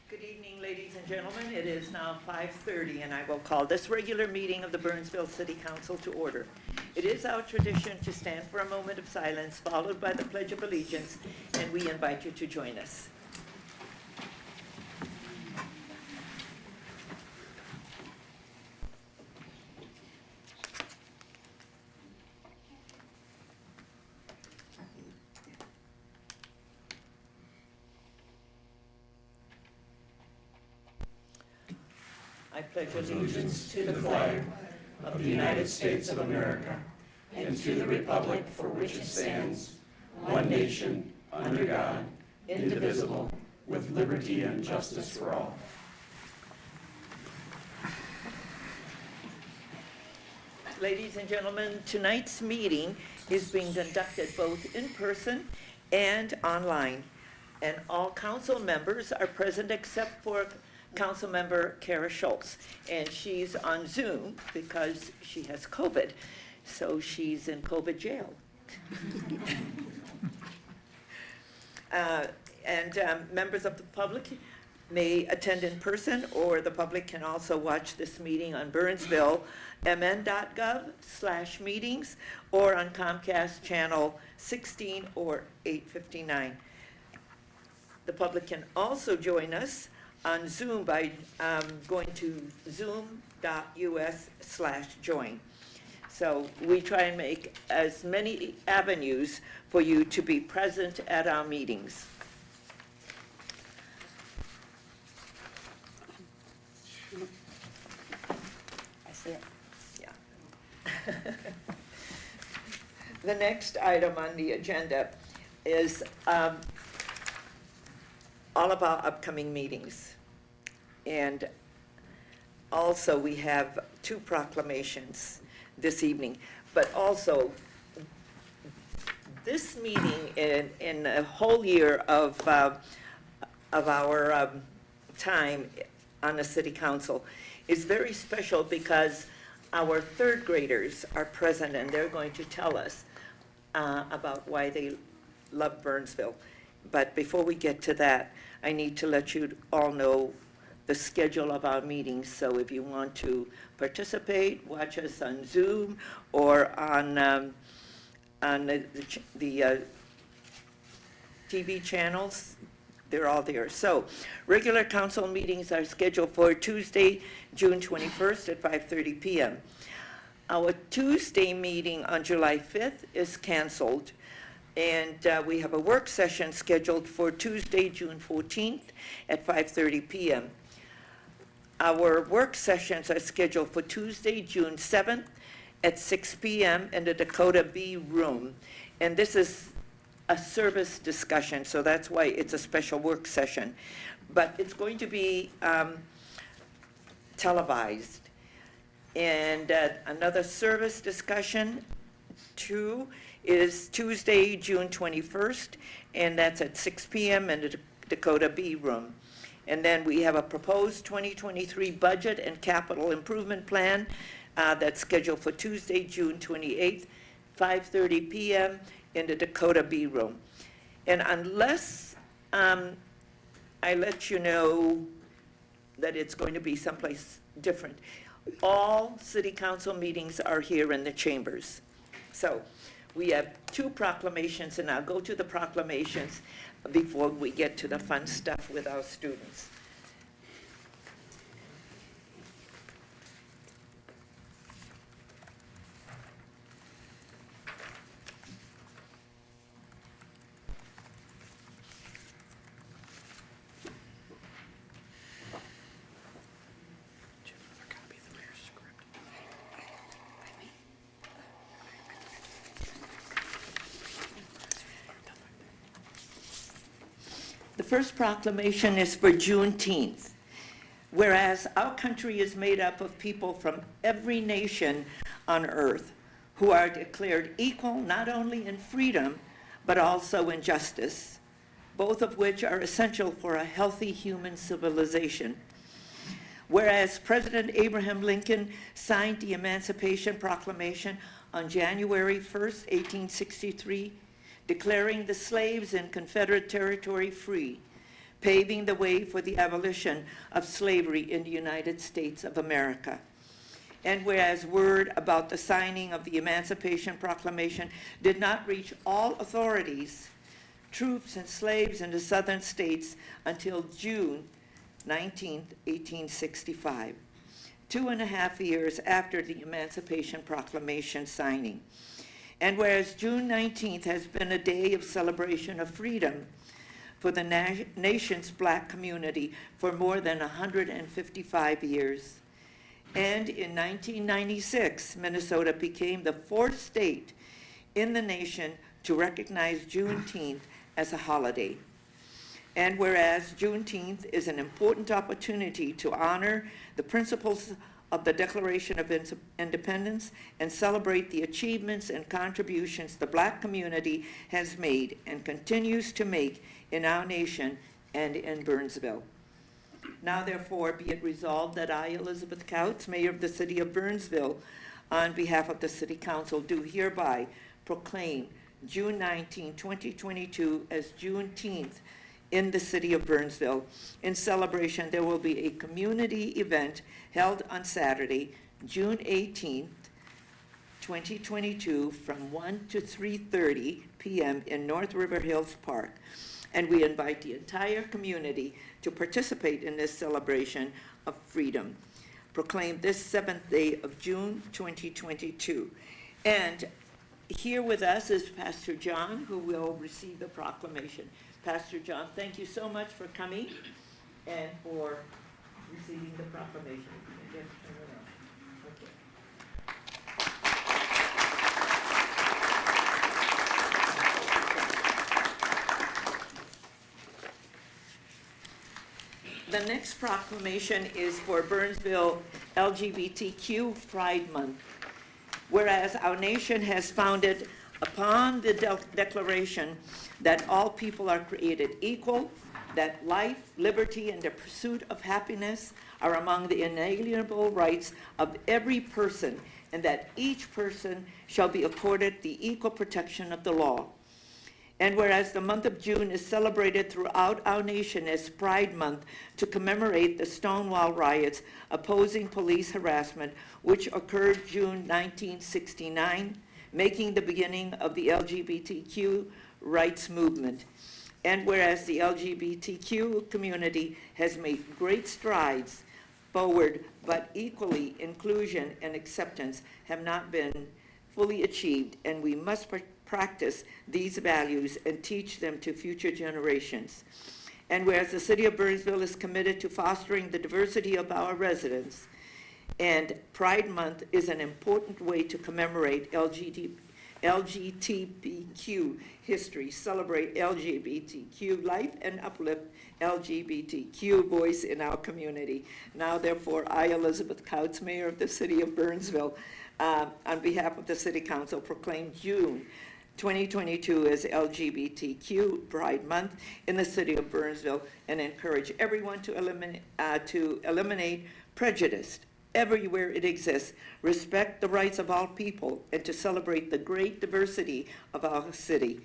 Good evening, ladies and gentlemen. It is now 5:30, and I will call this regular meeting of the Burnsville City Council to order. It is our tradition to stand for a moment of silence, followed by the Pledge of Allegiance, and we invite you to join us. I pledge allegiance to the flag of the United States of America and to the republic for which it stands, one nation, under God, indivisible, with liberty and justice for all. Ladies and gentlemen, tonight's meeting is being conducted both in person and online, and all council members are present except for Councilmember Kara Schultz, and she's on Zoom because she has COVID, so she's in COVID jail. Members of the public may attend in person, or the public can also watch this meeting on burnsvillemn.gov/meetings or on Comcast channel 16 or 859. The public can also join us on Zoom by going to zoom.us/join. So we try and make as many avenues for you to be present at our meetings. I see it. Yeah. The next item on the agenda is all of our upcoming meetings. And also we have two proclamations this evening, but also this meeting in the whole year of our time on the City Council is very special because our third graders are present, and they're going to tell us about why they love Burnsville. But before we get to that, I need to let you all know the schedule of our meetings. So if you want to participate, watch us on Zoom or on the TV channels, they're all there. So regular council meetings are scheduled for Tuesday, June 21st at 5:30 p.m. Our Tuesday meeting on July 5th is canceled. And we have a work session scheduled for Tuesday, June 14th at 5:30 p.m. Our work sessions are scheduled for Tuesday, June 7th at 6 p.m. in the Dakota B room. And this is a service discussion, so that's why it's a special work session. But it's going to be televised. And another service discussion, too, is Tuesday, June 21st, and that's at 6 p.m. in the Dakota B room. And then we have a proposed 2023 budget and capital improvement plan that's scheduled for Tuesday, June 28th, 5:30 p.m. in the Dakota B room. And unless I let you know that it's going to be someplace different, all city council meetings are here in the chambers. So we have two proclamations, and I'll go to the proclamations before we get to the fun stuff with our students. The first proclamation is for Juneteenth. Whereas our country is made up of people from every nation on earth who are declared equal not only in freedom, but also in justice, both of which are essential for a healthy human civilization. Whereas President Abraham Lincoln signed the Emancipation Proclamation on January 1st, 1863, declaring the slaves in Confederate territory free, paving the way for the abolition of slavery in the United States of America. And whereas word about the signing of the Emancipation Proclamation did not reach all authorities, troops, and slaves in the southern states until June 19, 1865, 2.5 years after the Emancipation Proclamation signing. And whereas June 19th has been a day of celebration of freedom for the nation's Black community for more than 155 years. And in 1996, Minnesota became the 4th state in the nation to recognize Juneteenth as a holiday. And whereas Juneteenth is an important opportunity to honor the principles of the Declaration of Independence and celebrate the achievements and contributions the Black community has made and continues to make in our nation and in Burnsville. Now therefore be it resolved that I, Elizabeth Couts, Mayor of the City of Burnsville, on behalf of the City Council, do hereby proclaim June 19, 2022 as Juneteenth in the City of Burnsville. In celebration, there will be a community event held on Saturday, June 18th, 2022, from 1 to 3:30 p.m. in North River Hills Park. And we invite the entire community to participate in this celebration of freedom. Proclaim this 7th day of June 2022. And here with us is Pastor John, who will receive the proclamation. Pastor John, thank you so much for coming and for receiving the proclamation. Okay. The next proclamation is for Burnsville LGBTQ Pride Month. Whereas our nation has founded upon the Declaration that all people are created equal, that life, liberty, and the pursuit of happiness are among the inalienable rights of every person, and that each person shall be accorded the equal protection of the law. And whereas the month of June is celebrated throughout our nation as Pride Month to commemorate the Stonewall riots opposing police harassment, which occurred June 1969, making the beginning of the LGBTQ rights movement. And whereas the LGBTQ community has made great strides forward, but equally inclusion and acceptance have not been fully achieved, and we must practice these values and teach them to future generations. And whereas the City of Burnsville is committed to fostering the diversity of our residents, and Pride Month is an important way to commemorate LGBTQ history, celebrate LGBTQ life, and uplift LGBTQ voice in our community. Now, therefore, I, Elizabeth Couts, Mayor of the City of Burnsville, on behalf of the City Council, proclaim June 2022 as LGBTQ Pride Month in the City of Burnsville, and encourage everyone to eliminate prejudice everywhere it exists, respect the rights of all people, and to celebrate the great diversity of our city.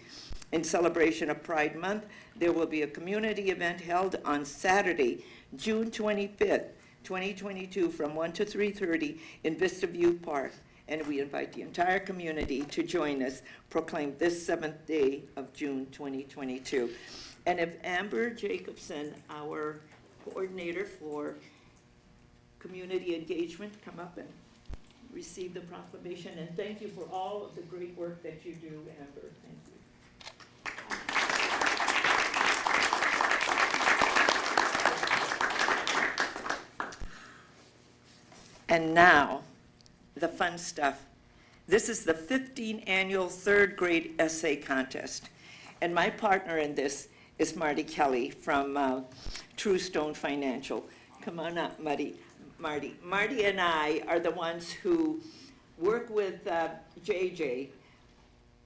In celebration of Pride Month, there will be a community event held on Saturday, June 25th, 2022, from 1 to 3:30 in Vista View Park. And we invite the entire community to join us, proclaim this 7th day of June 2022. And if Amber Jacobson, our coordinator for community engagement, come up and receive the proclamation. And thank you for all of the great work that you do, Amber. Thank you. And now, the fun stuff. This is the 15th annual 3rd grade essay contest. And my partner in this is Marty Kelly from True Stone Financial. Come on up, Marty. Marty and I are the ones who work with JJ.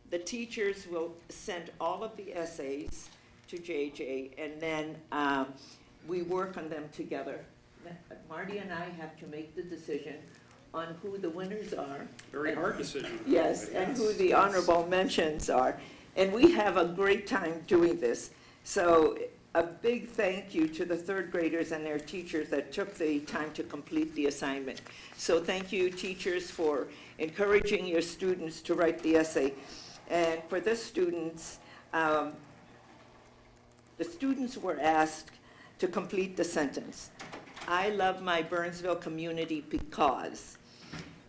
The teachers will send all of the essays to JJ, and then we work on them together. Marty and I have to make the decision on who the winners are. Very hard decision. Yes, and who the honorable mentions are. And we have a great time doing this. So a big thank you to the third graders and their teachers that took the time to complete the assignment. So thank you, teachers, for encouraging your students to write the essay. And for the students were asked to complete the sentence. I love my Burnsville community because.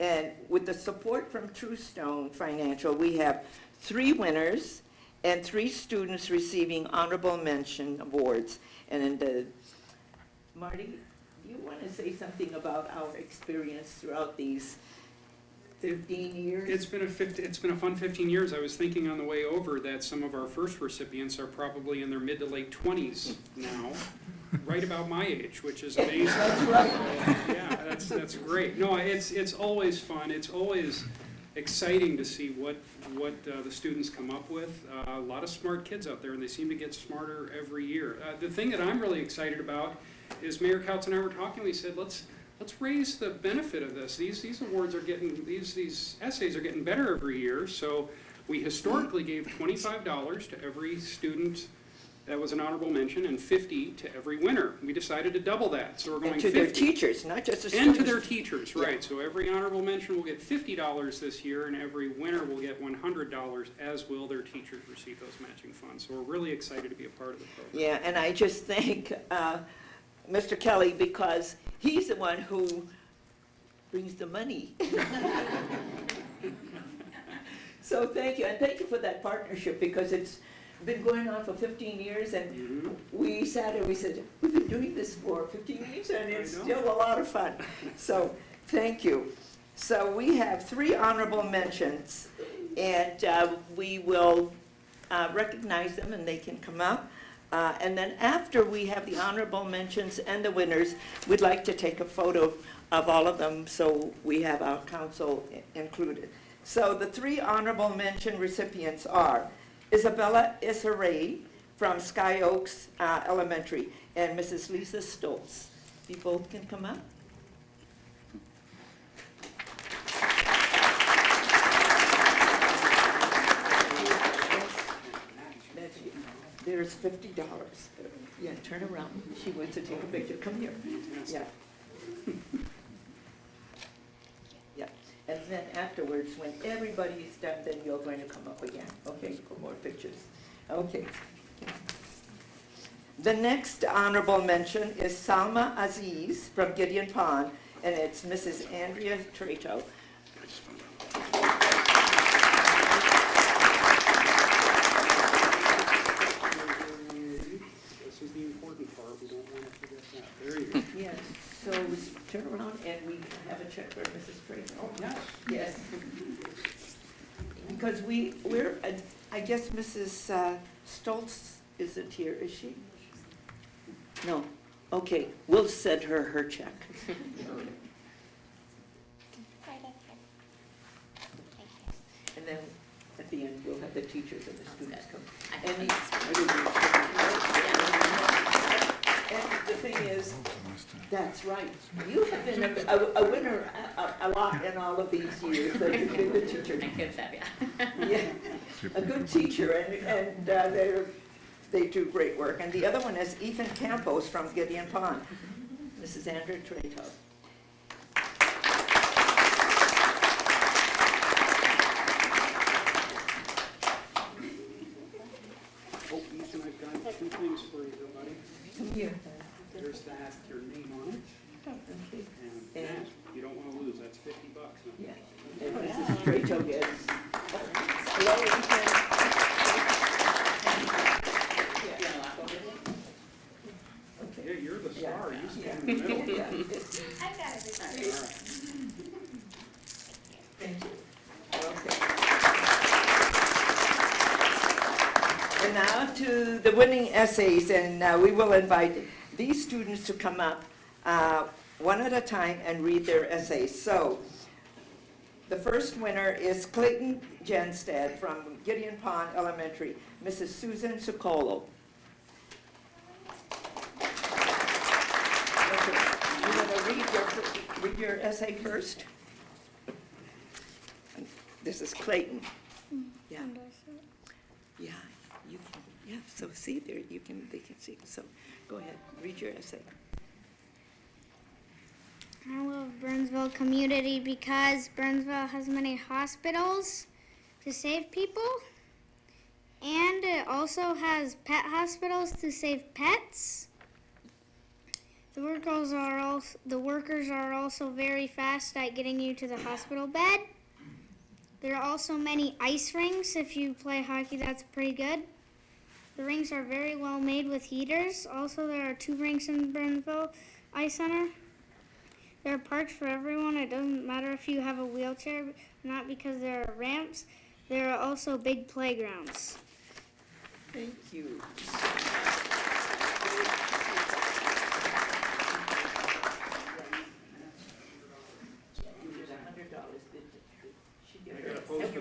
And with the support from Truestone Financial, we have 3 winners and 3 students receiving honorable mention awards. And Marty, do you want to say something about our experience throughout these 15 years? It's been a fun 15 years. I was thinking on the way over that some of our first recipients are probably in their mid to late 20s now, right about my age, which is amazing. That's right. Yeah, that's great. No, it's always fun. It's always exciting to see what the students come up with. A lot of smart kids out there, and they seem to get smarter every year. The thing that I'm really excited about is Mayor Couts and I were talking. We said let's raise the benefit of this. These awards are getting these essays are getting better every year. So we historically gave $25 to every student that was an honorable mention, and $50 to every winner. We decided to double that, so we're going And to 50. their teachers, not just the And students. to their teachers, right. Yeah. So every honorable mention will get $50 this year, and every winner will get $100, as will their teachers receive those matching funds. So we're really excited to be a part of the program. Yeah, and I just thank Mr. Kelly because he's the one who brings the money. So thank you, and thank you for that partnership because it's been going on for 15 years, and we sat and we said, we've been doing this for 15 years, and it's still a lot of fun. So, thank you. So, we have 3 honorable mentions, and we will recognize them, and they can come up. And then after we have the honorable mentions and the winners, we'd like to take a photo of all of them, so we have our council included. So, the 3 honorable mention recipients are Isabella Issaray from Sky Oaks Elementary, and Mrs. Lisa Stoltz. You both can come up. There's $50. Yeah, turn around. She wants to take a picture. Come here. Yeah. Yeah. And then afterwards, when everybody's done, then you're going to come up again, okay, for more pictures. Okay. The next honorable mention is Salma Aziz from Gideon Pond, and it's Mrs. Andrea Trato. This is the important part. We don't want to forget that. There you go. Yes, so turn around and we have a check for Mrs. Trato. Oh, yes. Yes. Because we're, I guess Mrs. Stoltz isn't here, is she? No. Okay, we'll send her check. Right up here. Thank you. And then at the end, we'll have the teachers and the students come. I And the thing is, that's right. You have been a winner a lot in all of these years. That you've been a good teacher. My kids have, yeah. Yeah, a good teacher, and they do great work. And the other one is Ethan Campos from Gideon Pond. Mrs. Andrea Trato. Oh, Ethan, I've got 2 things for you, buddy. Come here. There's that, your name on it, Okay. and that, you don't want to lose, that's $50. Yeah. And Mrs. Trato gets. Hello, Ethan. Yeah, you're the star, you Yeah. stand in the middle. Yeah. I've got it. All right. Thank you. Okay. And now to the winning essays, and we will invite these students to come up one at a time and read their essays. So, the first winner is Clayton Jenstad from Gideon Pond Elementary, Mrs. Susan Socolo. Okay, you want to read your essay first? This is Clayton. Yeah. Yeah, you can. Yeah, so see there, they can see. So go ahead, read your essay. I love Burnsville community because Burnsville has many hospitals to save people, and it also has pet hospitals to save pets. The workers are also very fast at getting you to the hospital bed. There are also many ice rinks. If you play hockey, that's pretty good. The rinks are very well made with heaters. Also, there are 2 rinks in Burnsville Ice Center. There are parks for everyone. It doesn't matter if you have a wheelchair, not because there are ramps. There are also big playgrounds. Thank you.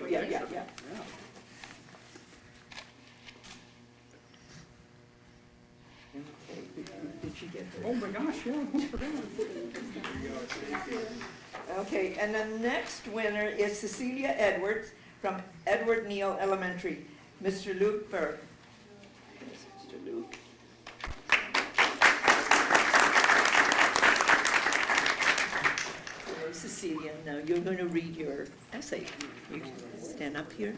Yeah. Okay, did she get her? Oh my gosh, yeah, almost forgot. Okay, and the next winner is Cecilia Edwards from Edward Neal Elementary. Mr. Luke Burke. Mr. Luke. Hello, Cecilia. Now you're going to read your essay. You can stand up here.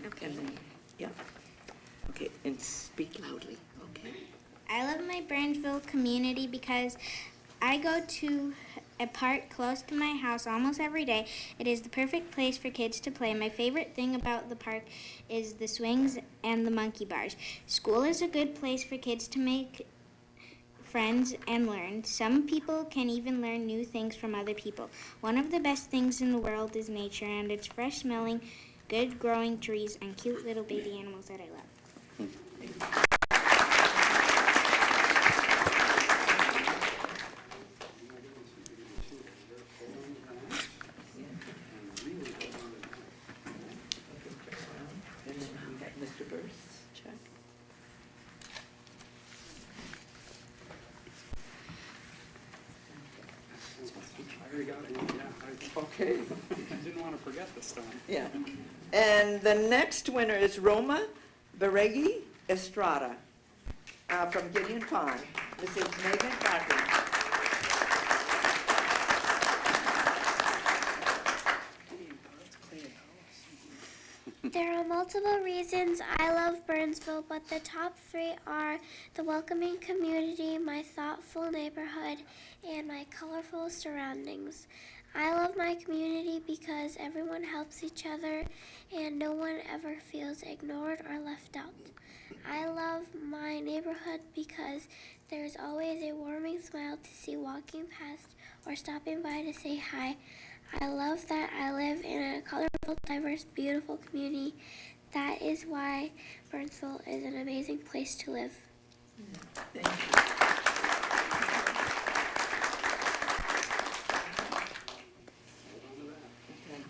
Okay. And then, yeah. Okay, and speak loudly. Okay. I love my Burnsville community because I go to a park close to my house almost every day. It is the perfect place for kids to play. My favorite thing about the park is the swings and the monkey bars. School is a good place for kids to make friends and learn. Some people can even learn new things from other people. One of the best things in the world is nature, and it's fresh smelling, good growing trees, and cute little baby animals that I love. And then we got Mr. Burst, check. I already got it, yeah. Okay. I didn't want to forget this time. Yeah. And the next winner is Roma Beregi Estrada from Gideon Pond. This is Megan Carter. There are multiple reasons I love Burnsville, but the top 3 are the welcoming community, my thoughtful neighborhood, and my colorful surroundings. I love my community because everyone helps each other and no one ever feels ignored or left out. I love my neighborhood because there's always a warming smile to see walking past or stopping by to say hi. I love that I live in a colorful, diverse, beautiful community. That is why Burnsville is an amazing place to live. Thank you. Okay.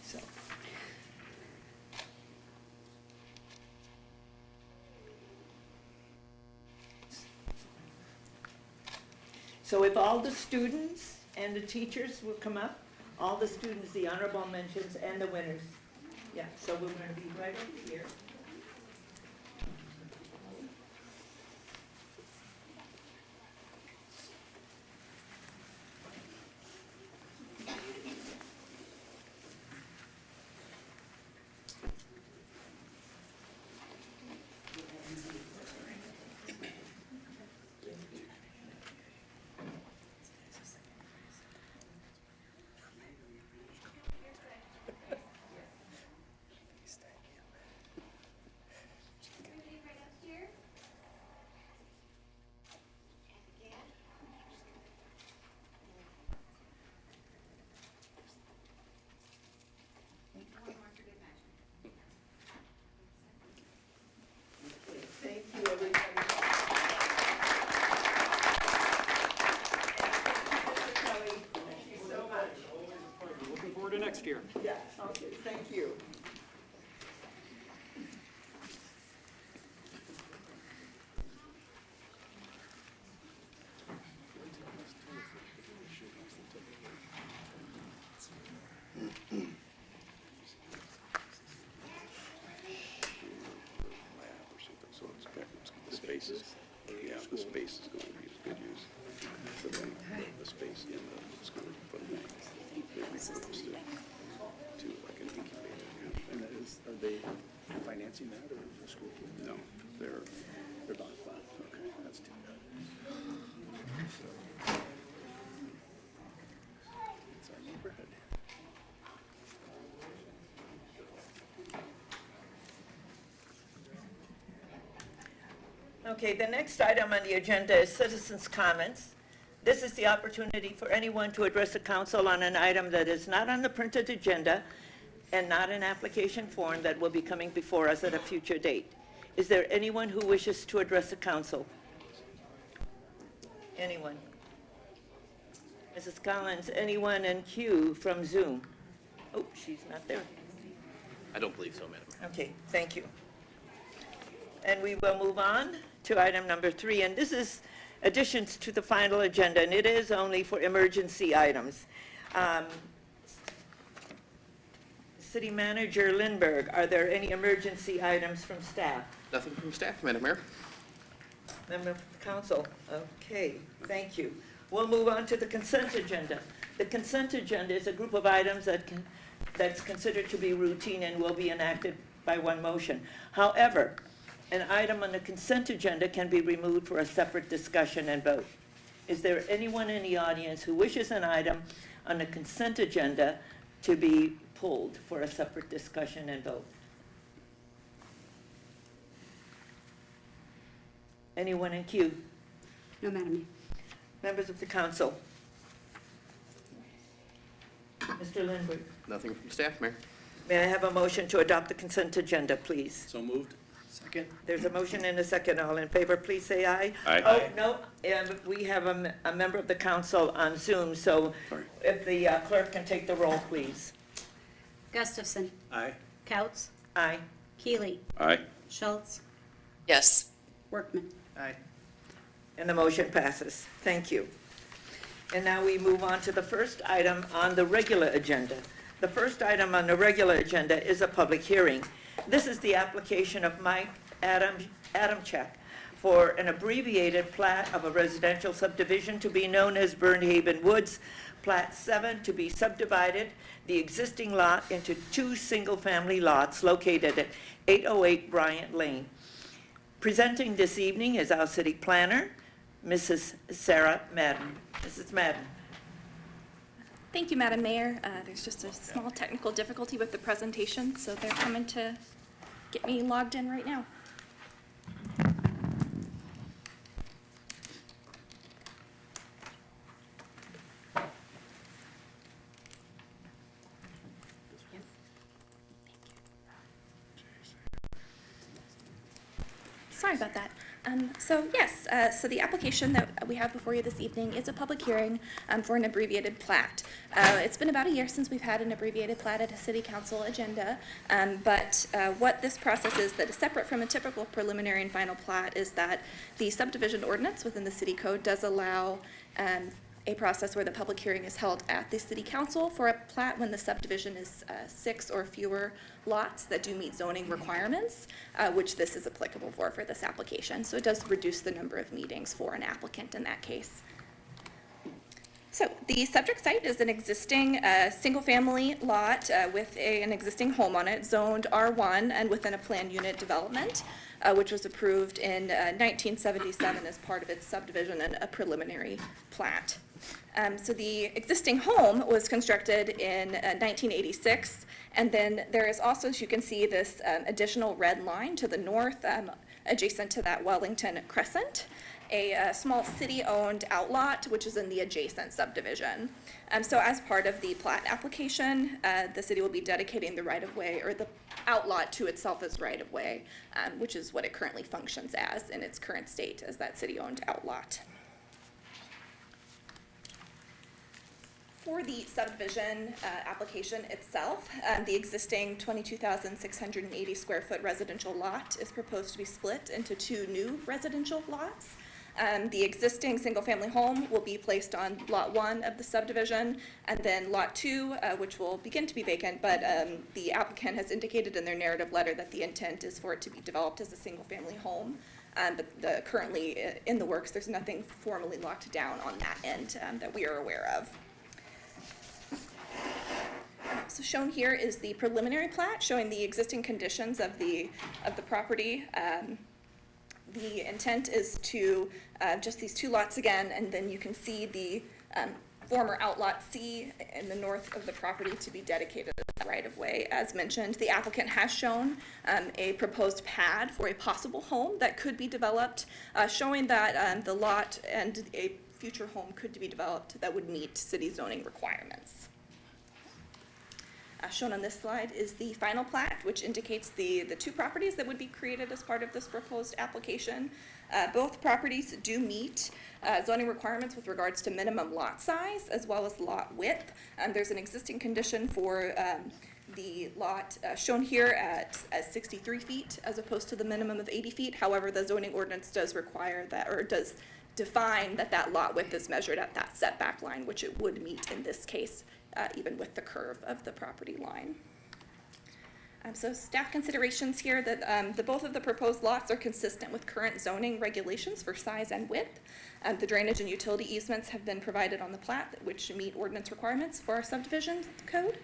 So. So if all the students and the teachers will come up, all the students, the honorable mentions, and the winners. Yeah, so we're going to be right over here. Thank you, everybody. Thank you so much. Looking forward to next year. Yeah, okay, thank you. system today. To like an incubator. And are they financing that or the school? No, they're not fun. Okay, that's too bad. It's our neighborhood. Okay, the next item on the agenda is citizens' comments. This is the opportunity for anyone to address the council on an item that is not on the printed agenda and not an application form that will be coming before us at a future date. Is there anyone who wishes to address the council? Anyone? Mrs. Collins, anyone in queue from Zoom? Oh, she's not there. I don't believe so, Madam Mayor. Okay, thank you. And we will move on to item number 3, and this is additions to the final agenda, and it is only for emergency items. City Manager Lindberg, are there any emergency items from staff? Nothing from staff, Madam Mayor. Member of the council? Okay, thank you. We'll move on to the consent agenda. The consent agenda is a group of items that's considered to be routine and will be enacted by one motion. However, an item on the consent agenda can be removed for a separate discussion and vote. Is there anyone in the audience who wishes an item on the consent agenda to be pulled for a separate discussion and vote? Anyone in queue? No, Madam Mayor. Members of the council? Mr. Lindberg, Nothing from staff, Mayor. may I have a motion to adopt the consent agenda, please? So moved. Second. There's a motion and a second. All in favor, please say aye. Aye. Oh, no, we have a member of the council on Zoom, so Sorry. if the clerk can take the roll, please. Gustafson. Aye. Couts. Aye. Keeley. Aye. Schultz. Yes. Workman. Aye. And the motion passes. Thank you. And now we move on to the first item on the regular agenda. The first item on the regular agenda is a public hearing. This is the application of Mike Adamchek for an abbreviated plat of a residential subdivision to be known as Burnhaven Woods, Plat 7, to be subdivided the existing lot into 2 single-family lots located at 808 Bryant Lane. Presenting this evening is our city planner, Mrs. Sarah Madden. Mrs. Madden. Thank you, Madam Mayor. There's just a small technical difficulty with the presentation, so they're coming to get me logged in right now. Sorry about that. So the application that we have before you this evening is a public hearing for an abbreviated plat. It's been about a year since we've had an abbreviated plat at a city council agenda, but what this process is that is separate from a typical preliminary and final plat is that the subdivision ordinance within the city code does allow a process where the public hearing is held at the city council for a plat when the subdivision is 6 or fewer lots that do meet zoning requirements, which this is applicable for this application. So it does reduce the number of meetings for an applicant in that case. So the subject site is an existing single-family lot with an existing home on it, zoned R1 and within a planned unit development, which was approved in 1977 as part of its subdivision and a preliminary plat. So the existing home was constructed in 1986, and then there is also, as you can see, this additional red line to the north, adjacent to that Wellington Crescent, a small city-owned outlot, which is in the adjacent subdivision. So as part of the plat application, the city will be dedicating the right-of-way, or the outlot to itself as right-of-way, which is what it currently functions as in its current state, as that city-owned outlot. For the subdivision application itself, the existing 22,680 square foot residential lot is proposed to be split into 2 new residential lots. The existing single-family home will be placed on Lot 1 of the subdivision, and then Lot 2, which will begin to be vacant, but the applicant has indicated in their narrative letter that the intent is for it to be developed as a single-family home. But currently in the works, there's nothing formally locked down on that end that we are aware of. So shown here is the preliminary plat showing the existing conditions of the property. The intent is to just these 2 lots again, and then you can see the former outlot C in the north of the property to be dedicated as right-of-way. As mentioned, the applicant has shown a proposed pad for a possible home that could be developed, showing that the lot and a future home could be developed that would meet city zoning requirements. Shown on this slide is the final plat, which indicates the 2 properties that would be created as part of this proposed application. Both properties do meet zoning requirements with regards to minimum lot size as well as lot width. There's an existing condition for the lot shown here at 63 feet as opposed to the minimum of 80 feet. However, the zoning ordinance does require that, or does define that lot width is measured at that setback line, which it would meet in this case, even with the curve of the property line. So staff considerations here that both of the proposed lots are consistent with current zoning regulations for size and width. The drainage and utility easements have been provided on the plat, which meet ordinance requirements for our subdivision code.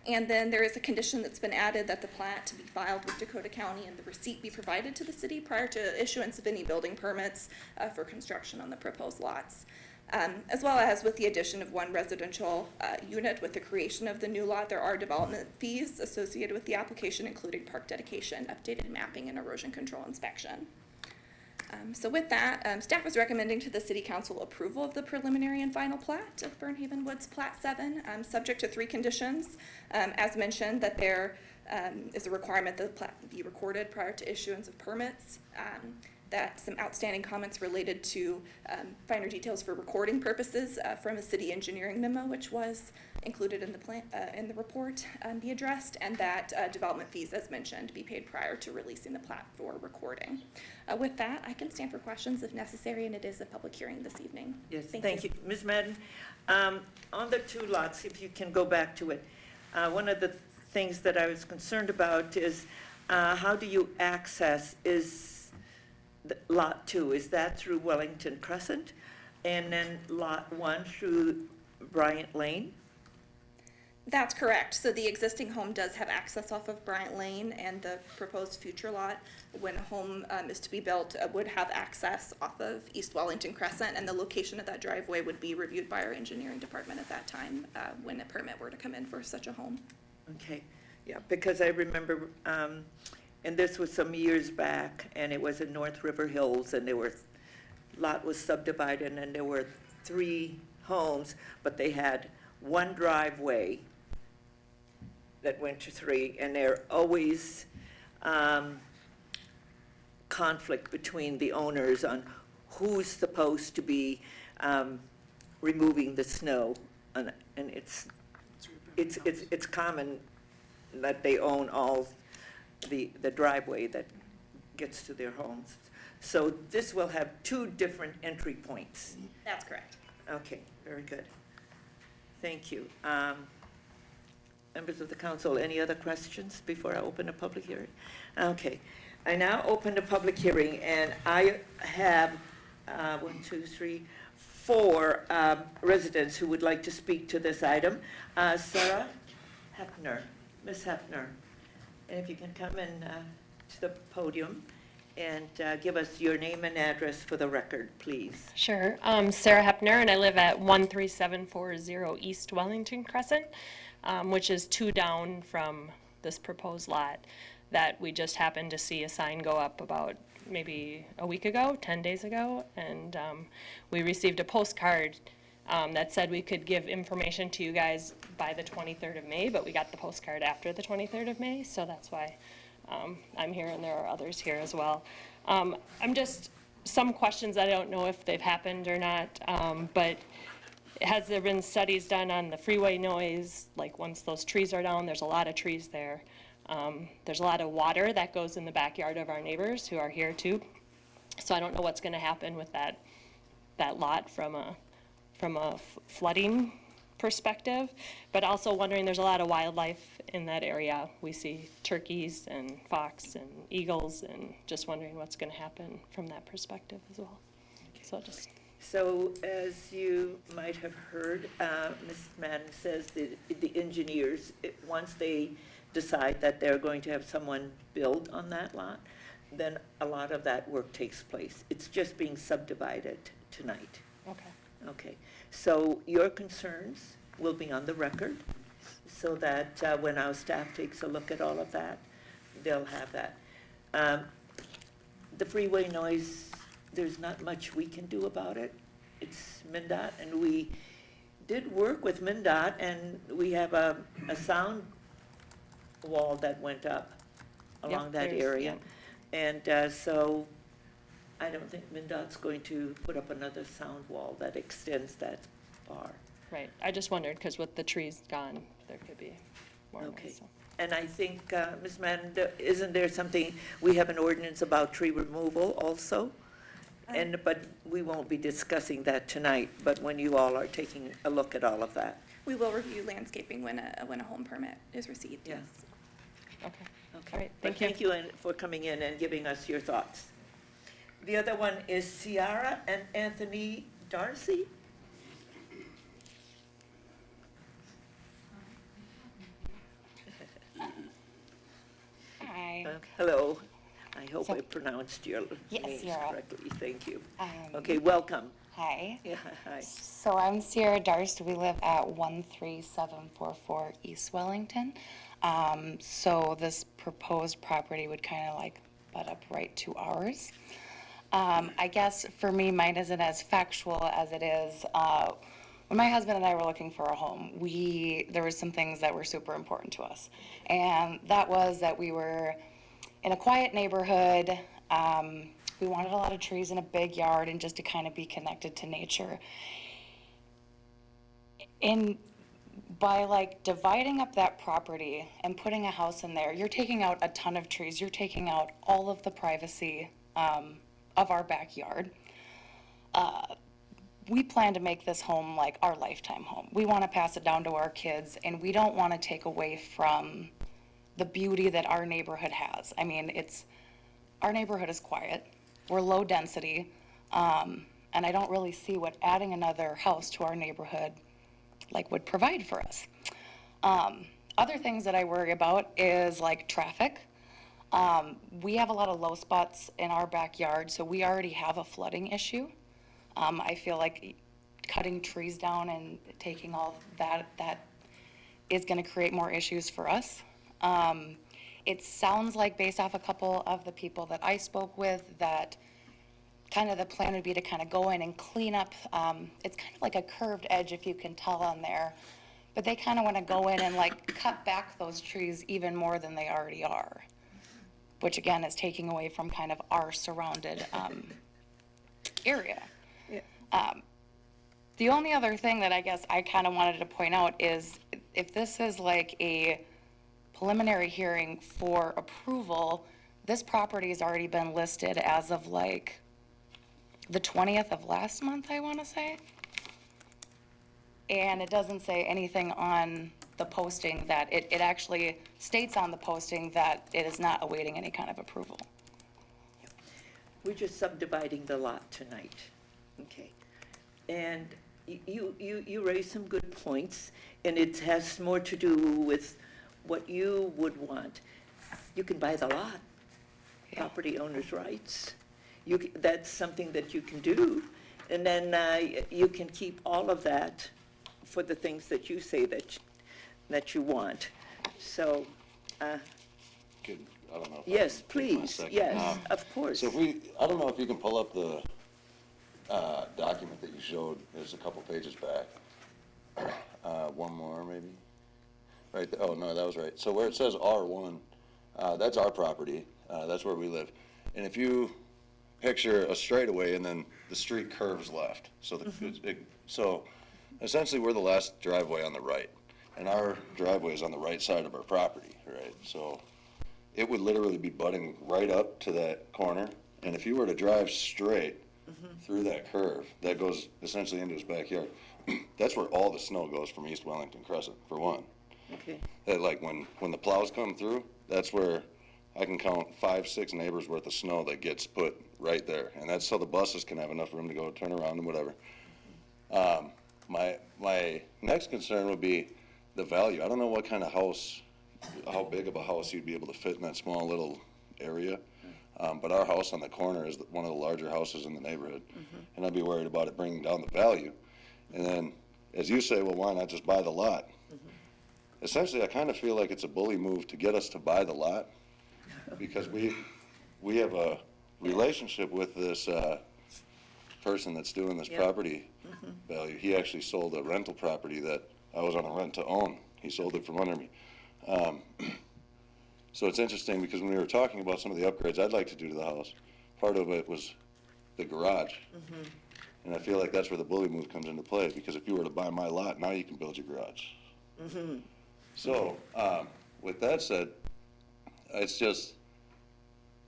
And then there is a condition that's been added that the plat to be filed with Dakota County and the receipt be provided to the city prior to issuance of any building permits for construction on the proposed lots. As well as with the addition of 1 residential unit with the creation of the new lot, there are development fees associated with the application, including park dedication, updated mapping, and erosion control inspection. So with that, staff is recommending to the City Council approval of the preliminary and final plat of Burnhaven Woods Plat 7, subject to 3 conditions. As mentioned, that there is a requirement that the plat be recorded prior to issuance of permits, that some outstanding comments related to finer details for recording purposes from a city engineering memo, which was included in the plan, in the report, be addressed, and that development fees, as mentioned, be paid prior to releasing the plat for recording. With that, I can stand for questions if necessary, and it is a public hearing this evening. Yes, thank you. Ms. Madden, on the 2 lots, if you can go back to it, one of the things that I was concerned about is how do you access Lot 2, is that through Wellington Crescent? And then Lot 1 through Bryant Lane? That's correct. So the existing home does have access off of Bryant Lane, and the proposed future lot, when a home is to be built, would have access off of East Wellington Crescent, and the location of that driveway would be reviewed by our engineering department at that time when a permit were to come in for such a home. Okay, yeah, because I remember, and this was some years back, and it was in North River Hills, and lot was subdivided, and there were 3 homes, but they had 1 driveway that went to 3, and there always conflict between the owners on who's supposed to be removing the snow, and it's common that they own all the driveway that gets to their homes. So this will have 2 different entry points. That's correct. Okay, very good. Thank you. Members of the council, any other questions before I open a public hearing? Okay, I now open the public hearing, and I have 4 residents who would like to speak to this item. Sarah Hepner, Ms. Hepner, and if you can come in to the podium and give us your name and address for the record, please. Sure. Sarah Hepner, and I live at 13740 East Wellington Crescent, which is 2 down from this proposed lot that we just happened to see a sign go up about maybe a week ago, 10 days ago, and we received a postcard that said we could give information to you guys by the 23rd of May, but we got the postcard after the 23rd of May, so that's why I'm here, and there are others here as well. I'm just, some questions, I don't know if they've happened or not, but has there been studies done on the freeway noise? Like once those trees are down, there's a lot of trees there. There's a lot of water that goes in the backyard of our neighbors who are here too. So I don't know what's gonna happen with that lot from a flooding perspective, but also wondering, there's a lot of wildlife in that area. We see turkeys and fox and eagles, and just wondering what's going to happen from that perspective as well. So as you might might have heard, Mrs. Madden says that the engineers, once they decide that they're going to have someone build on that lot, then a lot of that work takes place. It's just being subdivided tonight. Okay. Okay, so your concerns will be on the record, so that when our staff takes a look at all of that, they'll have that. The freeway noise, there's not much we can do about it. It's MnDOT, and we did work with MnDOT, and we have a sound wall that went up along Yep, that there's- area. yep. And so I don't think MnDOT's going to put up another sound wall that extends that far. Right, I just wondered, because with the trees gone, there could be more Okay. noise, so. And I think, Ms. Madden, isn't there something, we have an ordinance about tree removal also? But we won't be discussing that tonight, but when you all are taking a look at all of that. We will review landscaping when a home permit is received, Yeah. yes. Okay. Okay. All right, But thank you. for coming in and giving us your thoughts. The other one is Ciara and Anthony Darcy. Hi. Hello. I hope So- I pronounced your Yes, names you're all- correctly. Thank you. Um, Okay, welcome. Hi. Yeah, hi. So I'm Sierra Darst. We live at 13744 East Wellington. So this proposed property would kind of like butt up right to ours. I guess for me, mine isn't as factual as it is. When my husband and I were looking for a home, there were some things that were super important to us. And that was that we were in a quiet neighborhood. We wanted a lot of trees in a big yard and just to kind of be connected to nature. And by like dividing up that property and putting a house in there, you're taking out a ton of trees. You're taking out all of the privacy of our backyard. We plan to make this home like our lifetime home. We want to pass it down to our kids, and we don't want to take away from the beauty that our neighborhood has. I mean, our neighborhood is quiet. We're low density, and I don't really see what adding another house to our neighborhood like would provide for us. Other things that I worry about is like traffic. We have a lot of low spots in our backyard, so we already have a flooding issue. I feel like cutting trees down and taking all that is going to create more issues for us. It sounds like, based off a couple of the people that I spoke with, that kind of the plan would be to kind of go in and clean up. It's kind of like a curved edge, if you can tell on there. But they kind of want to go in and like cut back those trees even more than they already are, which again is taking away from kind of our surrounded area. The only other thing that I guess I kind of wanted to point out is if this is like a preliminary hearing for approval, this property has already been listed as of like the 20th of last month, I want to say. And it doesn't say anything on the posting that, it actually states on the posting that it is not awaiting any kind of approval. We're just subdividing the lot tonight, okay? And you raised some good points, and it has more to do with what you would want. You can buy the lot, property owner's rights. That's something that you can do, and then you can keep all of that for the things that you say that you want. So, Good, I don't know. If I yes, can take my please, second. yes, of course. So I don't know if you can pull up the document that you showed, there's a couple pages back. One more, maybe? Right, oh, no, that was right. So where it says R1, that's our property, that's where we live. And if you picture a straightaway and then the street curves left, so so essentially we're the last driveway on the right, and our driveway is on the right side of our property, right? So it would literally be butting right up to that corner, and if you were to drive straight through that curve, that goes essentially into his backyard, that's where all the snow goes from East Wellington Crescent, for one. Okay, That, like, when the plows come through, that's where I can count 5-6 neighbors worth of snow that gets put right there, and that's so the buses can have enough room to go turn around and whatever. My next concern would be the value. I don't know what kind of house, how big of a house you'd be able to fit in that small little area. But our house on the corner is one of the larger houses in the neighborhood. And I'd be worried about it bringing down the value. And then, as you say, well, why not just buy the lot? Essentially, I kind of feel like it's a bully move to get us to buy the lot, because we have a relationship with this person that's doing this property value. He actually sold a rental property that I was on a rent to own. He sold it from under me. So it's interesting, because when we were talking about some of the upgrades I'd like to do to the house, part of it was the garage. And I feel like that's where the bully move comes into play, because if you were to buy my lot, now you can build your garage. So, with that said, it's just,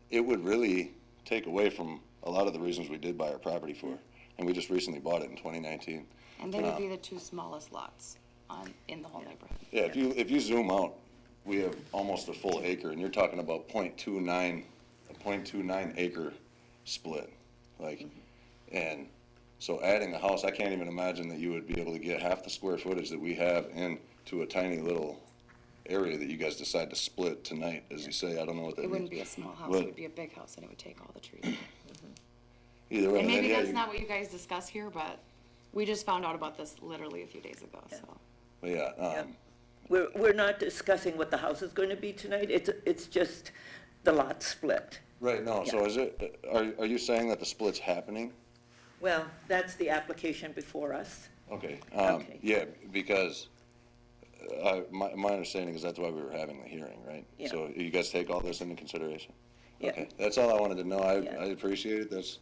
it would really take away from a lot of the reasons we did buy our property for. And we just recently bought it in 2019. And they would be the two smallest lots in the whole neighborhood. Yeah, if you zoom out, we have almost a full acre, and you're talking about a 0.29 acre split. Like, and so adding a house, I can't even imagine that you would be able to get half the square footage that we have into a tiny little area that you guys decide to split tonight, as you say. I don't know what that means. It wouldn't be a small house, Well- it would be a big house, and it would take all the trees. Either way. And maybe yeah, that's not what you guys discuss here, but we just found out about this literally a few days ago, so. But yeah, We're not discussing what the house is going to be tonight. It's just the lot split. right, no, so is it, are you saying that the split's happening? Well, that's the application before us. Okay, Okay. yeah, because my understanding is that's why we were having the hearing, right? Yeah. So you guys take all this into consideration? Yeah. Okay, that's all I wanted to know. I Yeah. appreciate it, that's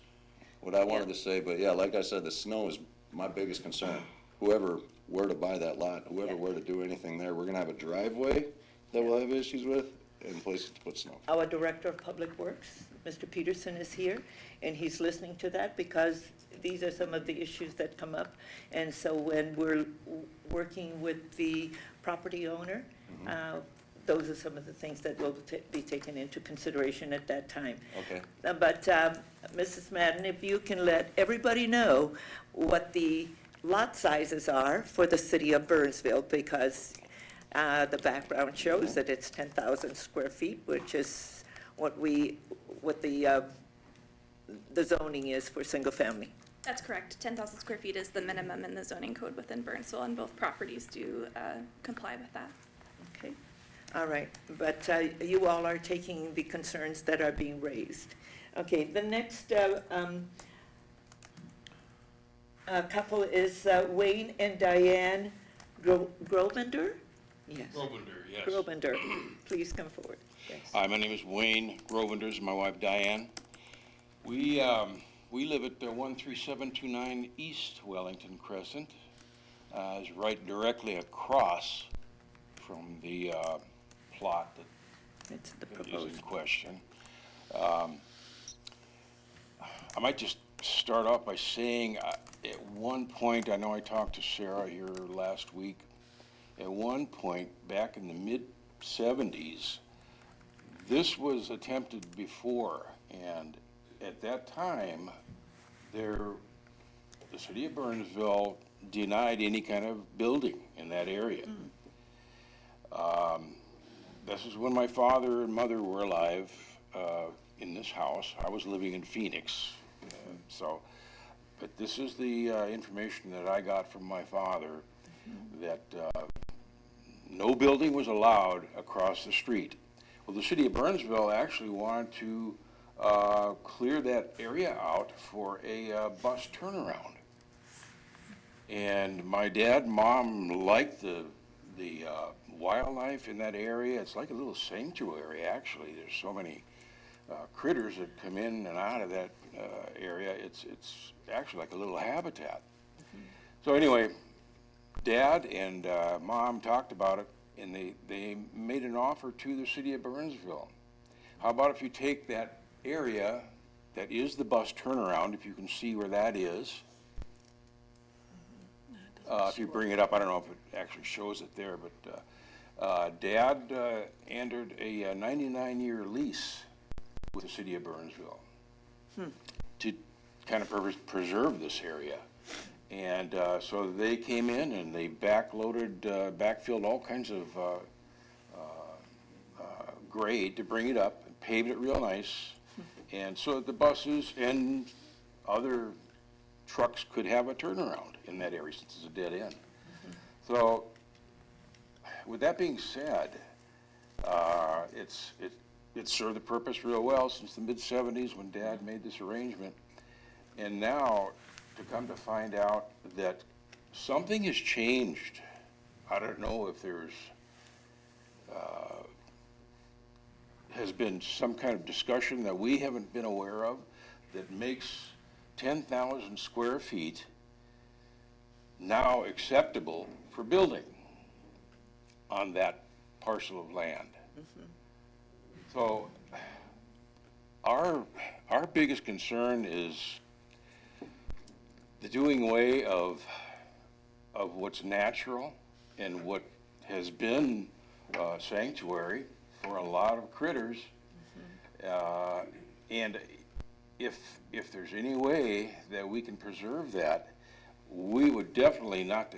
what I wanted Yeah. to say, but yeah, like I said, the snow is my biggest concern. Whoever were to buy that lot, whoever Yeah. were to do anything there, we're gonna have a driveway that we'll have issues with, and places to put snow. Our Director of Public Works, Mr. Peterson, is here, and he's listening to that because these are some of the issues that come up. And so when we're working with the property owner, those are some of the things that will be taken into consideration at that time. Okay. But Mrs. Madden, if you can let everybody know what the lot sizes are for the city of Burnsville, because the background shows that it's 10,000 square feet, which is what the zoning is for single family. That's correct. 10,000 square feet is the minimum in the zoning code within Burnsville, and both properties do comply with that. Okay, all right, but you all are taking the concerns that are being raised. Okay, the next couple is Wayne and Diane Grovinder? Yes. Grovinder, yes. Grovinder, please come forward. Yes. Hi, my name is Wayne Grovinder, this is my wife Diane. We live at 13729 East Wellington Crescent. It's right directly across from the plot It's the that is proposed. in question. I might just start off by saying, at one point, I know I talked to Sarah here last week, at one point, back in the mid-70s, this was attempted before, and at that time, the city of Burnsville denied any kind of building in that area. This is when my father and mother were alive in this house. I was living in Phoenix, but this is the information that I got from my father, that no building was allowed across the street. Well, the city of Burnsville actually wanted to clear that area out for a bus turnaround. And my dad and mom liked the wildlife in that area. It's like a little sanctuary, actually. There's so many critters that come in and out of that area. It's actually like a little habitat. So anyway, Dad and Mom talked about it, and they made an offer to the city of Burnsville. How about if you take that area that is the bus turnaround, if you can see where that is. If you bring it up, I don't know if it actually shows it there, but Dad entered a 99-year lease with the city of Burnsville to kind of preserve this area. And so they came in and they backfilled all kinds of grade to bring it up, and paved it real nice, and so that the buses and other trucks could have a turnaround in that area since it's a dead end. So, with that being said, it served the purpose real well since the mid-'70s when Dad made this arrangement. And now, to come to find out that something has changed. I don't know if there's, has been some kind of discussion that we haven't been aware of that makes 10,000 square feet now acceptable for building on that parcel of land. So our biggest concern is the doing away of what's natural and what has been sanctuary for a lot of critters. And if there's any way that we can preserve that, we would definitely not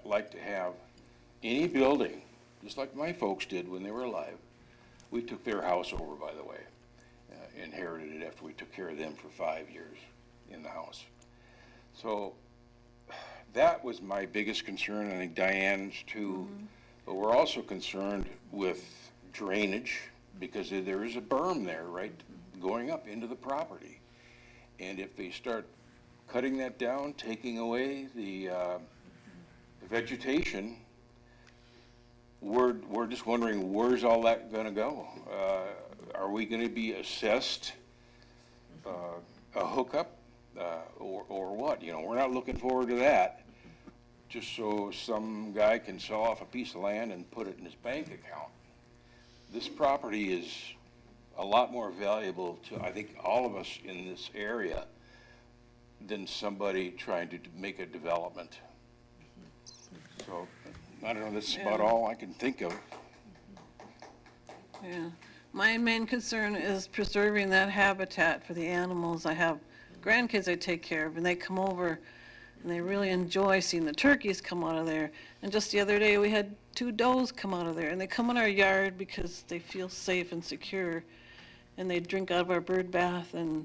like to have any building, just like my folks did when they were alive. We took their house over, by the way, inherited it after we took care of them for 5 years in the house. So that was my biggest concern, I think Diane's too. But we're also concerned with drainage because there is a berm there, right, going up into the property. And if they start cutting that down, taking away the vegetation, we're just wondering, where's all that gonna go? Are we gonna be assessed a hookup or what? You know, we're not looking forward to that, just so some guy can sell off a piece of land and put it in his bank account. This property is a lot more valuable to, I think, all of us in this area than somebody trying to make a development. So, I don't know, that's about all I can think of. Yeah, my main concern is preserving that habitat for the animals. I have grandkids I take care of, and they come over and they really enjoy seeing the turkeys come out of there. And just the other day, we had 2 does come out of there, and they come in our yard because they feel safe and secure, and they drink out of our bird bath, and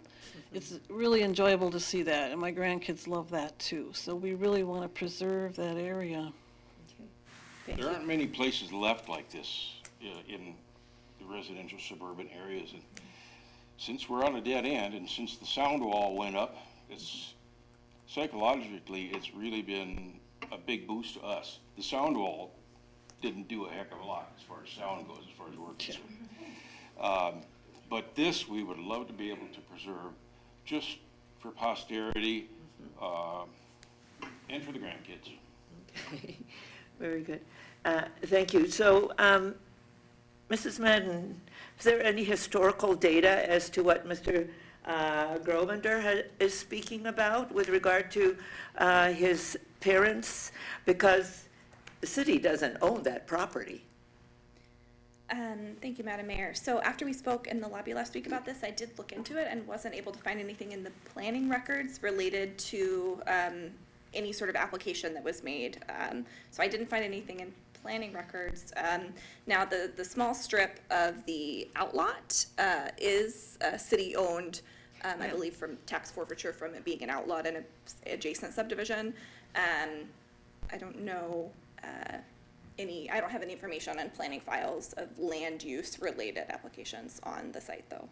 it's really enjoyable to see that, and my grandkids love that too. So we really want to preserve that area. There aren't many places left like this in the residential suburban areas. And since we're on a dead end and since the sound wall went up, psychologically, it's really been a big boost to us. The sound wall didn't do a heck of a lot as far as sound goes, as far as we're concerned. But this, we would love to be able to preserve just for posterity and for the grandkids. Okay. Very good. Thank you. So, Mrs. Madden, is there any historical data as to what Mr. Grovinder is speaking about with regard to his parents? Because the city doesn't own that property. Thank you, Madam Mayor. So after we spoke in the lobby last week about this, I did look into it and wasn't able to find anything in the planning records related to any sort of application that was made. So I didn't find anything in planning records. Now the small strip of the outlot is city-owned, I believe from tax forfeiture from it being an outlot in an adjacent subdivision. I don't know I don't have any information on planning files of land use related applications on the site though,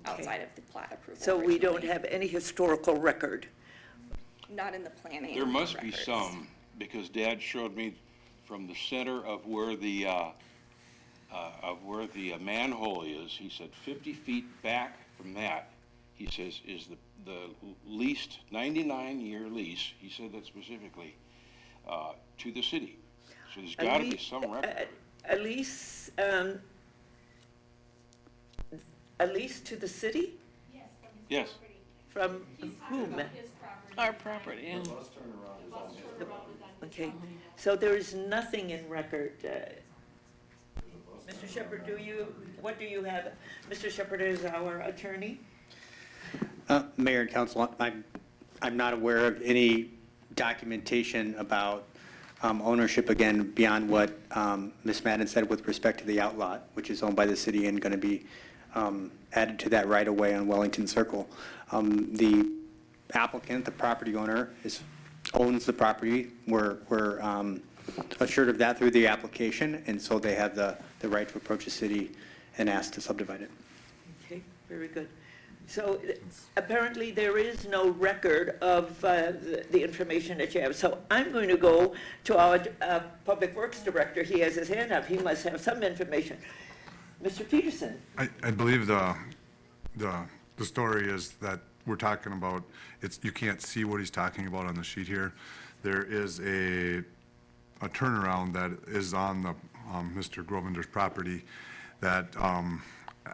outside of the plat approval. So we don't originally. have any historical record. Not in the planning There must be records. some, because Dad showed me from the center of where the manhole is. He said 50 feet back from that, he says, is the leased 99-year lease. He said that specifically to the city. So there's got to be some record. A lease to the city? Yes. From whom? Our property, yeah. Okay, so there is nothing in record. Mr. Shepherd, what do you have? Mr. Shepherd is our attorney. Mayor and council, I'm not aware of any documentation about ownership, again, beyond what Ms. Madden said with respect to the outlot, which is owned by the city and going to be added to that right-of-way on Wellington Circle. The applicant, the property owner, owns the property. We're assured of that through the application, and so they have the right to approach the city and ask to subdivide it. Okay, very good. So apparently there is no record of the information that you have. So I'm going to go to our Public Works Director. He has his hand up. He must have some information. Mr. Peterson. I believe the story is that we're talking about, you can't see what he's talking about on the sheet here. There is a turnaround that is on the Mr. Grovinder's property that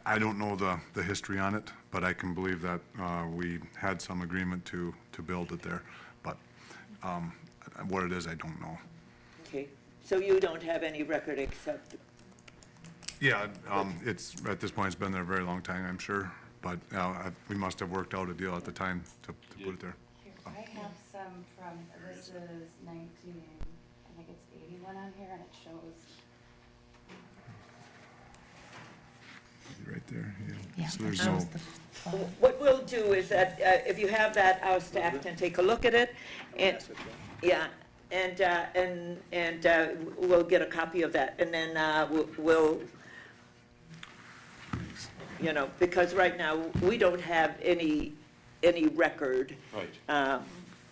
I don't know the history on it, but I can believe that we had some agreement to build it there. But what it is, I don't know. Okay, so you don't have any record except? Yeah, it's, at this point, it's been there a very long time, I'm sure, but we must have worked out a deal at the time to put it there. Here, I have some from, this is 19, I think it's 81 on here, and it shows. Right there, yeah. Yeah, So there's that no, was the- What we'll do is that if you have that, our staff can take a look at it, and, yeah, and we'll get a copy of that, and then we'll, you know, because right now, we don't have any record Right.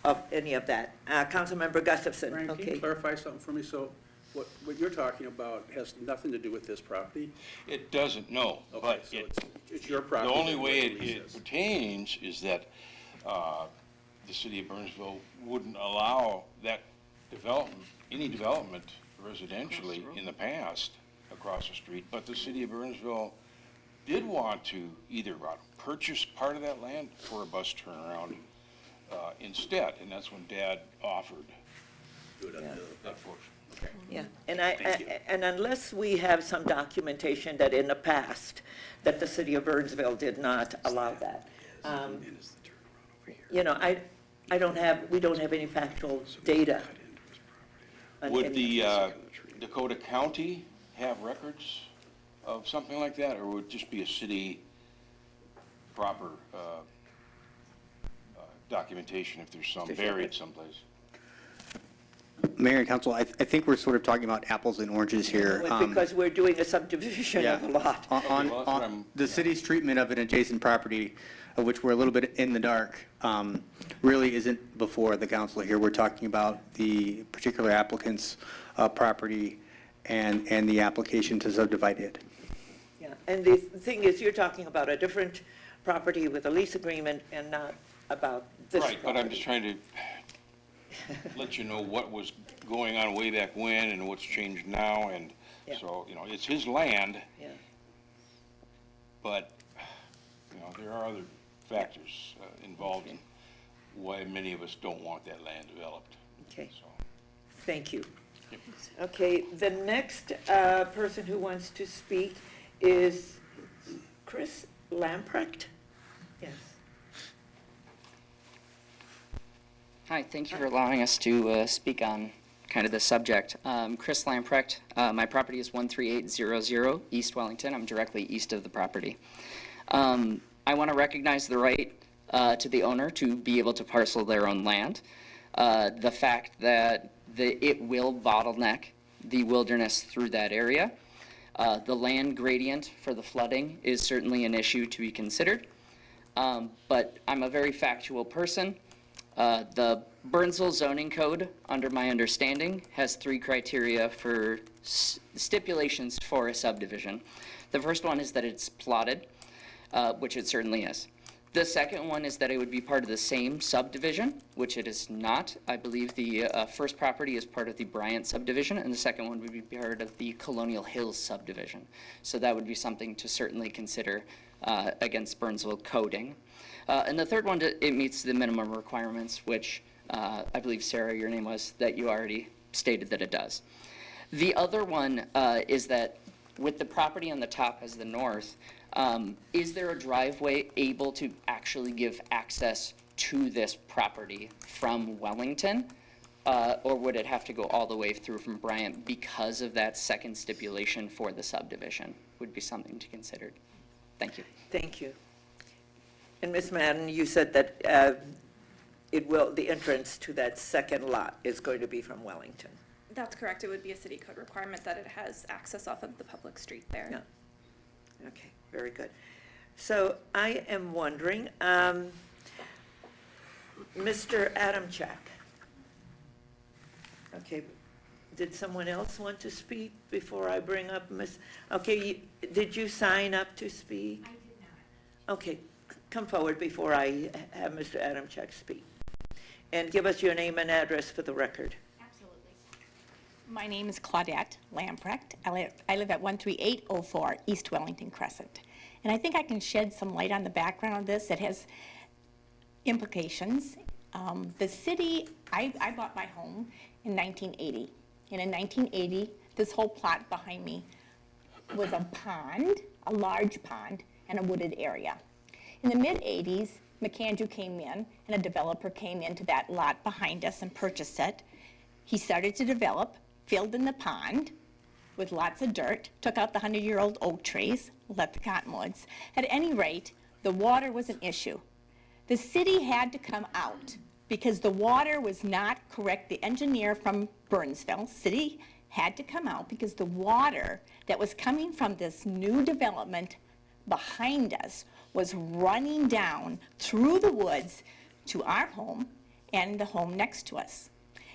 of any of that. Councilmember Gustafson, Brian, can you okay. clarify something for me? So what you're talking about has nothing to do with this property? It doesn't, no, Okay, but so it, it's your the property. only that way what he it says. pertains is that the city of Burnsville wouldn't allow that development, any development residentially in the past across the street, but the city of Burnsville did want to either purchase part of that land for a bus turnaround instead, and that's when Dad offered Do it on Yeah. that portion. Okay. Yeah, Thank you. and unless we have some documentation that in the past, that the city of Burnsville did not allow that. You know, we don't have any factual data. on Would any the of Dakota County have records of something like that, or would it just be a city proper documentation if there's some Mr. buried Shepherd. someplace? Mayor and council, I think we're sort of talking about apples and oranges here. this? Because we're doing a subdivision of a lot. On Well, that's what I'm- the city's treatment of an adjacent property, of which we're a little bit in the dark, really isn't before the council here. We're talking about the particular applicant's property and the application to subdivide it. Yeah, and the thing is, you're talking about a different property with a lease agreement and not about this Right, but I'm just property. trying to let you know what was going on way back when and what's changed now, and Yeah. so, you know, it's his land, Yeah. but, you know, there are other factors involved in why many of us don't want that land developed, Okay, so. thank you. Okay, the next person who wants to speak is Chris Lamprecht? Yes. Hi, thank you for allowing us to speak on kind of this subject. Chris Lamprecht, my property is 13800 East Wellington. I'm directly east of the property. I want to recognize the right to the owner to be able to parcel their own land. The fact that it will bottleneck the wilderness through that area. The land gradient for the flooding is certainly an issue to be considered. But I'm a very factual person. The Burnsville zoning code, under my understanding, has 3 criteria for stipulations for a subdivision. The first one is that it's plotted, which it certainly is. The second one is that it would be part of the same subdivision, which it is not. I believe the first property is part of the Bryant subdivision, and the second one would be part of the Colonial Hills subdivision. So that would be something to certainly consider against Burnsville coding. And the third one, it meets the minimum requirements, which I believe, Sarah, your name was, that you already stated that it does. The other one is that with the property on the top as the north, is there a driveway able to actually give access to this property from Wellington? Or would it have to go all the way through from Bryant because of that second stipulation for the subdivision? Would be something to consider. Thank you. Thank you. And Ms. Madden, you said that the entrance to that second lot is going to be from Wellington. That's correct. It would be a city code requirement that it has access off of the public street there. Yeah. Okay, very good. So I am wondering, Mr. Adamchak. Okay, did someone else want to speak before I bring up Ms.? Okay, did you sign up to speak? I did not. Okay, come forward before I have Mr. Adamchak speak. And give us your name and address for the record. My name is Claudette Lamprecht. I live at 13804 East Wellington Crescent. And I think I can shed some light on the background of this. It has implications. The city, I bought my home in 1980. And in 1980, this whole plot behind me was a pond, a large pond, and a wooded area. In the mid-80s, McAndrew came in, and a developer came into that lot behind us and purchased it. He started to develop, filled in the pond with lots of dirt, took out the 100-year-old oak trees, left the cottonwoods. At any rate, the water was an issue. The city had to come out because the water was not correct. The engineer from Burnsville, city, had to come out because the water that was coming from this new development behind us was running down through the woods to our home and the home next to us.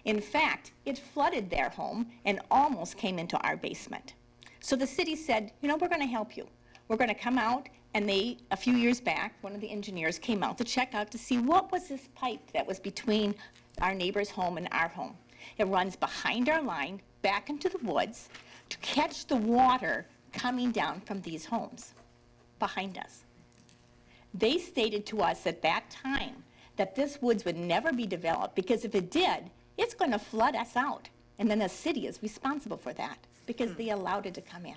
In fact, it flooded their home and almost came into our basement. So the city said, you know, we're going to help you. We're going to come out, and a few years back, one of the engineers came out to check out to see what was this pipe that was between our neighbor's home and our home. It runs behind our line, back into the woods, to catch the water coming down from these homes behind us. They stated to us at that time that this woods would never be developed because if it did, it's going to flood us out. And then the city is responsible for that because they allowed it to come in.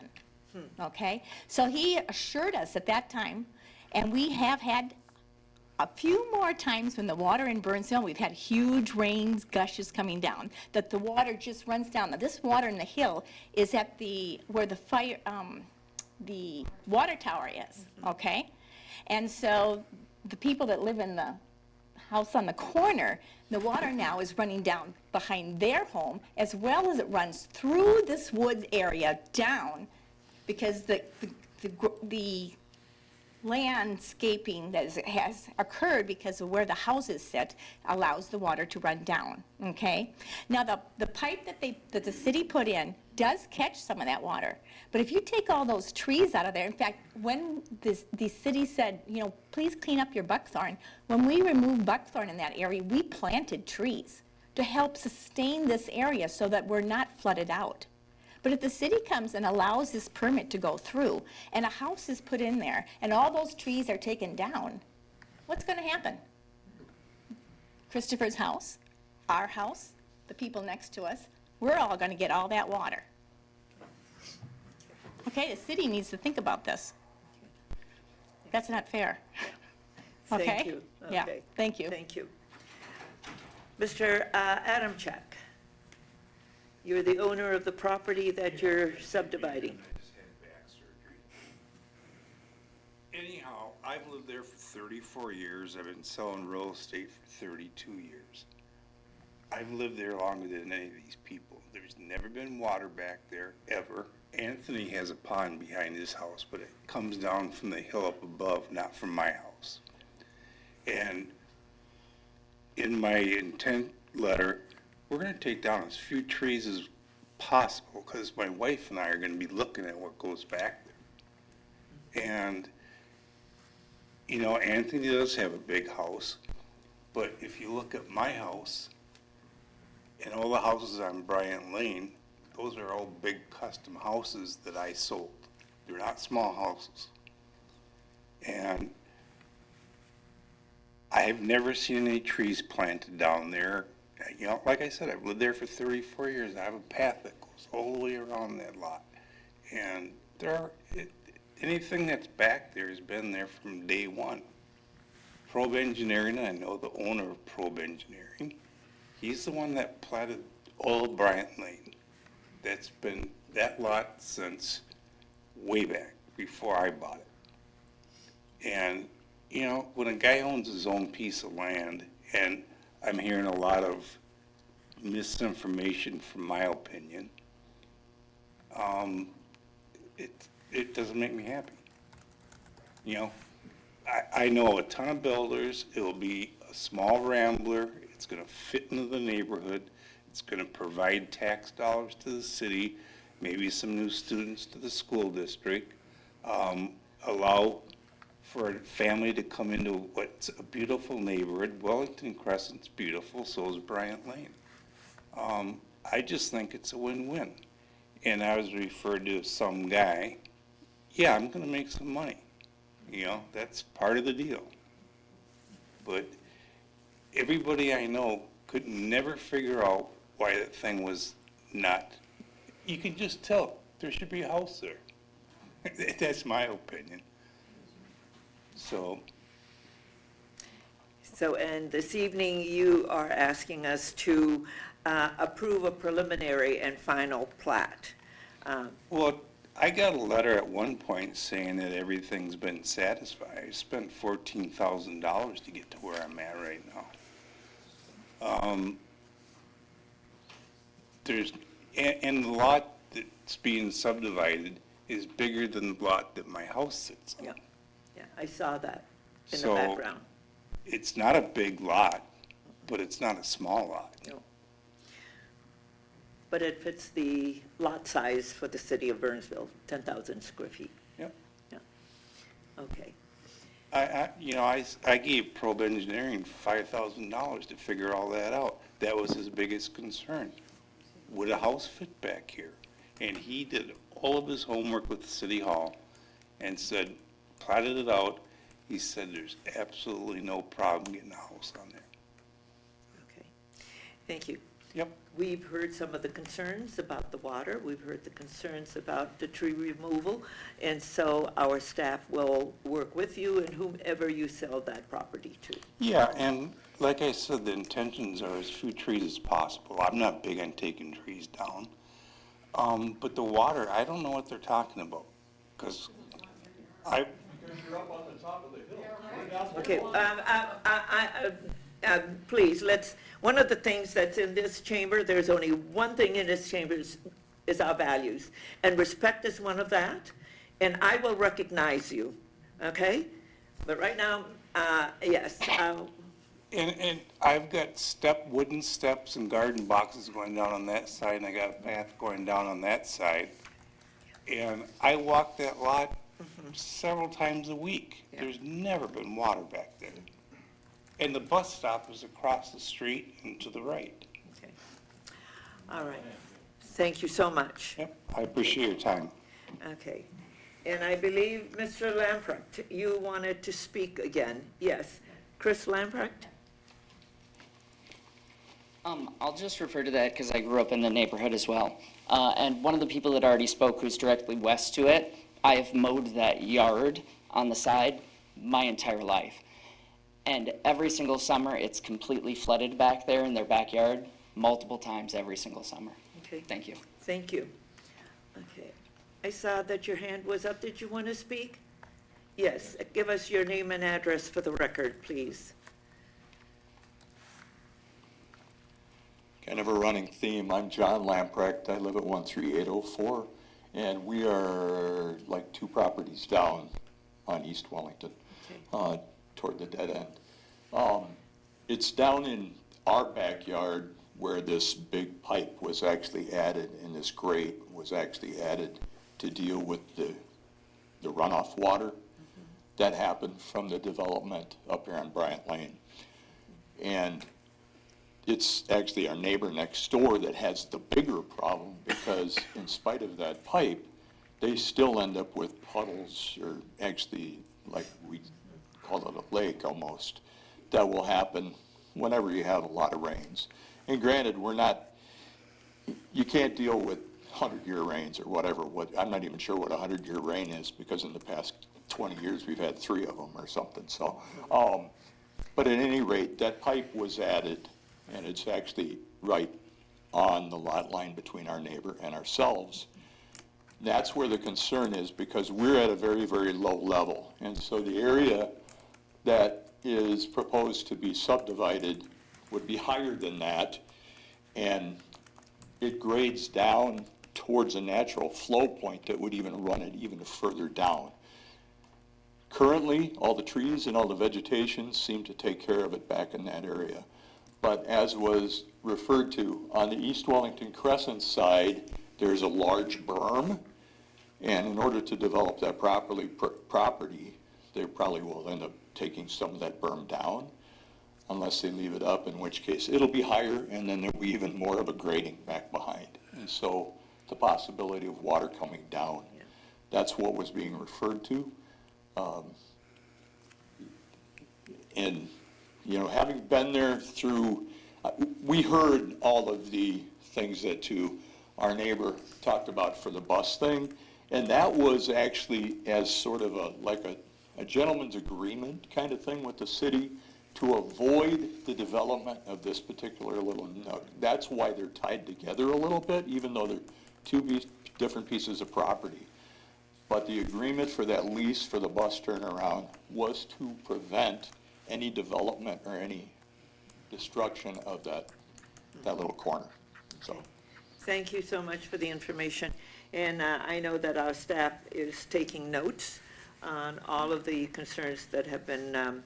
Okay? So he assured us at that time, and we have had a few more times when the water in Burnsville, we've had huge rains, gushes coming down, that the water just runs down. Now this water in the hill is at where the water tower is, okay? And so the people that live in the house on the corner, the water now is running down behind their home as well as it runs through this woods area down because the landscaping that has occurred because of where the houses sit allows the water to run down, okay? Now the pipe that the city put in does catch some of that water, but if you take all those trees out of there, in fact, when the city said, you know, please clean up your buckthorn, when we removed buckthorn in that area, we planted trees to help sustain this area so that we're not flooded out. But if the city comes and allows this permit to go through, and a house is put in there, and all those trees are taken down, what's going to happen? Christopher's house, our house, the people next to us, we're all going to get all that water. Okay, the city needs to think about this. That's not fair. Okay? Thank you. Yeah, Okay. thank you. Thank you. Mr. Adamchak, you're the owner of the property that you're subdividing. I just had back surgery. Anyhow, I've lived there for 34 years. I've been selling real estate for 32 years. I've lived there longer than any of these people. There's never been water back there, ever. Anthony has a pond behind his house, but it comes down from the hill up above, not from my house. And in my intent letter, we're going to take down as few trees as possible because my wife and I are going to be looking at what goes back there. And, you know, Anthony does have a big house, but if you look at my house and all the houses on Bryant Lane, those are all big custom houses that I sold. They're not small houses. And I have never seen any trees planted down there. You know, like I said, I've lived there for 34 years. I have a path that goes all the way around that lot. And anything that's back there has been there from day one. Probe Engineering, I know the owner of Probe Engineering. He's the one that platted Old Bryant Lane. That's been that lot since way back, before I bought it. And, you know, when a guy owns his own piece of land, and I'm hearing a lot of misinformation from my opinion, it doesn't make me happy. You know, I know a ton of builders. It'll be a small rambler. It's going to fit into the neighborhood. It's going to provide tax dollars to the city, maybe some new students to the school district, allow for a family to come into what's a beautiful neighborhood. Wellington Crescent's beautiful, so is Bryant Lane. I just think it's a win-win. And I was referred to as some guy. Yeah, I'm going to make some money. You know, that's part of the deal. But everybody I know could never figure out why that thing was not. You can just tell there should be a house there. That's my opinion. So, and this evening, you are asking us to approve a preliminary and final plat. well, I got a letter at one point saying that everything's been satisfied. I spent $14,000 to get to where I'm at right now. And the lot that's being subdivided is bigger than the lot that my house sits on. Yeah, I saw that in the So, background. it's not a big lot, but it's not a small lot. No. But it fits the lot size for the city of Burnsville, 10,000 square feet. Yep. Yeah. Okay. I gave Probe Engineering $5,000 to figure all that out. That was his biggest concern. Would a house fit back here? And he did all of his homework with City Hall and said, platted it out. He said there's absolutely no problem getting a house on there. Okay. Thank you. Yep. We've heard some of the concerns about the water. We've heard the concerns about the tree removal. And so our staff will work with you and whomever you sell that property to. Yeah, and like I said, the intentions are as few trees as possible. I'm not big on taking trees down. But the water, I don't know what they're talking about, because I... Because you're up on the top of the hill. Okay, please, one of the things that's in this chamber, there's only one thing in this chamber is our values. And respect is one of that, and I will recognize you, okay? But right now, yes. And I've got wooden steps and garden boxes going down on that side, and I got a path going down on that side. And I walk that lot several times a week. Yeah. There's never been water back there. And the bus stop is across the street and to the right. Okay. All right. Thank you so much. Yep, I appreciate your time. Okay. And I believe, Mr. Lamprecht, you wanted to speak again. Yes. Chris Lamprecht? I'll just refer to that because I grew up in the neighborhood as well. And one of the people that already spoke, who's directly west to it, I have mowed that yard on the side my entire life. And every single summer, it's completely flooded back there in their backyard, multiple times every single summer. Okay. Thank you. Thank you. Okay. I saw that your hand was up. Did you want to speak? Yes. Give us your name and address for the record, please. Kind of a running theme. I'm John Lamprecht. I live at 13804, and we are like 2 properties down on East Wellington, toward the dead end. It's down in our backyard where this big pipe was actually added, and this grate was actually added to deal with the runoff water that happened from the development up here on Bryant Lane. And it's actually our neighbor next door that has the bigger problem, because in spite of that pipe, they still end up with puddles, or actually, like we call it a lake almost, that will happen whenever you have a lot of rains. And granted, you can't deal with 100-year rains or whatever. I'm not even sure what a 100-year rain is, because in the past 20 years we've had 3 of them or something. So But at any rate, that pipe was added, and it's actually right on the lot line between our neighbor and ourselves. That's where the concern is, because we're at a very, very low level. And so the area that is proposed to be subdivided would be higher than that, and it grades down towards a natural flow point that would even run it even further down. Currently, all the trees and all the vegetation seem to take care of it back in that area. But as was referred to, on the East Wellington Crescent side, there's a large berm, and in order to develop that property, they probably will end up taking some of that berm down, unless they leave it up, in which case it'll be higher, and then there'll be even more of a grading back behind. And so the possibility of water coming down, that's what was being referred to. And, you know, having been there through, we heard all of the things that our neighbor talked about for the bus thing, and that was actually as sort of a gentleman's agreement kind of thing with the city to avoid the development of this particular little nook. That's why they're tied together a little bit, even though they're two different pieces of property. But the agreement for that lease for the bus turnaround was to prevent any development or any destruction of that little corner. So, Thank you so much for the information. And I know that our staff is taking notes on all of the concerns that have been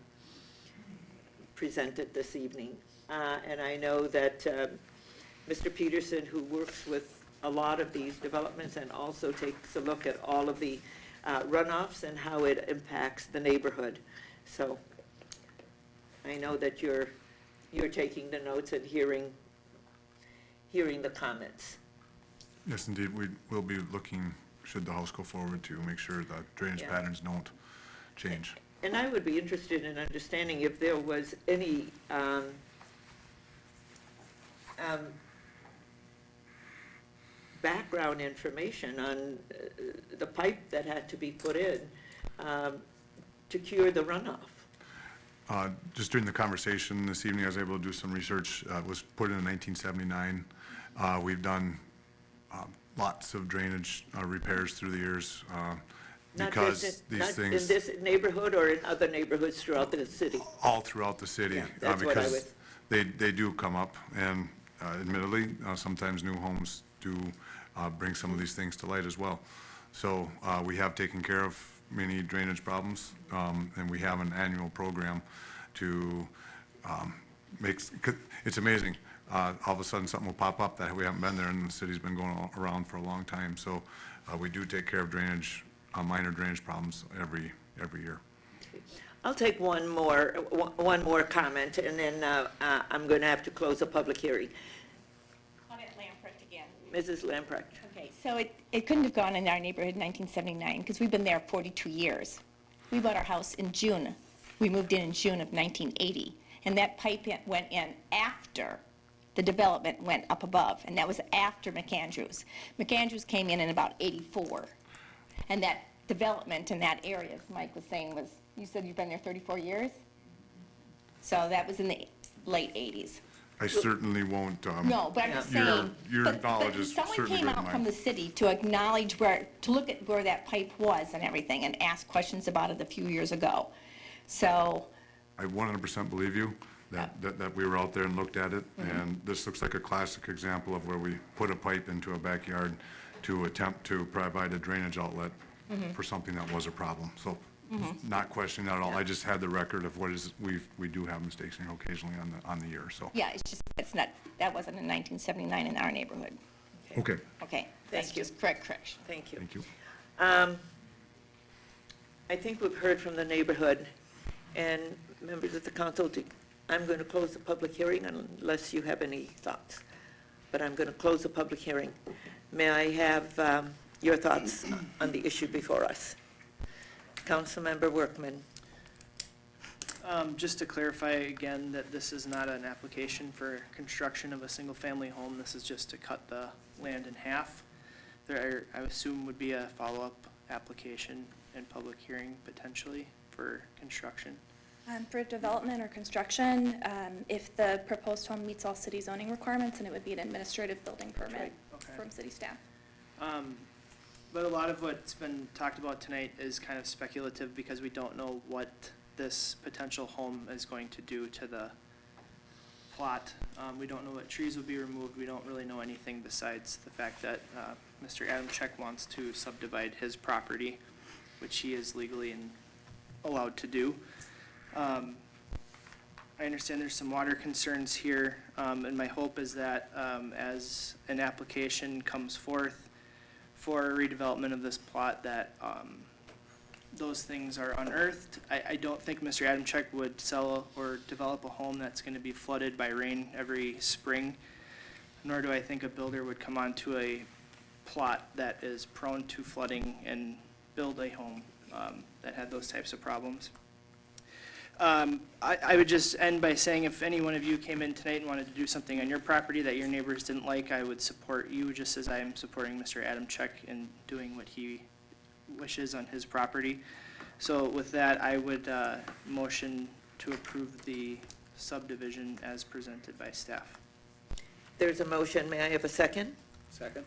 presented this evening. And I know that Mr. Peterson, who works with a lot of these developments and also takes a look at all of the runoffs and how it impacts the neighborhood. So I know that you're taking the notes and hearing the comments. Yes, indeed, we will be looking, should the house go forward, to make sure that drainage patterns don't change. And I would be interested in understanding if there was any background information on the pipe that had to be put in to cure the runoff. Just during the conversation this evening, I was able to do some research. It was put in 1979. We've done lots of drainage repairs through the years because these things... Not in this neighborhood or in other neighborhoods throughout the city? All throughout the city. That's what I because was... they do come up, and admittedly, sometimes new homes do bring some of these things to light as well. So we have taken care of many drainage problems, and we have an annual program to make, it's amazing. All of a sudden, something will pop up that we haven't been there, and the city's been going around for a long time. So we do take care of drainage, minor drainage problems every year. I'll take one more comment, and then I'm going to have to close the public hearing. Claudette Lamprecht again. Mrs. Lamprecht. Okay, so it couldn't have gone in our neighborhood in 1979 because we've been there 42 years. We bought our house in June. We moved in June of 1980, and that pipe went in after the development went up above, and that was after McAndrews. McAndrews came in about 84, and that development in that area, as Mike was saying, was, you said you've been there 34 years? So that was in the late 80s. I certainly won't. No, but I'm just saying. Your knowledge is someone certainly came good than out from mine. the city to acknowledge to look at where that pipe was and everything, and ask questions about it a few years ago. So. I 100% believe you that we were out there and looked at it, and this looks like a classic example of where we put a pipe into a backyard to attempt to provide a drainage outlet for something that was a problem. So not questioning that at all. I just had the record of what is, we do have mistakes here occasionally on the year, so. Yeah, it's just, that wasn't in 1979 in our neighborhood. Okay. Okay. Thank you. Just correction. Thank you. Thank you. I think we've heard from the neighborhood, and members of the council, I'm going to close the public hearing unless you have any thoughts. But I'm going to close the public hearing. May I have your thoughts on the issue before us? Councilmember Workman. Just to clarify again that this is not an application for construction of a single-family home. This is just to cut the land in half. There, I assume, would be a follow-up application and public hearing potentially for construction. For development or construction, if the proposed home meets all city zoning requirements, and it would be an administrative building permit from city staff. But a lot of what's been talked about tonight is kind of speculative because we don't know what this potential home is going to do to the plot. We don't know what trees will be removed. We don't really know anything besides the fact that Mr. Adamczyk wants to subdivide his property, which he is legally allowed to do. I understand there's some water concerns here, and my hope is that as an application comes forth for redevelopment of this plot, that those things are unearthed. I don't think Mr. Adamczyk would sell or develop a home that's going to be flooded by rain every spring, nor do I think a builder would come onto a plot that is prone to flooding and build a home that had those types of problems. I would just end by saying if any one of you came in tonight and wanted to do something on your property that your neighbors didn't like, I would support you just as I am supporting Mr. Adamczyk in doing what he wishes on his property. So with that, I would motion to approve the subdivision as presented by staff. There's a motion. May I have a second? Second.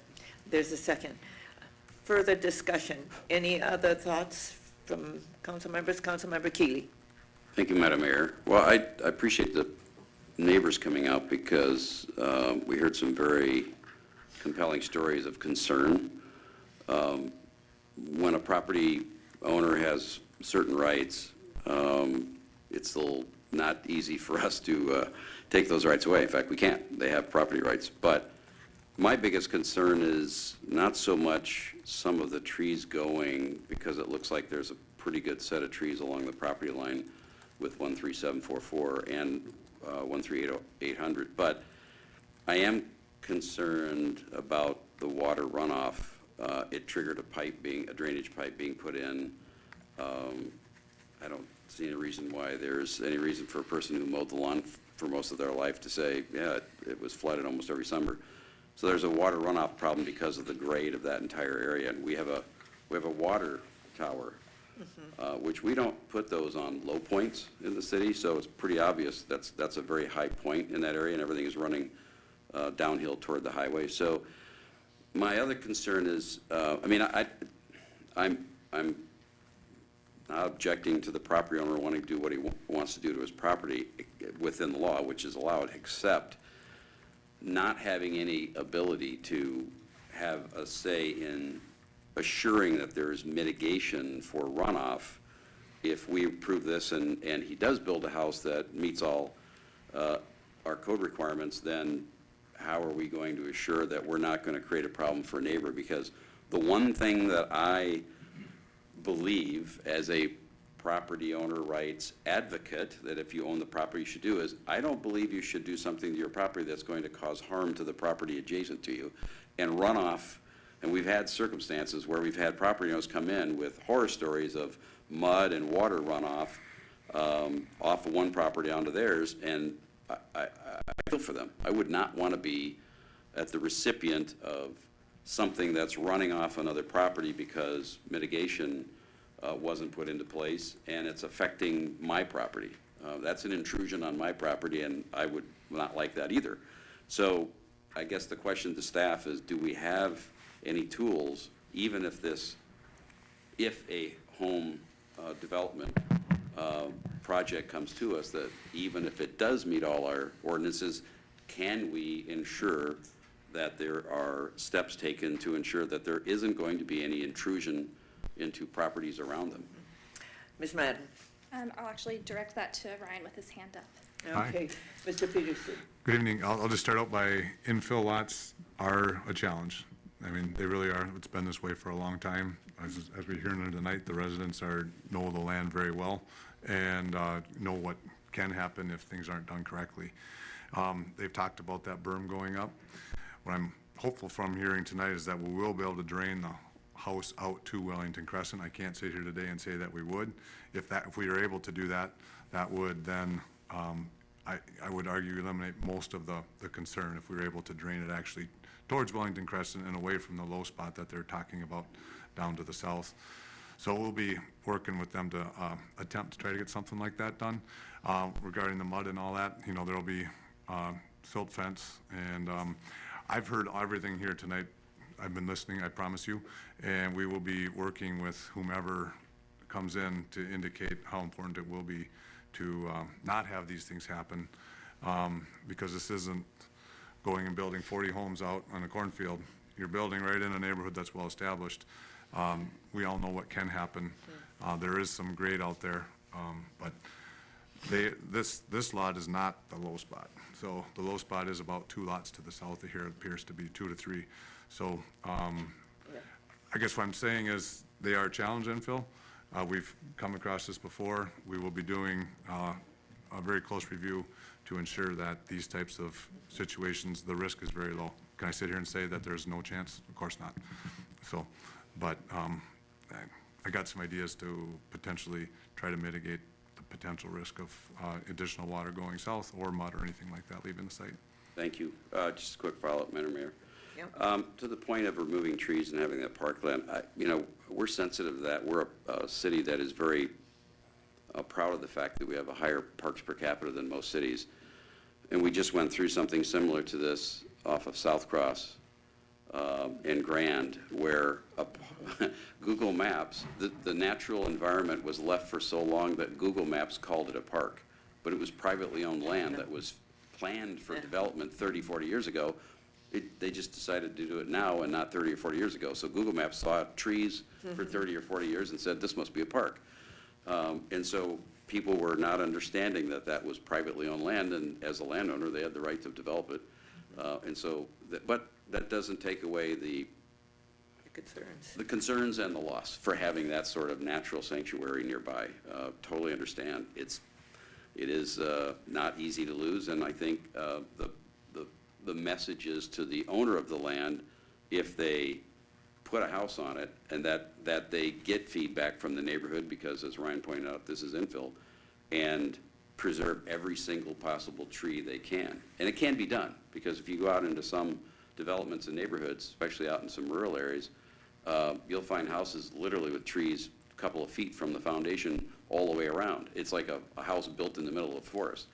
There's a second. Further discussion. Any other thoughts from council members? Councilmember Keeley. Thank you, Madam Mayor. Well, I appreciate the neighbors coming out because we heard some very compelling stories of concern. When a property owner has certain rights, it's still not easy for us to take those rights away. In fact, we can't. They have property rights. But my biggest concern is not so much some of the trees going, because it looks like there's a pretty good set of trees along the property line with 13744 and 13800. But I am concerned about the water runoff. It triggered a drainage pipe being put in. I don't see any reason why there's any reason for a person who mowed the lawn for most of their life to say, yeah, it was flooded almost every summer. So there's a water runoff problem because of the grade of that entire area. And we have a water tower, which we don't put those on low points in the city, so it's pretty obvious that's a very high point in that area, and everything is running downhill toward the highway. So my other concern is, I'm not objecting to the property owner wanting to do what he wants to do to his property within the law, which is allowed, except not having any ability to have a say in assuring that there's mitigation for runoff. If we approve this and he does build a house that meets all our code requirements, then how are we going to assure that we're not going to create a problem for a neighbor? Because the one thing that I believe as a property owner rights advocate that if you own the property you should do is, I don't believe you should do something to your property that's going to cause harm to the property adjacent to you. And runoff, and we've had circumstances where we've had property owners come in with horror stories of mud and water runoff off of one property onto theirs, and I feel for them. I would not want to be at the recipient of something that's running off another property because mitigation wasn't put into place, and it's affecting my property. That's an intrusion on my property, and I would not like that either. So I guess the question to staff is, do we have any tools, even if a home development project comes to us, that even if it does meet all our ordinances, can we ensure that there are steps taken to ensure that there isn't going to be any intrusion into properties around them? Ms. Madden. I'll actually direct that to Ryan with his hand up. Hi. Okay. Mr. Peterson. Good evening. I'll just start out by infill lots are a challenge. I mean, they really are. It's been this way for a long time. As we're hearing tonight, the residents know the land very well and know what can happen if things aren't done correctly. They've talked about that berm going up. What I'm hopeful from hearing tonight is that we will be able to drain the house out to Wellington Crescent. I can't sit here today and say that we would. If we are able to do that, that would then, I would argue, eliminate most of the concern if we were able to drain it actually towards Wellington Crescent and away from the low spot that they're talking about down to the south. So we'll be working with them to attempt to try to get something like that done. Regarding the mud and all that, you know, there'll be silt fence, and I've heard everything here tonight. I've been listening, I promise you, and we will be working with whomever comes in to indicate how important it will be to not have these things happen, because this isn't going and building 40 homes out on a cornfield. You're building right in a neighborhood that's well established. We all know what can happen. There is some grade out there, but this lot is not the low spot. So the low spot is about 2 lots to the south of here. It appears to be 2 to 3. So I guess what I'm saying is they are a challenge infill. We've come across this before. We will be doing a very close review to ensure that these types of situations, the risk is very low. Can I sit here and say that there's no chance? Of course not. So, but I got some ideas to potentially try to mitigate the potential risk of additional water going south or mud or anything like that leaving the site. Thank you. Just a quick follow-up, Madam Mayor. Yep. To the point of removing trees and having that parkland, you know, we're sensitive to that. We're a city that is very proud of the fact that we have a higher parks per capita than most cities. And we just went through something similar to this off of South Cross in Grand, where Google Maps, the natural environment was left for so long that Google Maps called it a park. But it was privately owned land that was planned for development 30, 40 years ago. They just decided to do it now and not 30 or 40 years ago. So Google Maps saw trees for 30 or 40 years and said, this must be a park. And so people were not understanding that that was privately owned land, and as a landowner, they had the right to develop it. And so, but that doesn't take away the concerns and the loss for having that sort of natural sanctuary nearby. Totally understand. It is not easy to lose, and I think the message is to the owner of the land, if they put a house on it, and that they get feedback from the neighborhood, because as Ryan pointed out, this is infill, and preserve every single possible tree they can. And it can be done, because if you go out into some developments and neighborhoods, especially out in some rural areas, you'll find houses literally with trees a couple of feet from the foundation all the way around. It's like a house built in the middle of a forest.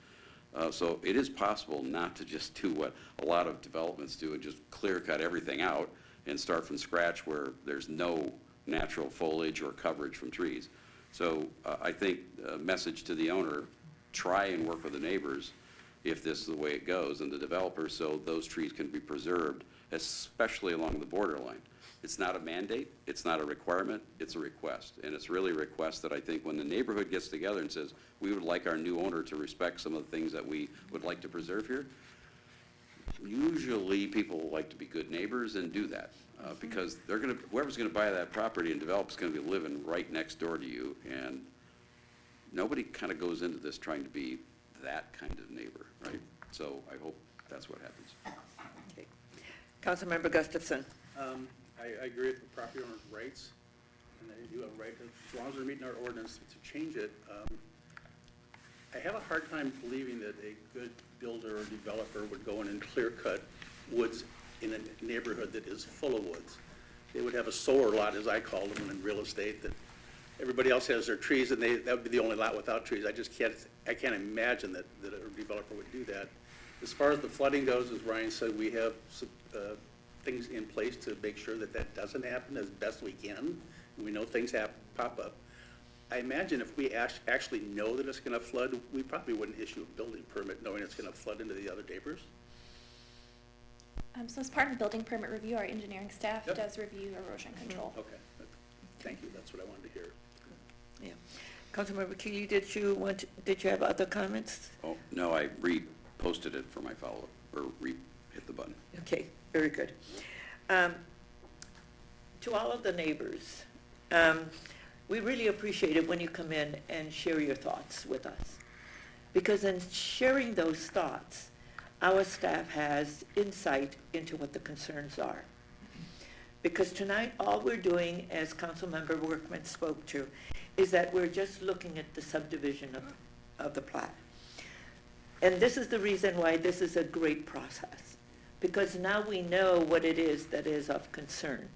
So it is possible not to just do what a lot of developments do and just clear cut everything out and start from scratch where there's no natural foliage or coverage from trees. So I think a message to the owner, try and work with the neighbors if this is the way it goes, and the developers, so those trees can be preserved, especially along the borderline. It's not a mandate, it's not a requirement, it's a request. And it's really a request that I think when the neighborhood gets together and says, we would like our new owner to respect some of the things that we would like to preserve here, usually people like to be good neighbors and do that. Because whoever's gonna buy that property and develop is gonna be living right next door to you, and nobody kind of goes into this trying to be that kind of neighbor, right? So I hope that's what happens. Okay. Councilmember Gustafson. I agree with the property owner's rights, and they do have a right, as long as they're meeting our ordinance to change it. I have a hard time believing that a good builder or developer would go in and clear cut woods in a neighborhood that is full of woods. They would have a solar lot, as I call them in real estate, that everybody else has their trees, and that would be the only lot without trees. I can't imagine that a developer would do that. As far as the flooding goes, as Ryan said, we have things in place to make sure that that doesn't happen as best we can. We know things pop up. I imagine if we actually know that it's going to flood, we probably wouldn't issue a building permit knowing it's going to flood into the other neighbors. So as part of the building permit review, our engineering staff does review erosion control. Okay, thank you, that's what I wanted to hear. Yeah. Councilmember Keeley, did you have other comments? Oh, no, I reposted it for my follow-up, or hit the button. Okay, very good. To all of the neighbors, we really appreciate it when you come in and share your thoughts with us. Because in sharing those thoughts, our staff has insight into what the concerns are. Because tonight, all we're doing, as Councilmember Workman spoke to, is that we're just looking at the subdivision of the plat. And this is the reason why this is a great process. Because now we know what it is that is of concern.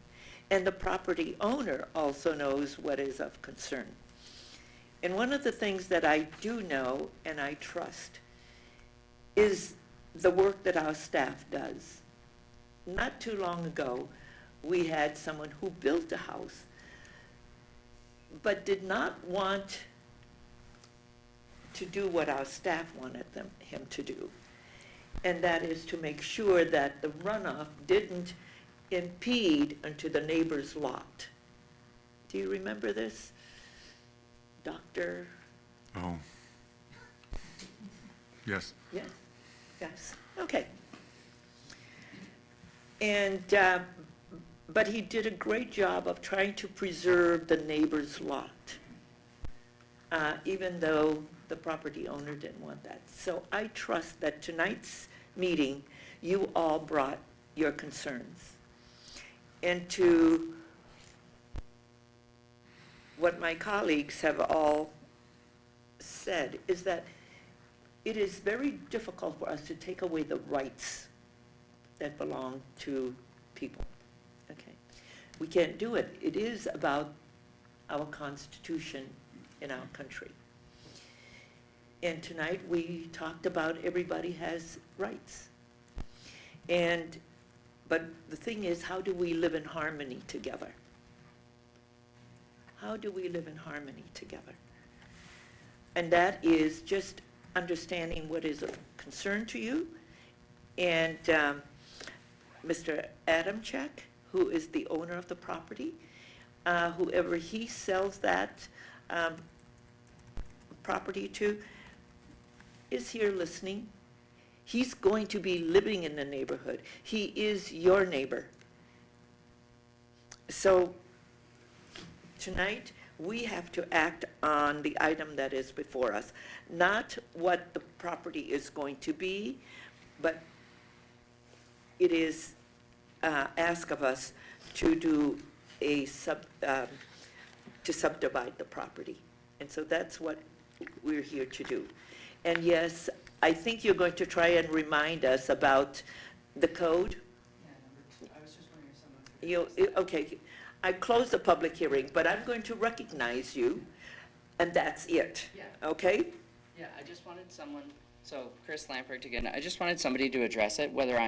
and the property owner also knows what is of concern. And one of the things that I do know and I trust is the work that our staff does. Not too long ago, we had someone who built a house but did not want to do what our staff wanted him to do. And that is to make sure that the runoff didn't impede onto the neighbor's lot. Do you remember this, Doctor? Oh. Yes. Yes, yes, okay. And, but he did a great job of trying to preserve the neighbor's lot, even though the property owner didn't want that. So I trust that tonight's meeting, you all brought your concerns. And to what my colleagues have all said is that it is very difficult for us to take away the rights that belong to people, okay? We can't do it. It is about our Constitution in our country. And tonight we talked about everybody has rights. But the thing is, how do we live in harmony together? How do we live in harmony together? And that is just understanding what is of concern to you. And Mr. Adamchek, who is the owner of the property, whoever he sells that property to, is here listening. He's going to be living in the neighborhood. He is your neighbor. So tonight, we have to act on the item that is before us, not what the property is going to be, but it is ask of us to do to subdivide the property. And so that's what we're here to do. And yes, I think you're going to try and remind us about the code. Yeah, I was just wondering if someone. Okay, I closed the public hearing, but I'm going to recognize you, and that's it. Yeah. Okay? Yeah, I just wanted someone, so Chris Lamprecht again, I just wanted somebody to address it, whether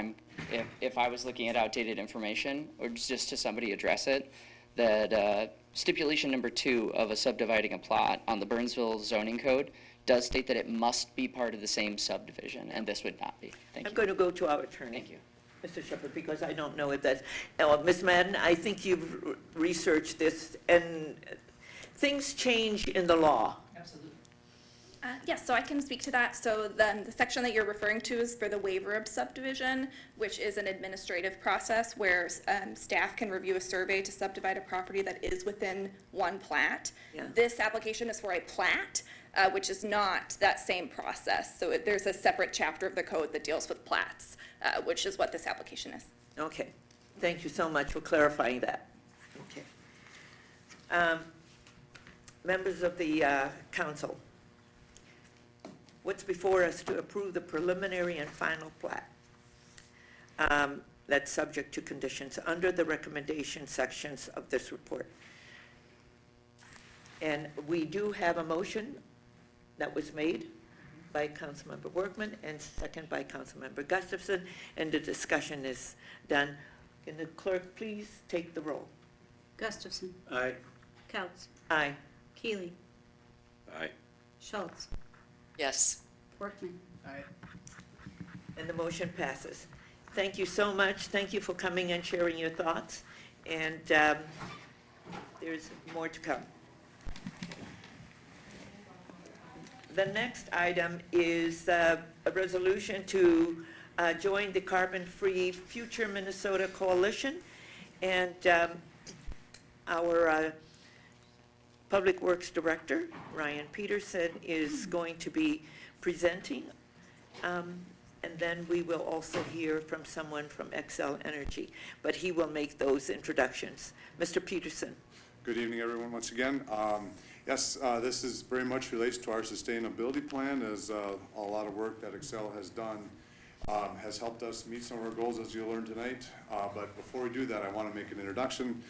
if I was looking at outdated information, or just to somebody address it, that stipulation number 2 of a subdividing a plot on the Burnsville zoning code does state that it must be part of the same subdivision, and this would not be. Thank you. I'm going to go to our attorney. Thank you. Mr. Shepherd, because I don't know if that's, Ms. Madden, I think you've researched this, and things change in the law. Absolutely. Yes, so I can speak to that. So the section that you're referring to is for the waiver of subdivision, which is an administrative process where staff can review a survey to subdivide a property that is within one plat. Yeah. This application is for a plat, which is not that same process. So there's a separate chapter of the code that deals with plats, which is what this application is. Okay, thank you so much for clarifying that. Okay. Members of the council, what's before us to approve the preliminary and final plat that's subject to conditions under the recommendation sections of this report. And we do have a motion that was made by Councilmember Workman and second by Councilmember Gustafson, and the discussion is done. Can the clerk please take the roll? Gustafson. Aye. Couts. Aye. Keeley. Aye. Schultz. Yes. Workman. Aye. And the motion passes. Thank you so much. Thank you for coming and sharing your thoughts. And there's more to come. The next item is a resolution to join the Carbon-Free Future Minnesota Coalition. And our Public Works Director, Ryan Peterson, is going to be presenting. And then we will also hear from someone from Xcel Energy, but he will make those introductions. Mr. Peterson. Good evening, everyone, once again. Yes, this is very much relates to our sustainability plan, as a lot of work that Xcel has done has helped us meet some of our goals, as you'll learn tonight. But before we do that, I want to make an introduction.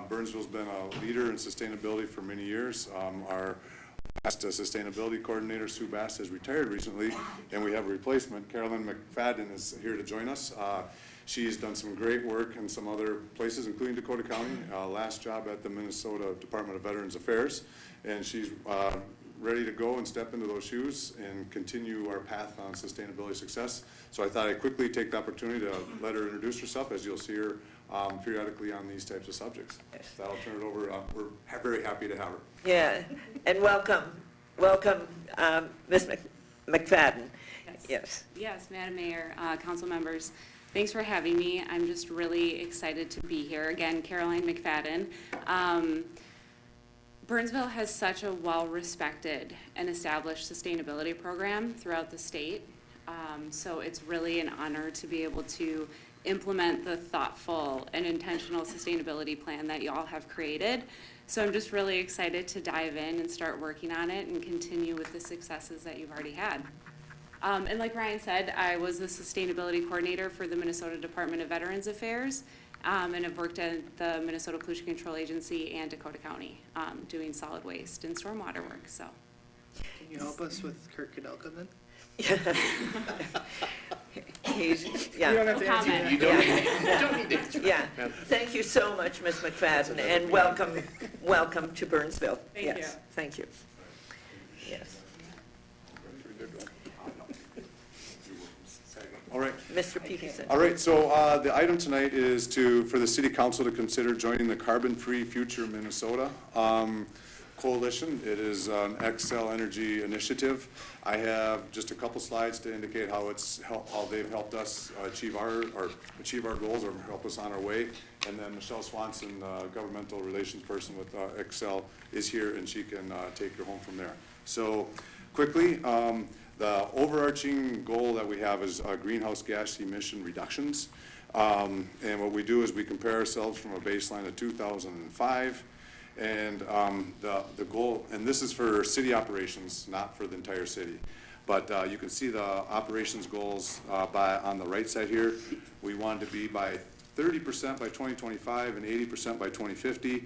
Burnsville's been a leader in sustainability for many years. Our past sustainability coordinator, Sue Bass, has retired recently, and we have a replacement. Carolyn McFadden is here to join us. She's done some great work in some other places, including Dakota County, last job at the Minnesota Department of Veterans Affairs, and she's ready to go and step into those shoes and continue our path on sustainability success. So I thought I'd quickly take the opportunity to let her introduce herself, as you'll see her periodically on these types of subjects. So I'll turn it over. We're very happy to have her. Yeah, and welcome, Ms. McFadden. Yes. Yes, Madam Mayor, council members, thanks for having me. I'm just really excited to be here. Again, Caroline McFadden. Burnsville has such a well-respected and established sustainability program throughout the state. So it's really an honor to be able to implement the thoughtful and intentional sustainability plan that y'all have created. So I'm just really excited to dive in and start working on it and continue with the successes that you've already had. And like Ryan said, I was the sustainability coordinator for the Minnesota Department of Veterans Affairs, and I've worked at the Minnesota Pollution Control Agency and Dakota County, doing solid waste and stormwater work, so. Can you help us with Kurt Kudelka then? Yeah. You don't have to answer that. You don't need to answer that. Yeah, thank you so much, Ms. McFadden, and welcome to Burnsville. Thank Yes, you. thank you. Yes. All right. Mr. Peterson. All right, so the item tonight is for the city council to consider joining the Carbon-Free Future Minnesota Coalition. It is an Xcel Energy initiative. I have just a couple slides to indicate how they've helped us achieve our goals or help us on our way. And then Michelle Swanson, governmental relations person with Xcel, is here, and she can take you home from there. So quickly, the overarching goal that we have is greenhouse gas emission reductions. And what we do is we compare ourselves from a baseline of 2005. And the goal, and this is for city operations, not for the entire city. But you can see the operations goals on the right side here. We wanted to be by 30% by 2025 and 80% by 2050.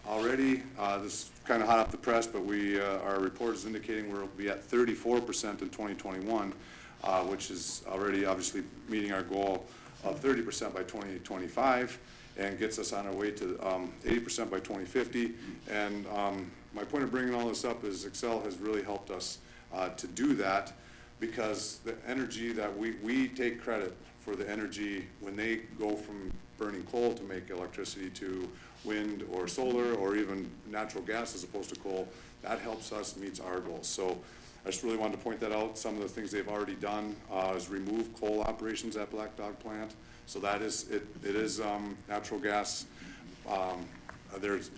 Already, this is kind of hot off the press, but our report is indicating we'll be at 34% in 2021, which is already obviously meeting our goal of 30% by 2025 and gets us on our way to 80% by 2050. And my point of bringing all this up is Xcel has really helped us to do that, because the energy that we take credit for the energy when they go from burning coal to make electricity to wind or solar or even natural gas as opposed to coal. That helps us meet our goals. So I just really wanted to point that out. Some of the things they've already done is remove coal operations at Black Dog Plant. So that is, it is natural gas.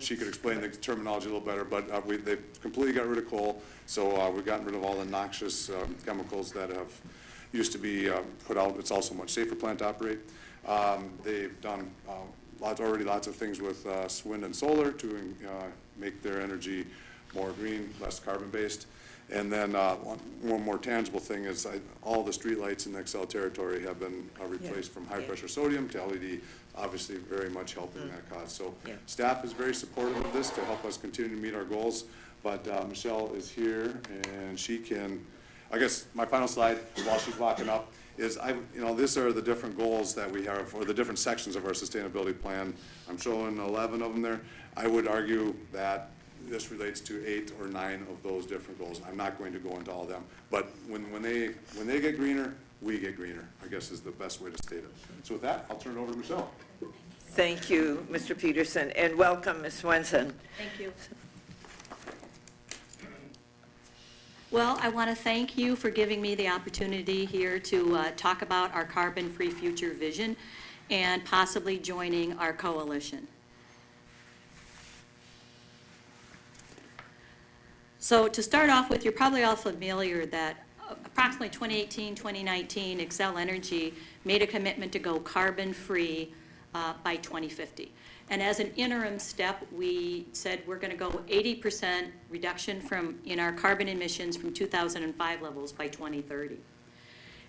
She could explain the terminology a little better, but they've completely got rid of coal. So we've gotten rid of all the noxious chemicals that have used to be put out. It's also a much safer plant to operate. They've done already lots of things with wind and solar to make their energy more green, less carbon-based. And then one more tangible thing is all the streetlights in the Xcel territory have been replaced from high-pressure sodium to LED, obviously very much helping that cause. So staff is very supportive of this to help us continue to meet our goals. But Michelle is here, and she can, I guess my final slide while she's walking up is, these are the different goals that we have, or the different sections of our sustainability plan. I'm showing 11 of them there. I would argue that this relates to 8 or 9 of those different goals. I'm not going to go into all of them, but when they get greener, we get greener, I guess is the best way to state it. So with that, I'll turn it over to Michelle. Thank you, Mr. Peterson, and welcome, Ms. Swenson. Thank you. Well, I want to thank you for giving me the opportunity here to talk about our carbon-free future vision and possibly joining our coalition. So to start off with, you're probably all familiar that approximately 2018, 2019, Xcel Energy made a commitment to go carbon-free by 2050. And as an interim step, we said we're going to go 80% reduction in our carbon emissions from 2005 levels by 2030.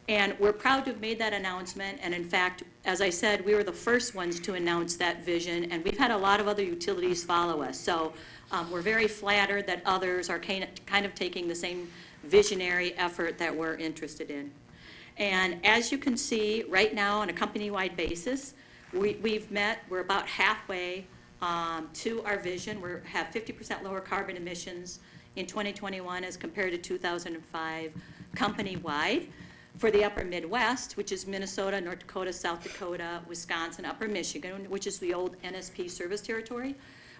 And we're proud to have made that announcement, and in fact, as I said, we were the first ones to announce that vision, and we've had a lot of other utilities follow us. So we're very flattered that others are kind of taking the same visionary effort that we're interested in. And as you can see, right now, on a company-wide basis, we're about halfway to our vision. We have 50% lower carbon emissions in 2021 as compared to 2005 company-wide. For the upper Midwest, which is Minnesota, North Dakota, South Dakota, Wisconsin, upper Michigan, which is the old NSP service territory,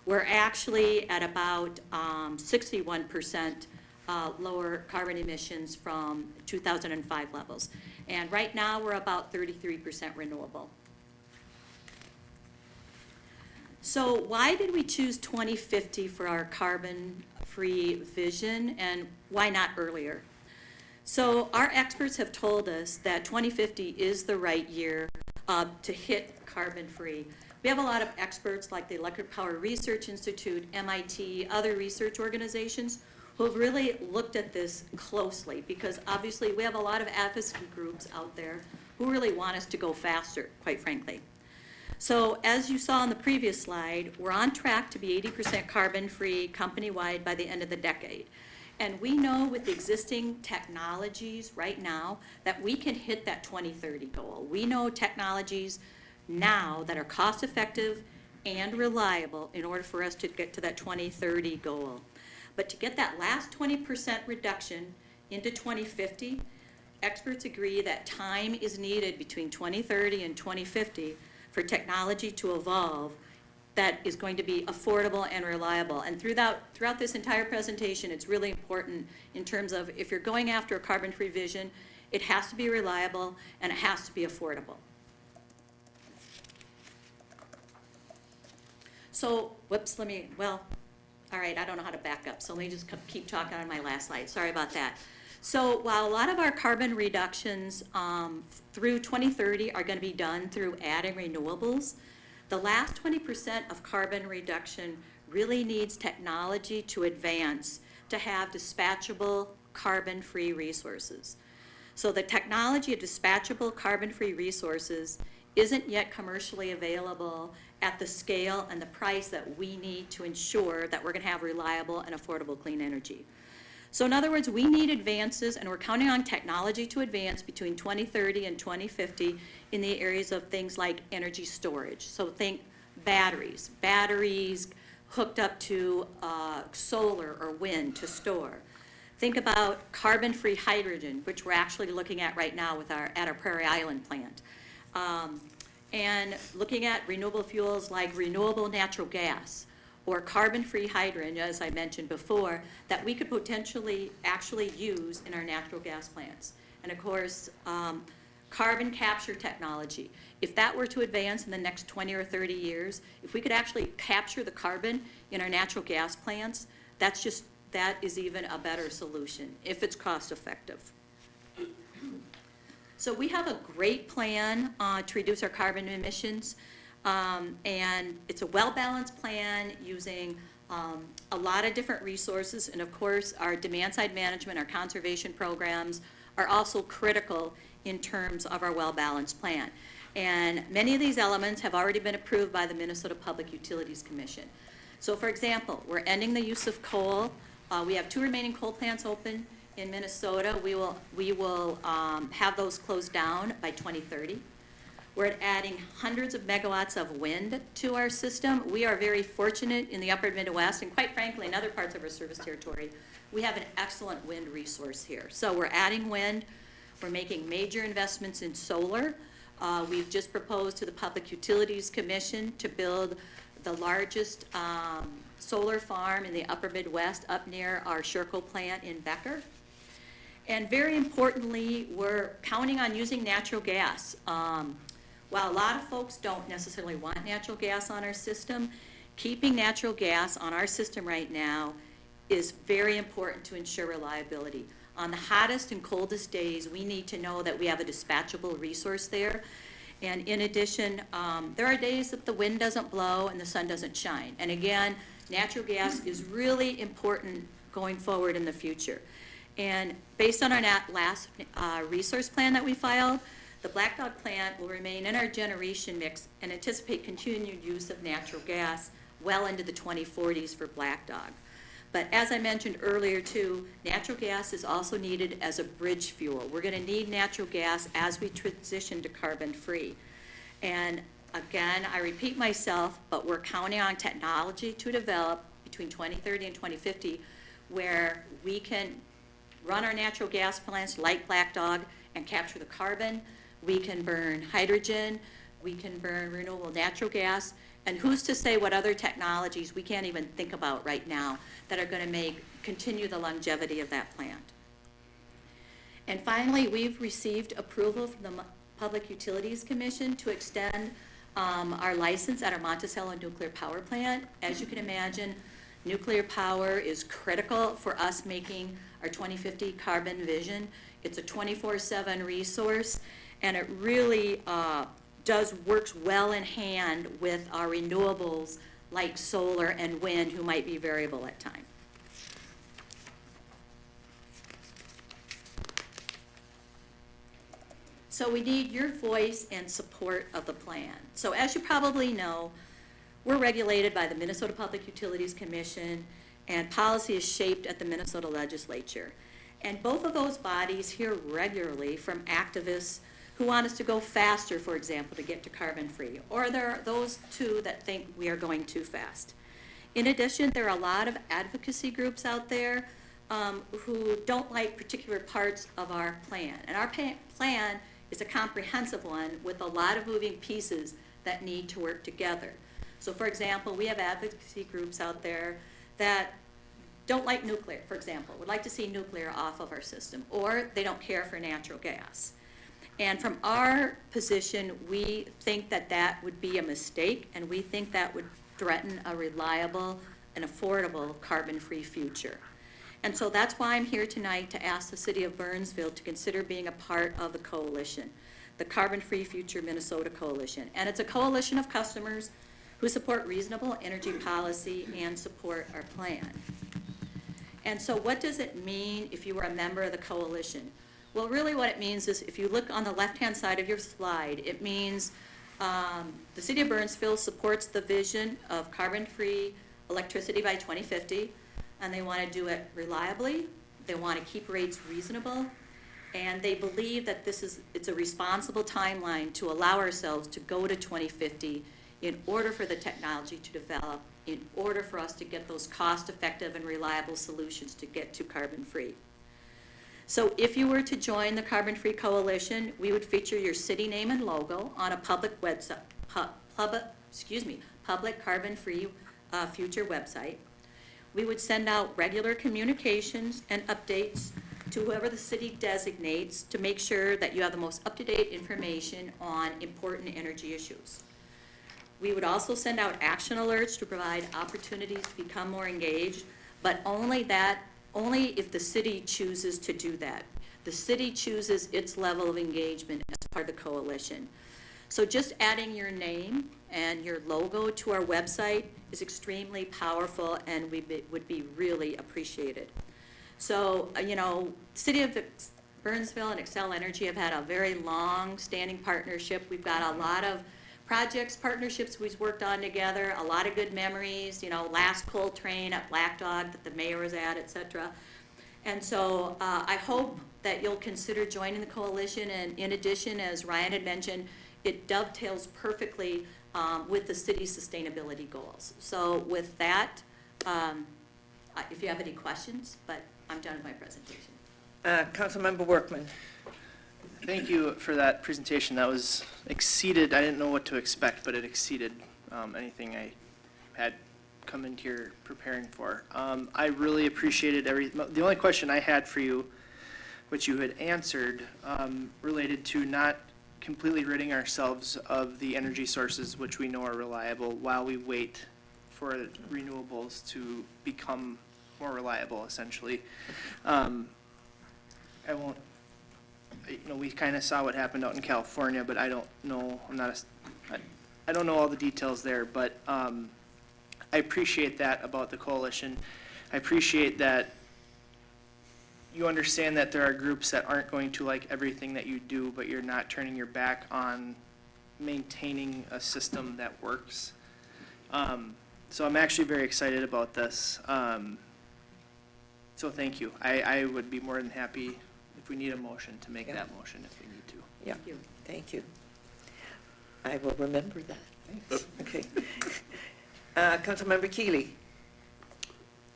we're actually at about 61% lower carbon emissions from 2005 levels. And right now, we're about 33% renewable. So why did we choose 2050 for our carbon-free vision, and why not earlier? So our experts have told us that 2050 is the right year to hit carbon-free. We have a lot of experts like the Electric Power Research Institute, MIT, other research organizations who have really looked at this closely, because obviously we have a lot of advocacy groups out there who really want us to go faster, quite frankly. So as you saw on the previous slide, we're on track to be 80% carbon-free company-wide by the end of the decade. And we know with the existing technologies right now that we can hit that 2030 goal. We know technologies now that are cost-effective and reliable in order for us to get to that 2030 goal. But to get that last 20% reduction into 2050, experts agree that time is needed between 2030 and 2050 for technology to evolve that is going to be affordable and reliable. And throughout this entire presentation, it's really important in terms of if you're going after a carbon-free vision, it has to be reliable and it has to be affordable. So, whoops, all right, I don't know how to back up, so let me just keep talking on my last slide. Sorry about that. So while a lot of our carbon reductions through 2030 are going to be done through adding renewables, the last 20% of carbon reduction really needs technology to advance to have dispatchable carbon-free resources. So the technology of dispatchable carbon-free resources isn't yet commercially available at the scale and the price that we need to ensure that we're going to have reliable and affordable clean energy. So in other words, we need advances, and we're counting on technology to advance between 2030 and 2050 in the areas of things like energy storage. So think batteries hooked up to solar or wind to store. Think about carbon-free hydrogen, which we're actually looking at right now with at our Prairie Island plant. And looking at renewable fuels like renewable natural gas or carbon-free hydrogen, as I mentioned before, that we could potentially actually use in our natural gas plants. And of course, carbon capture technology. If that were to advance in the next 20 or 30 years, if we could actually capture the carbon in our natural gas plants, that is even a better solution if it's cost effective. So we have a great plan to reduce our carbon emissions, and it's a well-balanced plan using a lot of different resources, and of course our demand-side management, our conservation programs are also critical in terms of our well-balanced plan. And many of these elements have already been approved by the Minnesota Public Utilities Commission. So for example, we're ending the use of coal. We have 2 remaining coal plants open in Minnesota. We will have those closed down by 2030. We're adding hundreds of megawatts of wind to our system. We are very fortunate in the upper Midwest, and quite frankly, in other parts of our service territory, we have an excellent wind resource here. So we're adding wind. We're making major investments in solar. We've just proposed to the Public Utilities Commission to build the largest solar farm in the upper Midwest up near our Sherco plant in Becker. And very importantly, we're counting on using natural gas. While a lot of folks don't necessarily want natural gas on our system, keeping natural gas on our system right now is very important to ensure reliability. On the hottest and coldest days, we need to know that we have a dispatchable resource there. And in addition, there are days that the wind doesn't blow and the sun doesn't shine. And again, natural gas is really important going forward in the future. And based on our last resource plan that we filed, the Black Dog plant will remain in our generation mix and anticipate continued use of natural gas well into the 2040s for Black Dog. But as I mentioned earlier too, natural gas is also needed as a bridge fuel. We're going to need natural gas as we transition to carbon-free. And again, I repeat myself, but we're counting on technology to develop between 2030 and 2050 where we can run our natural gas plants like Black Dog and capture the carbon. We can burn hydrogen. We can burn renewable natural gas. And who's to say what other technologies we can't even think about right now that are going to continue the longevity of that plant. And finally, we've received approval from the Public Utilities Commission to extend our license at our Monticello nuclear power plant. As you can imagine, nuclear power is critical for us making our 2050 carbon vision. It's a 24/7 resource, and it really works well in hand with our renewables like solar and wind, who might be variable at times. So we need your voice and support of the plan. So as you probably know, we're regulated by the Minnesota Public Utilities Commission, and policy is shaped at the Minnesota Legislature. And both of those bodies hear regularly from activists who want us to go faster, for example, to get to carbon-free, or there are those too that think we are going too fast. In addition, there are a lot of advocacy groups out there who don't like particular parts of our plan. And our plan is a comprehensive one with a lot of moving pieces that need to work together. So for example, we have advocacy groups out there that don't like nuclear, for example, would like to see nuclear off of our system, or they don't care for natural gas. And from our position, we think that that would be a mistake, and we think that would threaten a reliable and affordable carbon-free future. And so that's why I'm here tonight to ask the city of Burnsville to consider being a part of the coalition, the Carbon-Free Future Minnesota Coalition. And it's a coalition of customers who support reasonable energy policy and support our plan. And so what does it mean if you were a member of the coalition? Well, really what it means is, if you look on the left-hand side of your slide, it means the city of Burnsville supports the vision of carbon-free electricity by 2050, and they want to do it reliably, they want to keep rates reasonable, and they believe that it's a responsible timeline to allow ourselves to go to 2050 in order for the technology to develop, in order for us to get those cost-effective and reliable solutions to get to carbon-free. So if you were to join the Carbon-Free Coalition, we would feature your city name and logo on a public website, public carbon-free future website. We would send out regular communications and updates to whoever the city designates to make sure that you have the most up-to-date information on important energy issues. We would also send out action alerts to provide opportunities to become more engaged, but only if the city chooses to do that. The city chooses its level of engagement as part of the coalition. So just adding your name and your logo to our website is extremely powerful and would be really appreciated. So, City of Burnsville and Xcel Energy have had a very long-standing partnership. We've got a lot of partnerships we've worked on together, a lot of good memories, last coal train at Black Dog that the mayor was at, et cetera. And so I hope that you'll consider joining the coalition, and in addition, as Ryan had mentioned, it dovetails perfectly with the city's sustainability goals. So with that, if you have any questions, but I'm done with my presentation. Councilmember Workman. Thank you for that presentation. That was exceeded. I didn't know what to expect, but it exceeded anything I had come into here preparing for. I really appreciated the only question I had for you, which you had answered, related to not completely ridding ourselves of the energy sources which we know are reliable while we wait for renewables to become more reliable, essentially. I won't, we kind of saw what happened out in California, but I don't know, I don't know all the details there, but I appreciate that about the coalition. I appreciate that you understand that there are groups that aren't going to like everything that you do, but you're not turning your back on maintaining a system that works. So I'm actually very excited about this. So thank you. I would be more than happy if we need a motion to make that motion if we need to. Yeah, thank you. I will remember that. Okay. Councilmember Keeley.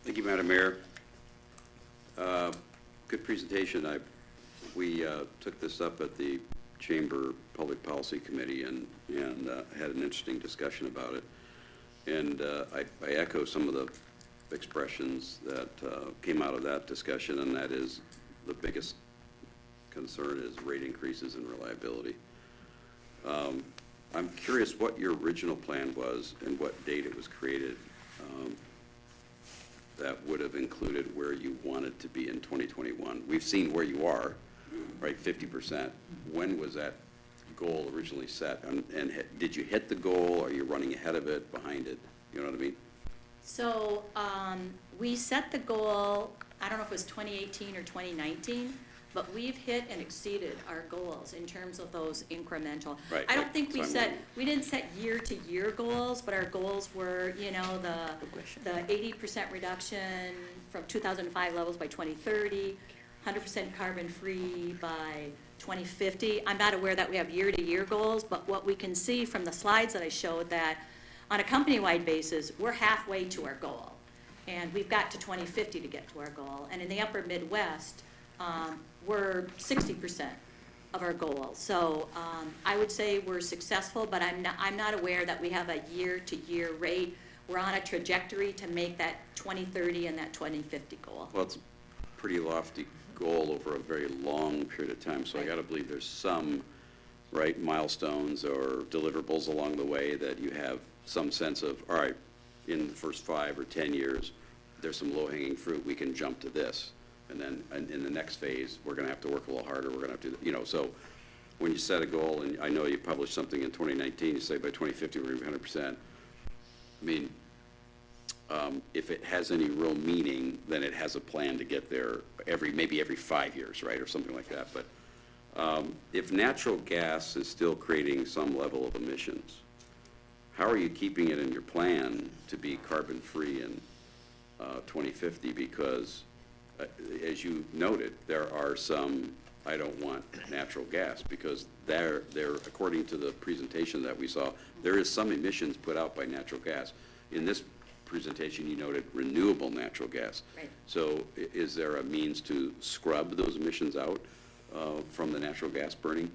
Thank you, Madam Mayor. Good presentation. We took this up at the Chamber Public Policy Committee and had an interesting discussion about it. And I echo some of the expressions that came out of that discussion, and that is the biggest concern is rate increases and reliability. I'm curious what your original plan was and what date it was created that would have included where you wanted to be in 2021. We've seen where you are, right, 50%. When was that goal originally set? And did you hit the goal? Are you running ahead of it, behind it? You know what I mean? So we set the goal, I don't know if it was 2018 or 2019, but we've hit and exceeded our goals in terms of those incremental. Right. I don't think we didn't set year-to-year goals, but our goals were, you know, the 80% reduction from 2005 levels by 2030, 100% carbon-free by 2050. I'm not aware that we have year-to-year goals, but what we can see from the slides that I showed that on a company-wide basis, we're halfway to our goal. And we've got to 2050 to get to our goal. And in the upper Midwest, we're 60% of our goal. So I would say we're successful, but I'm not aware that we have a year-to-year rate. We're on a trajectory to make that 2030 and that 2050 goal. Well, it's a pretty lofty goal over a very long period of time, so I gotta believe there's some, right, milestones or deliverables along the way that you have some sense of, all right, in the first 5 or 10 years, there's some low-hanging fruit, we can jump to this. And then in the next phase, we're gonna have to work a little harder, we're gonna have to, you know, so when you set a goal, and I know you published something in 2019, you say by 2050 we're gonna be 100%. I mean, if it has any real meaning, then it has a plan to get there maybe every 5 years, right, or something like that. But if natural gas is still creating some level of emissions, how are you keeping it in your plan to be carbon-free in 2050? Because, as you noted, there are some, I don't want natural gas, because there, according to the presentation that we saw, there is some emissions put out by natural gas. In this presentation, you noted renewable natural gas. Right. So is there a means to scrub those emissions out from the natural gas burning?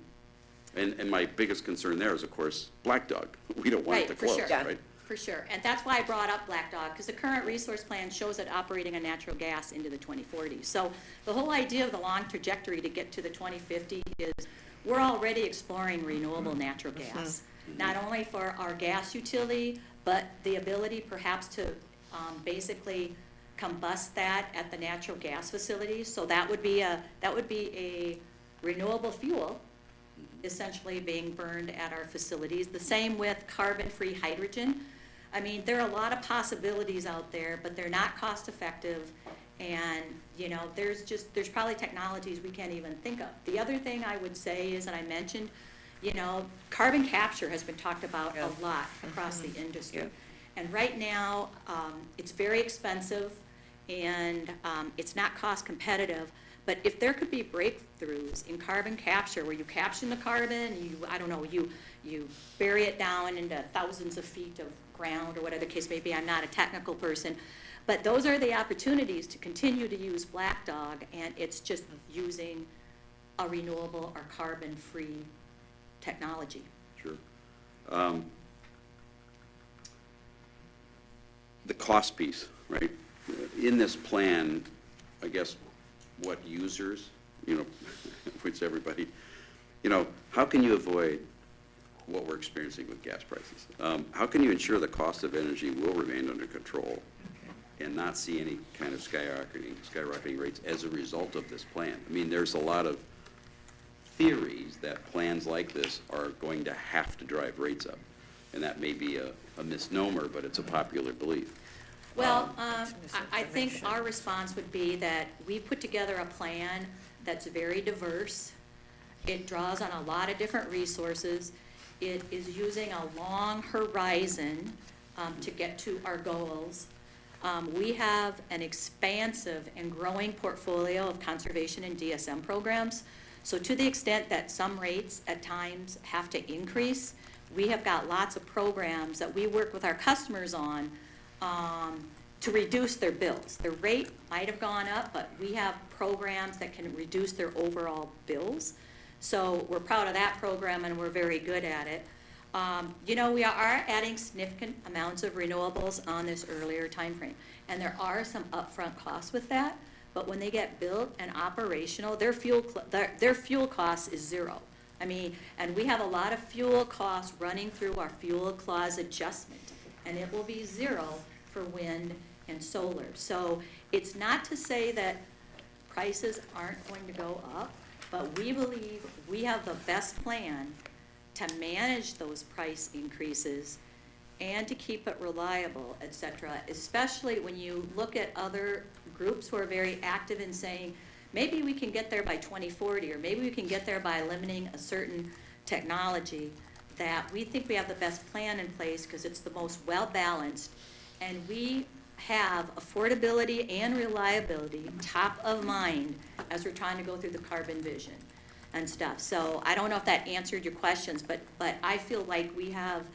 And my biggest concern there is, of course, Black Dog. We don't want it to close, right? For sure, and that's why I brought up Black Dog, because the current resource plan shows it operating on natural gas into the 2040s. So the whole idea of the long trajectory to get to the 2050 is we're already exploring renewable natural gas, not only for our gas utility, but the ability perhaps to basically combust that at the natural gas facilities. So that would be a renewable fuel essentially being burned at our facilities. The same with carbon-free hydrogen. I mean, there are a lot of possibilities out there, but they're not cost-effective, and, you know, there's probably technologies we can't even think of. The other thing I would say is, and I mentioned, you know, carbon capture has been talked about a lot across the industry. Yeah. And right now, it's very expensive, and it's not cost competitive. But if there could be breakthroughs in carbon capture, where you capture the carbon, you bury it down into thousands of feet of ground, or whatever the case may be, I'm not a technical person, but those are the opportunities to continue to use Black Dog, and it's just using a renewable or carbon-free technology. Sure. The cost piece, right? In this plan, I guess, what users, you know, which everybody, you know, how can you avoid what we're experiencing with gas prices? How can you ensure the cost of energy will remain under control and not see any kind of skyrocketing rates as a result of this plan? I mean, there's a lot of theories that plans like this are going to have to drive rates up. And that may be a misnomer, but it's a popular belief. Well, I think our response would be that we put together a plan that's very diverse. It draws on a lot of different resources. It is using a long horizon to get to our goals. We have an expansive and growing portfolio of conservation and DSM programs. So to the extent that some rates at times have to increase, we have got lots of programs that we work with our customers on to reduce their bills. Their rate might have gone up, but we have programs that can reduce their overall bills. So we're proud of that program and we're very good at it. You know, we are adding significant amounts of renewables on this earlier time frame, and there are some upfront costs with that, but when they get built and operational, their fuel cost is zero. I mean, and we have a lot of fuel costs running through our fuel clause adjustment, and it will be zero for wind and solar. So it's not to say that prices aren't going to go up, but we believe we have the best plan to manage those price increases and to keep it reliable, et cetera, especially when you look at other groups who are very active in saying, maybe we can get there by 2040, or maybe we can get there by eliminating a certain technology, that we think we have the best plan in place because it's the most well-balanced, and we have affordability and reliability top of mind as we're trying to go through the carbon vision and stuff. So I don't know if that answered your questions, but I feel like we have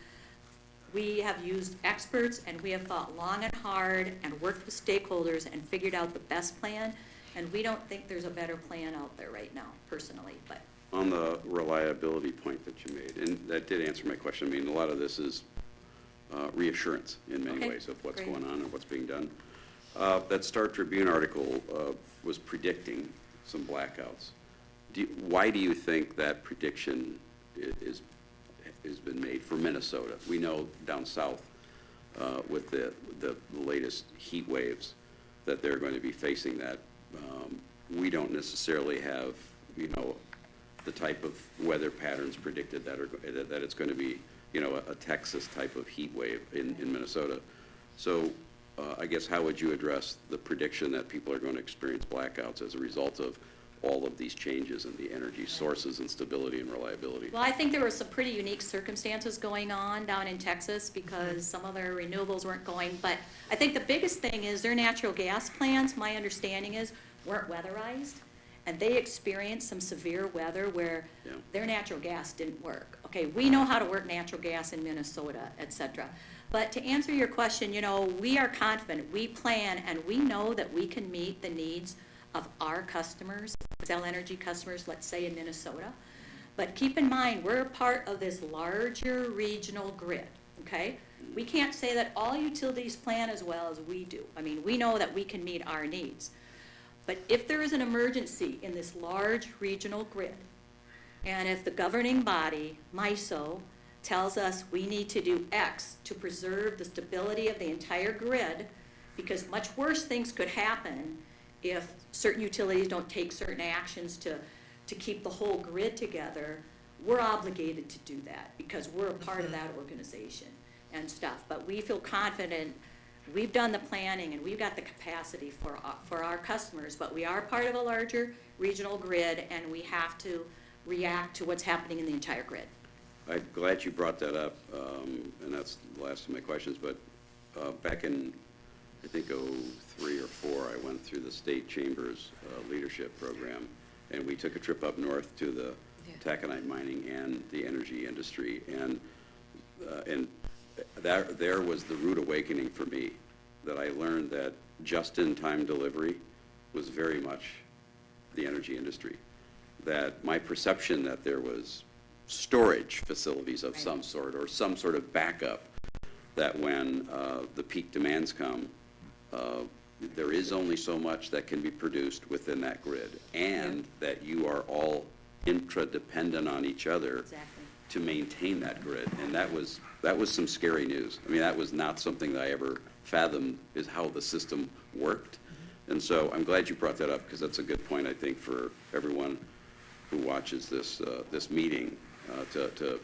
used experts and we have thought long and hard and worked with stakeholders and figured out the best plan, and we don't think there's a better plan out there right now, personally. But On the reliability point that you made, and that did answer my question, I mean, a lot of this is reassurance in many ways of what's going on and what's being done. That Star Tribune article was predicting some blackouts. Why do you think that prediction has been made for Minnesota? We know down south with the latest heat waves that they're going to be facing that. We don't necessarily have, you know, the type of weather patterns predicted that it's going to be, you know, a Texas type of heat wave in Minnesota. So I guess how would you address the prediction that people are going to experience blackouts as a result of all of these changes in the energy sources and stability and reliability? well, I think there were some pretty unique circumstances going on down in Texas because some of their renewables weren't going. But I think the biggest thing is their natural gas plants, my understanding is, weren't weatherized. And they experienced some severe weather where their natural gas didn't work. Okay, we know how to work natural gas in Minnesota, et cetera. But to answer your question, you know, we are confident, we plan, and we know that we can meet the needs of our customers, Xcel Energy customers, let's say in Minnesota. But keep in mind, we're a part of this larger regional grid, okay? We can't say that all utilities plan as well as we do. I mean, we know that we can meet our needs. But if there is an emergency in this large regional grid, and if the governing body, MISO, tells us we need to do X to preserve the stability of the entire grid, because much worse things could happen if certain utilities don't take certain actions to keep the whole grid together, we're obligated to do that because we're a part of that organization and stuff. But we feel confident. We've done the planning and we've got the capacity for our customers, but we are part of a larger regional grid and we have to react to what's happening in the entire grid. I'm glad you brought that up, and that's the last of my questions, but back in, I think, 03 or 04, I went through the State Chamber's leadership program, and we took a trip up north to the taconite mining and the energy industry, and there was the rude awakening for me, that I learned that just-in-time delivery was very much the energy industry. That my perception that there was storage facilities of some sort or some sort of backup, that when the peak demands come, there is only so much that can be produced within that grid, and that you are all interdependent on each other to maintain that grid. And that was some scary news. I mean, that was not something that I ever fathomed is how the system worked. And so I'm glad you brought that up, because that's a good point, I think, for everyone who watches this meeting to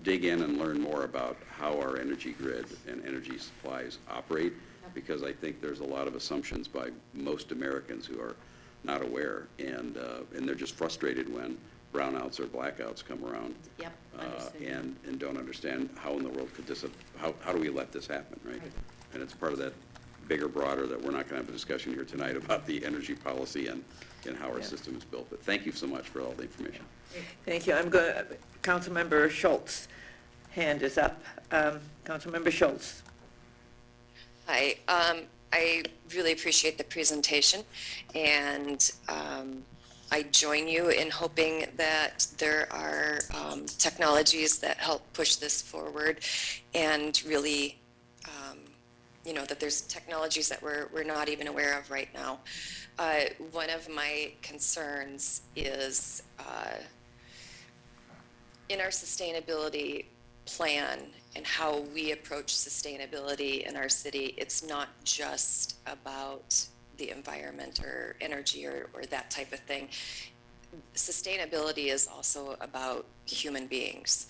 dig in and learn more about how our energy grid and energy supplies operate because I think there's a lot of assumptions by most Americans who are not aware, and they're just frustrated when brownouts or blackouts come around. Yep, understood. And don't understand how in the world could this, how do we let this happen, right? And it's part of that bigger, broader, that we're not going to have a discussion here tonight about the energy policy and how our system is built. But thank you so much for all the information. Thank you. Councilmember Schultz, hand is up. Councilmember Schultz. Hi, I really appreciate the presentation, and I join you in hoping that there are technologies that help push this forward, and really, that there's technologies that we're not even aware of right now. One of my concerns is in our sustainability plan and how we approach sustainability in our city, it's not just about the environment or energy or that type of thing. Sustainability is also about human beings.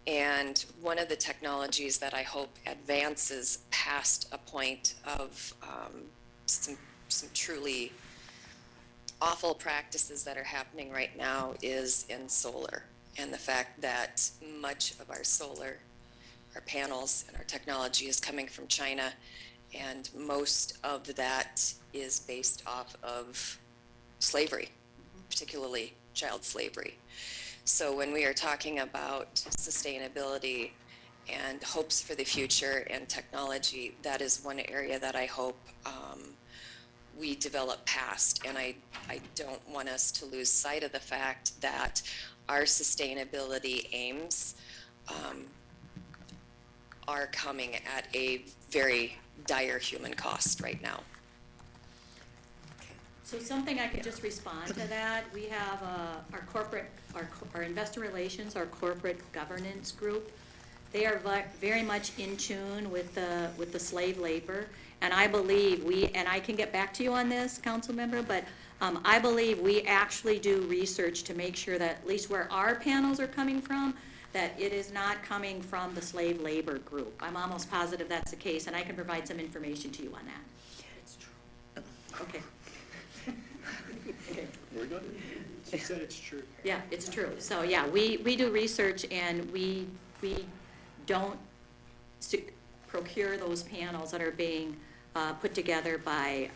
And one of the technologies that I hope advances past a point of some truly awful practices that are happening right now is in solar. And the fact that much of our solar, our panels and our technology is coming from China, and most of that is based off of slavery, particularly child slavery. So when we are talking about sustainability and hopes for the future and technology, that is one area that I hope we develop past. And I don't want us to lose sight of the fact that our sustainability aims are coming at a very dire human cost right now. So something I could just respond to that, we have our corporate, our investor relations, our corporate governance group. They are very much in tune with the slave labor, and I believe and I can get back to you on this, council member, but I believe we actually do research to make sure that at least where our panels are coming from, that it is not coming from the slave labor group. I'm almost positive that's the case, and I can provide some information to you on that. It's true. Okay. Okay. Very good. She said it's true. Yeah, it's true. So, yeah, we do research, and we don't procure those panels that are being put together by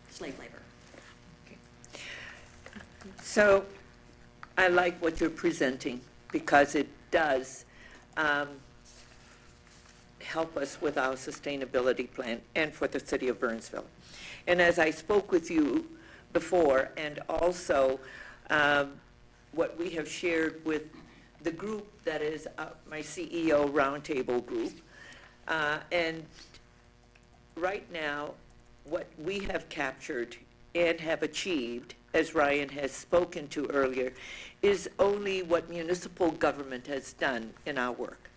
slave labor. So I like what you're presenting, because it does help us with our sustainability plan and for the city of Burnsville. And as I spoke with you before, and also what we have shared with the group that is my CEO roundtable group, and right now what we have captured and have achieved, as Ryan has spoken to earlier, is only what municipal government has done in our work.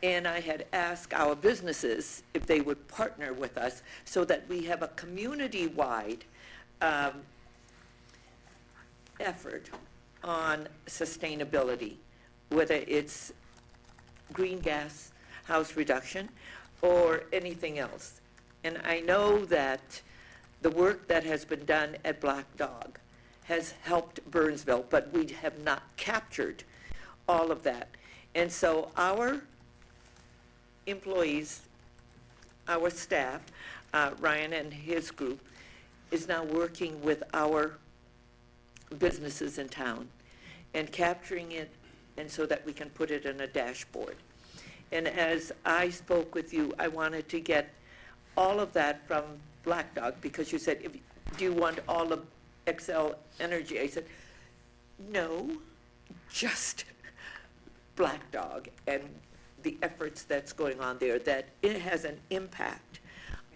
And I had asked our businesses if they would partner with us so that we have a community-wide effort on sustainability, whether it's green gas house reduction or anything else. And I know that the work that has been done at Black Dog has helped Burnsville, but we have not captured all of that. And so our employees, our staff, Ryan and his group, is now working with our businesses in town and capturing it, and so that we can put it in a dashboard. And as I spoke with you, I wanted to get all of that from Black Dog, because you said, do you want all of Xcel Energy? I said, no, just Black Dog and the efforts that's going on there, that it has an impact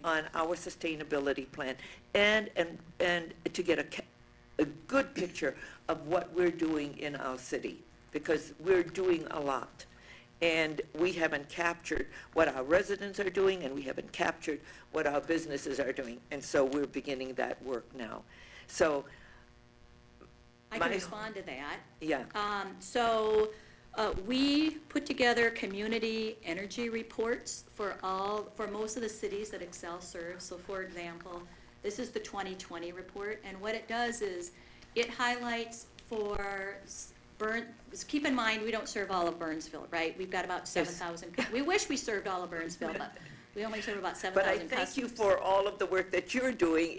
on our sustainability plan, and to get a good picture of what we're doing in our city, because we're doing a lot. And we haven't captured what our residents are doing, and we haven't captured what our businesses are doing. And so we're beginning that work now. So I can respond to that. Yeah. So We put together community energy reports for most of the cities that Excel serves. So for example, this is the 2020 report, and what it does is it highlights for keep in mind, we don't serve all of Burnsville, right? We've got about 7,000. We wish we served all of Burnsville, but we only serve about 7,000 But I customers. thank you for all of the work that you're doing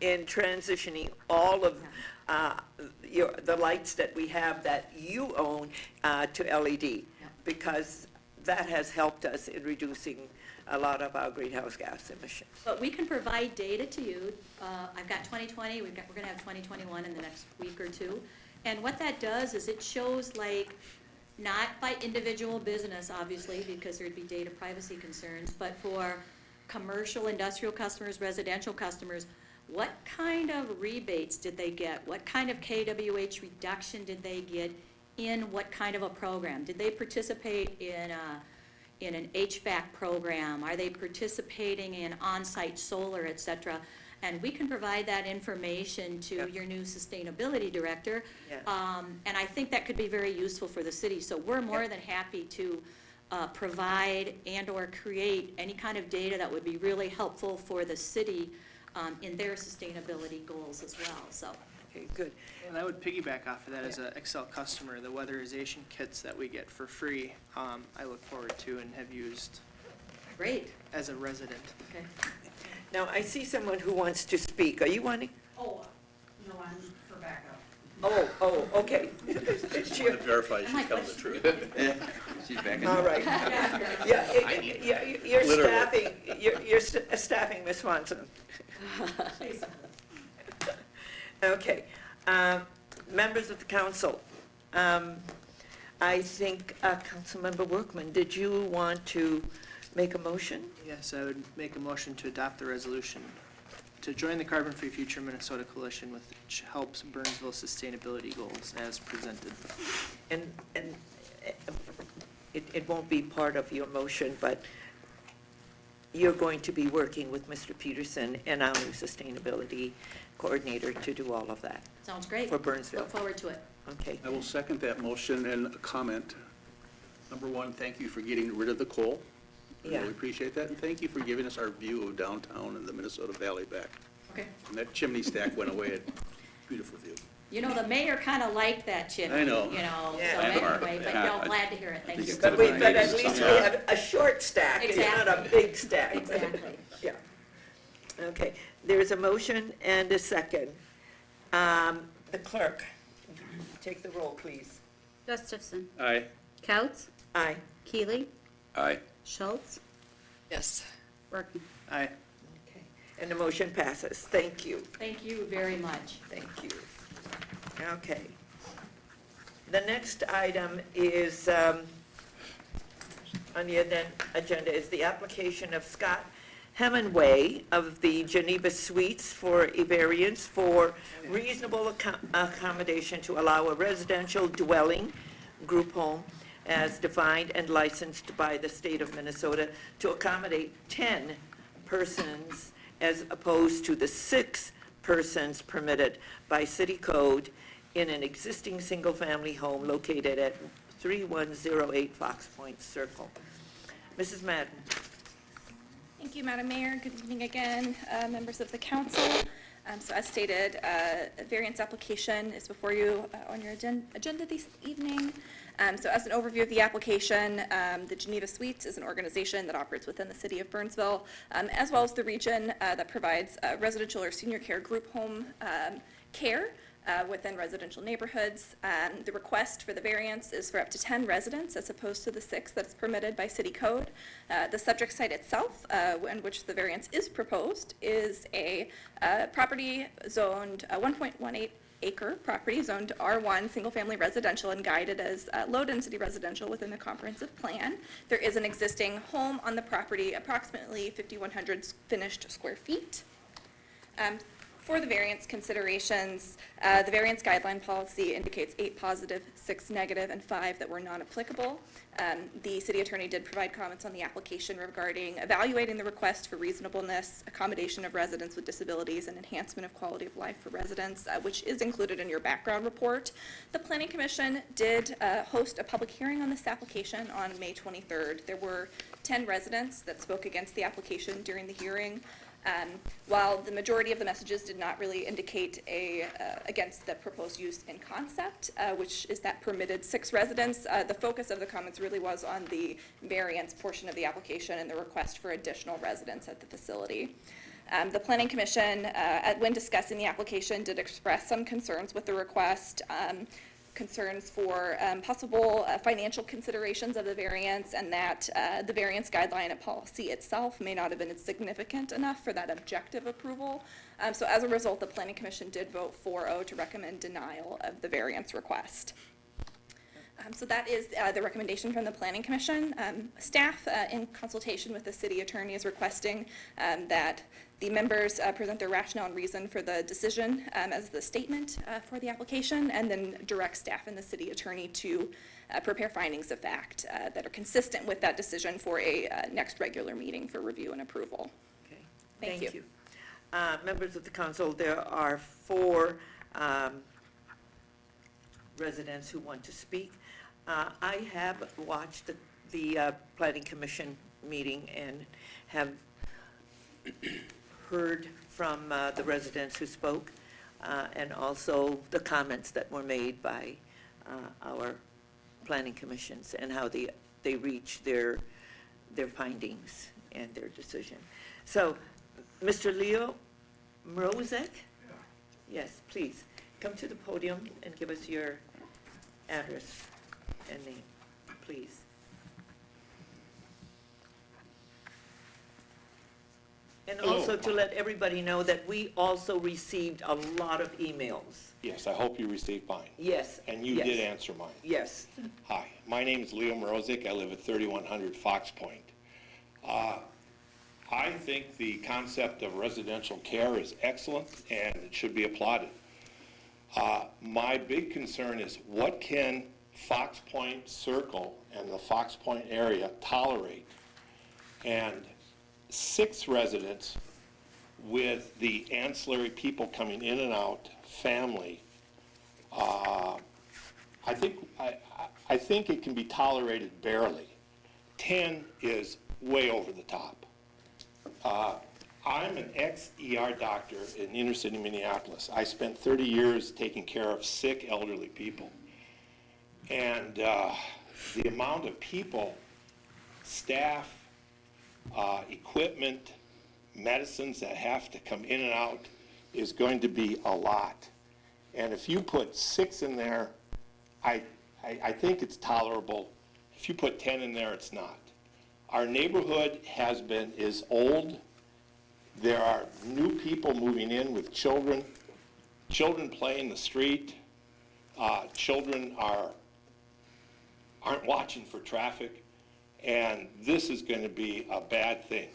in transitioning all of the lights that we have that you own to LED, because that has helped us in reducing a lot of our greenhouse gas emissions. But we can provide data to you. I've got 2020, we're gonna have 2021 in the next week or two. And what that does is it shows, like, not by individual business, obviously, because there'd be data privacy concerns, but for commercial, industrial customers, residential customers, what kind of rebates did they get? What kind of KWH reduction did they get in what kind of a program? Did they participate in an HVAC program? Are they participating in on-site solar, et cetera? And we can provide that information to your new sustainability director. And I think that could be very useful for the city. So we're more than happy to provide and/or create any kind of data that would be really helpful for the city in their sustainability goals as well, so. Okay, good. And I would piggyback off of that as an Excel customer, the weatherization kits that we get for free, I look forward to and have used. Great. As a resident. Okay. Now, I see someone who wants to speak. Are you wanting? Oh, no, I'm for backup. Oh, okay. Just want to verify she's telling the truth. She's back in. All right. Yeah, you're Literally. staffing Ms. Swanson. Okay. Members of the council, I think Councilmember Workman, did you want to make a motion? Yes, I would make a motion to adopt the resolution to join the Carbon Free Future Minnesota Coalition, which helps Burnsville sustainability goals as presented. And it won't be part of your motion, but you're going to be working with Mr. Peterson and our new sustainability coordinator to do all of that. Sounds great. For Burnsville. Look forward to it. Okay. I will second that motion and a comment. Number one, thank you for getting rid of the coal. I Yeah. really appreciate that, and thank you for giving us our view of downtown and the Minnesota Valley back. Okay. And that chimney stack went away, beautiful view. You know, the mayor kind of liked that chimney. I know. You know, Yeah. so anyway, but Yeah. no, glad to hear it. Thank you. But at least we have a short stack, and not a big stack. Exactly. Yeah. Okay, there is a motion and a second. The clerk, take the roll, please. Gustafson. Aye. Couts. Aye. Keeley. Aye. Schultz. Yes. Workman. Aye. Okay, and the motion passes. Thank you. Thank you very much. Thank you. Okay. The next item is, on the agenda is the application of Scott Hemingway of the Geneva Suites for a variance for reasonable accommodation to allow a residential dwelling group home as defined and licensed by the state of Minnesota to accommodate 10 persons as opposed to the 6 persons permitted by city code in an existing single-family home located at 3108 Fox Point Circle. Mrs. Madden. Thank you, Madam Mayor. Good evening again, members of the council. So as stated, a variance application is before you on your agenda this evening. So as an overview of the application, the Geneva Suites is an organization that operates within the city of Burnsville, as well as the region that provides residential or senior care group home care within residential neighborhoods. The request for the variance is for up to 10 residents as opposed to the 6 that's permitted by city code. The subject site itself, in which the variance is proposed, is a property zoned 1.18 acre property zoned R1 single-family residential and guided as low-density residential within the comprehensive plan. There is an existing home on the property, approximately 5,100 finished square feet. For the variance considerations, the variance guideline policy indicates 8 positive, 6 negative, and 5 that were non-applicable. The city attorney did provide comments on the application regarding evaluating the request for reasonableness, accommodation of residents with disabilities, and enhancement of quality of life for residents, which is included in your background report. The Planning Commission did host a public hearing on this application on May 23rd. There were 10 residents that spoke against the application during the hearing. While the majority of the messages did not really indicate against the proposed use in concept, which is that permitted 6 residents, the focus of the comments really was on the variance portion of the application and the request for additional residents at the facility. The Planning Commission, when discussing the application, did express some concerns with the request. Concerns for possible financial considerations of the variance, and that the variance guideline and policy itself may not have been significant enough for that objective approval. So as a result, the Planning Commission did vote 4-0 to recommend denial of the variance request. So that is the recommendation from the Planning Commission. Staff, in consultation with the city attorney, is requesting that the members present their rationale and reason for the decision as the statement for the application, and then direct staff and the city attorney to prepare findings of fact that are consistent with that decision for a next regular meeting for review and approval. Okay. Thank you. Members of the council, there are 4 residents who want to speak. I have watched the Planning Commission meeting and have heard from the residents who spoke, and also the comments that were made by our planning commissions and how they reach their findings and their decision. So, Mr. Leo Mrozek? Yes, please, come to the podium and give us your address and name, please. And also to let everybody know that we also received a lot of emails. Yes, I hope you received mine. Yes. And you yes. did answer mine. Yes. Hi, my name is Leo Mrozek. I live at 3100 Fox Point. I think the concept of residential care is excellent and it should be applauded. My big concern is what can Fox Point Circle and the Fox Point area tolerate? And 6 residents with the ancillary people coming in and out, family, I think it can be tolerated barely. 10 is way over the top. I'm an ex-ER doctor in inner city Minneapolis. I spent 30 years taking care of sick elderly people. And the amount of people, staff, equipment, medicines that have to come in and out is going to be a lot. And if you put 6 in there, I think it's tolerable. If you put 10 in there, it's not. Our neighborhood is old. There are new people moving in with children. Children play in the street. Children aren't watching for traffic. And this is going to be a bad thing.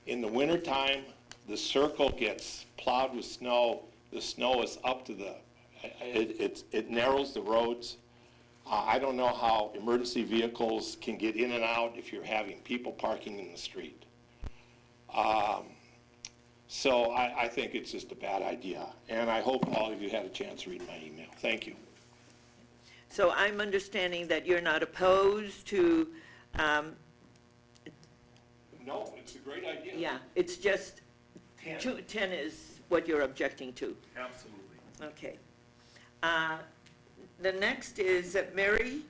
In the wintertime, the circle gets plowed with snow. The snow is up to it narrows the roads. I don't know how emergency vehicles can get in and out if you're having people parking in the street. So I think it's just a bad idea. And I hope all of you had a chance to read my email. Thank you. So I'm understanding that you're not opposed to No, it's a great idea. yeah, it's just 10 is what you're objecting to. Absolutely. Okay. The next is Mary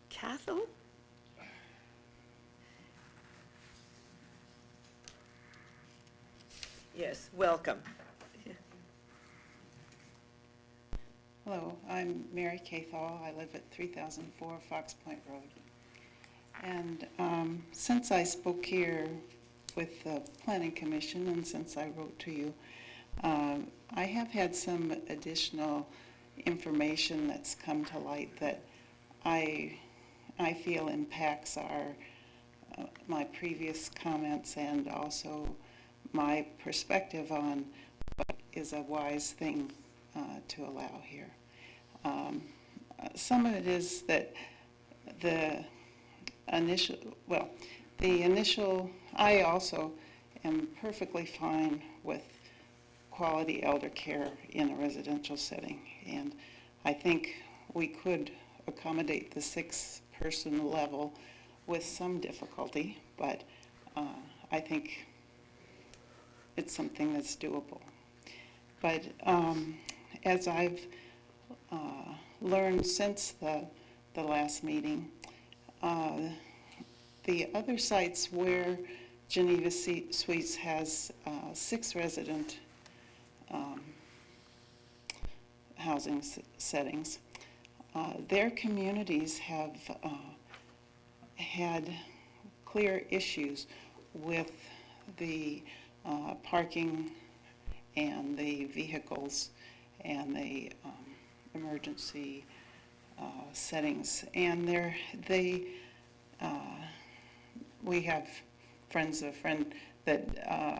Cathell? Yes, welcome. Hello, I'm Mary Cathall. I live at 3004 Fox Point Road. And since I spoke here with the Planning Commission and since I wrote to you, I have had some additional information that's come to light that I feel impacts my previous comments and also my perspective on what is a wise thing to allow here. Some of it is that the initial, I also am perfectly fine with quality elder care in a residential setting. And I think we could accommodate the 6-person level with some difficulty, but I think it's something that's doable. But as I've learned since the last meeting, the other sites where Geneva Suites has 6 resident housing settings, their communities have had clear issues with the parking and the vehicles and the emergency settings. And we have friends of a friend that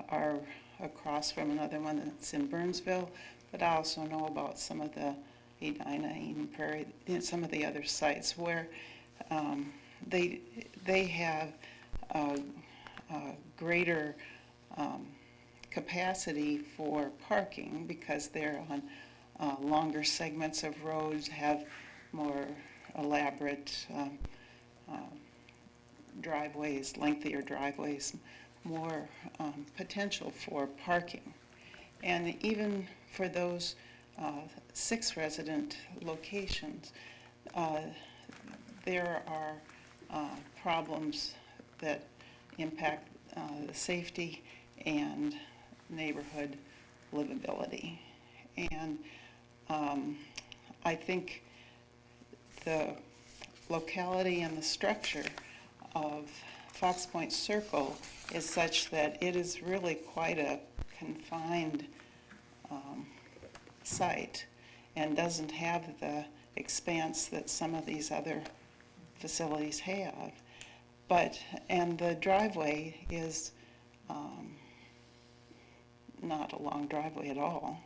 are across from another one that's in Burnsville, but I also know about some of the Edina, Eden Prairie, some of the other sites where they have a greater capacity for parking because they're on longer segments of roads, have more elaborate driveways, lengthier driveways, more potential for parking. And even for those 6 resident locations, there are problems that impact the safety and neighborhood livability. And I think the locality and the structure of Fox Point Circle is such that it is really quite a confined site and doesn't have the expanse that some of these other facilities have. And the driveway is not a long driveway at all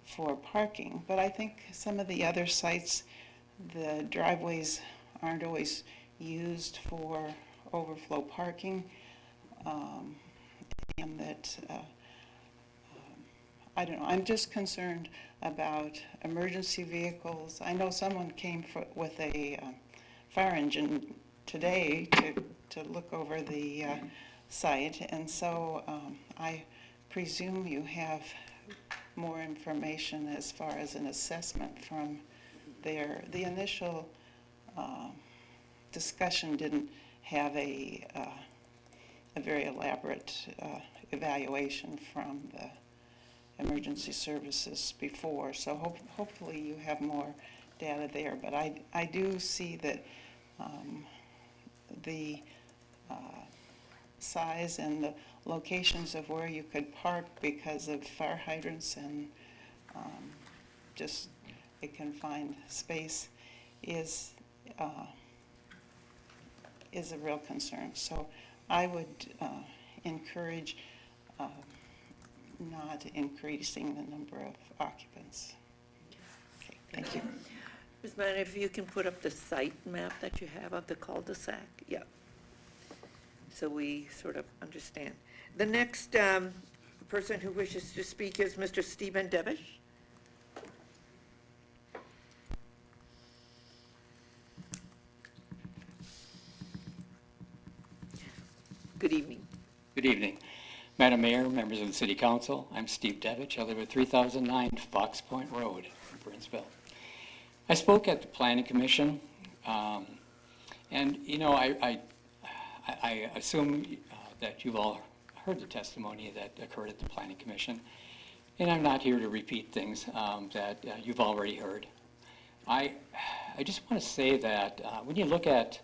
for parking, but I think some of the other sites, the driveways aren't always used for overflow parking, and that I don't know, I'm just concerned about emergency vehicles. I know someone came with a fire engine today to look over the site, and so I presume you have more information as far as an assessment from there. The initial discussion didn't have a very elaborate evaluation from the emergency services before, so hopefully you have more data there. But I do see that the size and the locations of where you could park because of fire hydrants and just a confined space is a real concern. So I would encourage not increasing the number of occupants. Okay, thank you. Ms. Mann, if you can put up the site map that you have of the cul-de-sac, yeah. So we sort of understand. The next person who wishes to speak is Mr. Stephen Devish. Good evening. Good evening. Madam Mayor, members of the City Council, I'm Steve Devich. I live at 3009 Fox Point Road in Burnsville. I spoke at the Planning Commission, and you know, I assume that you've all heard the testimony that occurred at the Planning Commission, and I'm not here to repeat things that you've already heard. I just want to say that when you look at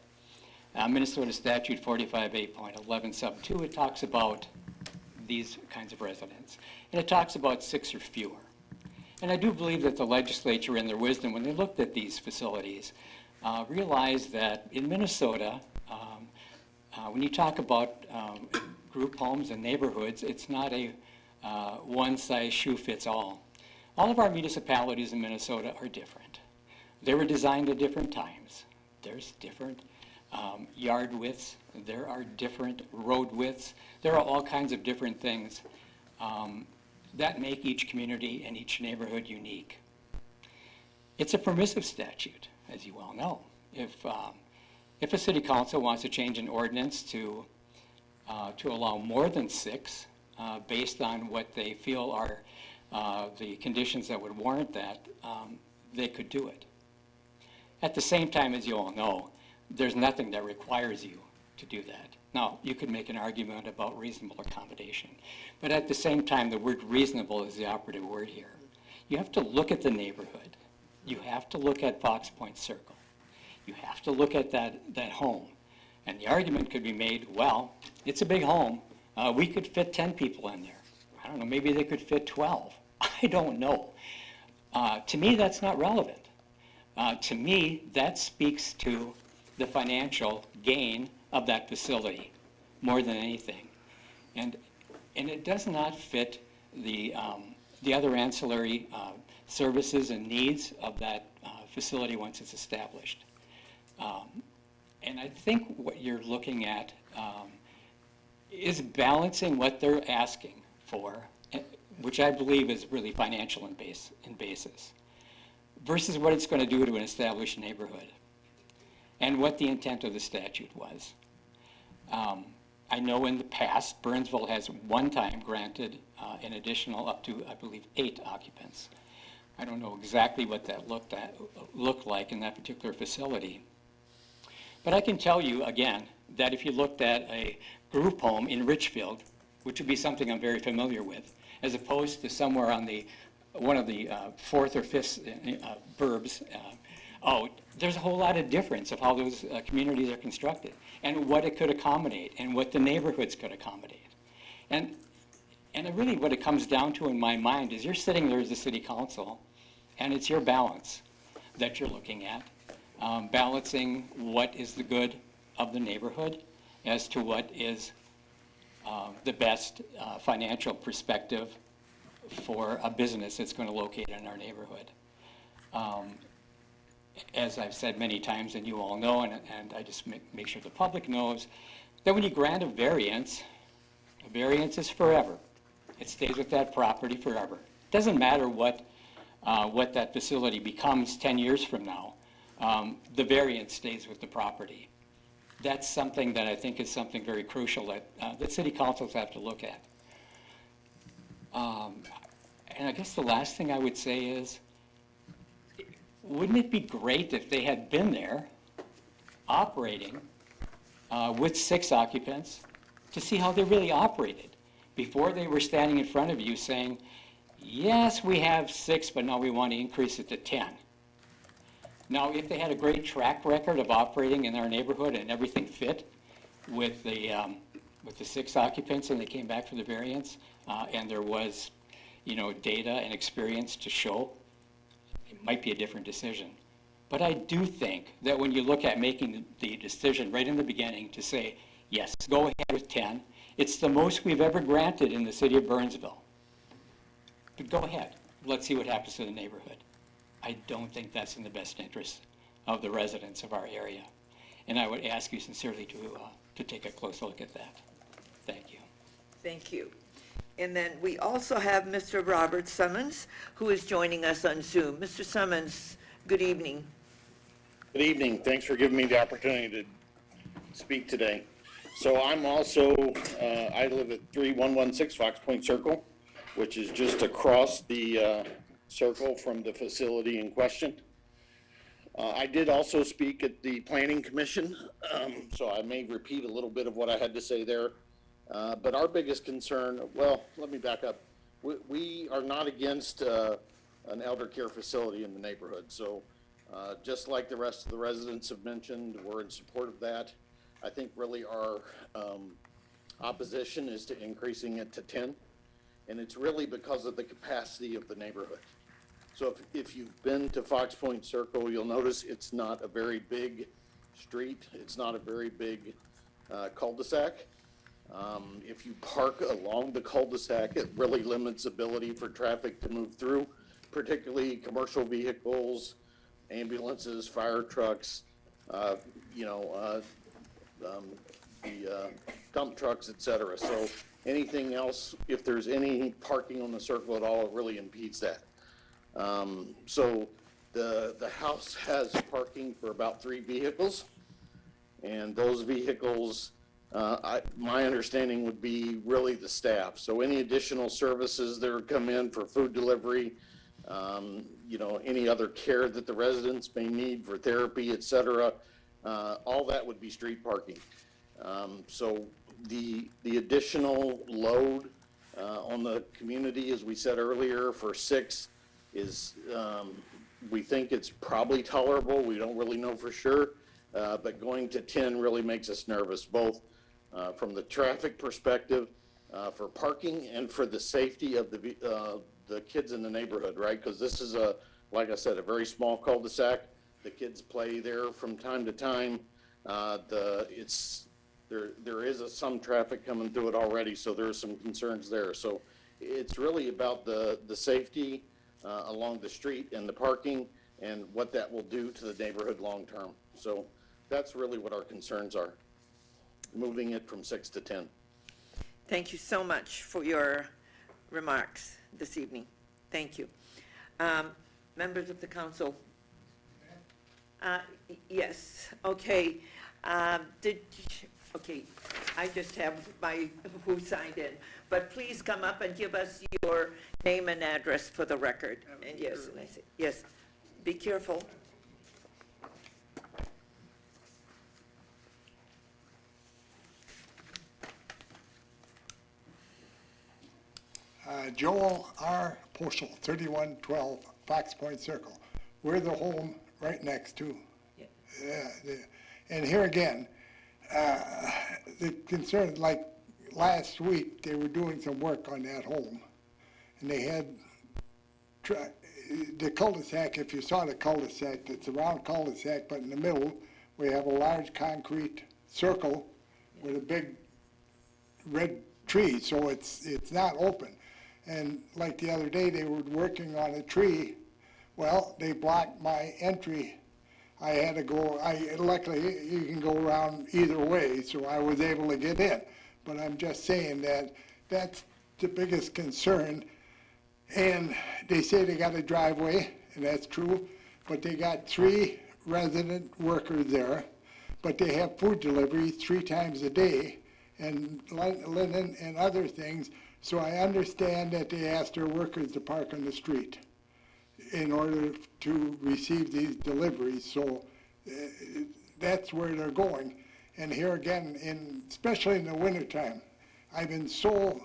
Minnesota Statute 45A.1172, it talks about these kinds of residents, and it talks about 6 or fewer. And I do believe that the legislature, in their wisdom, when they looked at these facilities, realized that in Minnesota, when you talk about group homes and neighborhoods, it's not a one-size-shoe-fits-all. All of our municipalities in Minnesota are different. They were designed at different times. There's different yard widths. There are different road widths. There are all kinds of different things that make each community and each neighborhood unique. It's a permissive statute, as you well know. If a city council wants to change an ordinance to allow more than 6, based on what they feel are the conditions that would warrant that, they could do it. At the same time, as you all know, there's nothing that requires you to do that. Now, you could make an argument about reasonable accommodation, but at the same time, the word reasonable is the operative word here. You have to look at the neighborhood. You have to look at Fox Point Circle. You have to look at that home. And the argument could be made, well, it's a big home. We could fit 10 people in there. I don't know, maybe they could fit 12. I don't know. To me, that's not relevant. To me, that speaks to the financial gain of that facility more than anything. And it does not fit the other ancillary services and needs of that facility once it's established. And I think what you're looking at is balancing what they're asking for, which I believe is really financial in basis, versus what it's going to do to an established neighborhood, and what the intent of the statute was. I know in the past, Burnsville has one time granted an additional up to, I believe, 8 occupants. I don't know exactly what that looked like in that particular facility. But I can tell you, again, that if you looked at a group home in Richfield, which would be something I'm very familiar with, as opposed to somewhere on one of the 4th or 5th burbs out, there's a whole lot of difference of how those communities are constructed and what it could accommodate and what the neighborhoods could accommodate. And really what it comes down to in my mind is you're sitting there as a city council, and it's your balance that you're looking at, balancing what is the good of the neighborhood as to what is the best financial perspective for a business that's going to locate in our neighborhood. As I've said many times, and you all know, and I just make sure the public knows, that when you grant a variance is forever. It stays with that property forever. It doesn't matter what that facility becomes 10 years from now. The variance stays with the property. That's something that I think is something very crucial that city councils have to look at. And I guess the last thing I would say is, wouldn't it be great if they had been there operating with 6 occupants to see how they really operated before they were standing in front of you saying, yes, we have 6, but now we want to increase it to 10. Now, if they had a great track record of operating in their neighborhood and everything fit with the 6 occupants and they came back for the variance, and there was, data and experience to show, it might be a different decision. But I do think that when you look at making the decision right in the beginning to say, yes, go ahead with 10, it's the most we've ever granted in the city of Burnsville. But go ahead, let's see what happens to the neighborhood. I don't think that's in the best interest of the residents of our area. And I would ask you sincerely to take a close look at that. Thank you. Thank you. And then we also have Mr. Robert Summons, who is joining us on Zoom. Mr. Summons, good evening. Good evening. Thanks for giving me the opportunity to speak today. So I'm also, I live at 3116 Fox Point Circle, which is just across the circle from the facility in question. I did also speak at the Planning Commission, so I may repeat a little bit of what I had to say there. But our biggest concern, well, let me back up. We are not against an elder care facility in the neighborhood. So just like the rest of the residents have mentioned, we're in support of that. I think really our opposition is to increasing it to 10. And it's really because of the capacity of the neighborhood. So if you've been to Fox Point Circle, you'll notice it's not a very big street. It's not a very big cul-de-sac. If you park along the cul-de-sac, it really limits ability for traffic to move through. particularly commercial vehicles, ambulances, fire trucks, the dump trucks, et cetera. So anything else, if there's any parking on the circle at all, it really impedes that. So the house has parking for about 3 vehicles, and those vehicles, my understanding would be really the staff. So any additional services that would come in for food delivery, any other care that the residents may need for therapy, et cetera, all that would be street parking. So the additional load on the community, as we said earlier, for 6 is, we think it's probably tolerable. We don't really know for sure, but going to 10 really makes us nervous, both from the traffic perspective, for parking, and for the safety of the kids in the neighborhood, right? Because this is like I said, a very small cul-de-sac. The kids play there from time to time. There is some traffic coming through it already, so there's some concerns there. So it's really about the safety along the street and the parking and what that will do to the neighborhood long term. So that's really what our concerns are, moving it from 6 to 10. Thank you so much for your remarks this evening. Thank you. Members of the council? Yes, okay. Okay, I just have who signed in, but please come up and give us your name and address for the record. And yes, and I say, yes, be careful. Joel R. Poschel, 3112 Fox Point Circle. We're the home right next to. And here again, the concern, like last week, they were doing some work on that home, and they had the cul-de-sac. If you saw the cul-de-sac, it's a round cul-de-sac, but in the middle, we have a large concrete circle with a big red tree, so it's not open. And like the other day, they were working on a tree. Well, they blocked my entry. I had to go, luckily you can go around either way, so I was able to get in. But I'm just saying that that's the biggest concern. And they say they got a driveway, and that's true, but they got 3 resident workers there, but they have food delivery 3 times a day, and linen and other things. So I understand that they asked their workers to park on the street in order to receive these deliveries. So that's where they're going. And here again, especially in the wintertime, I've been so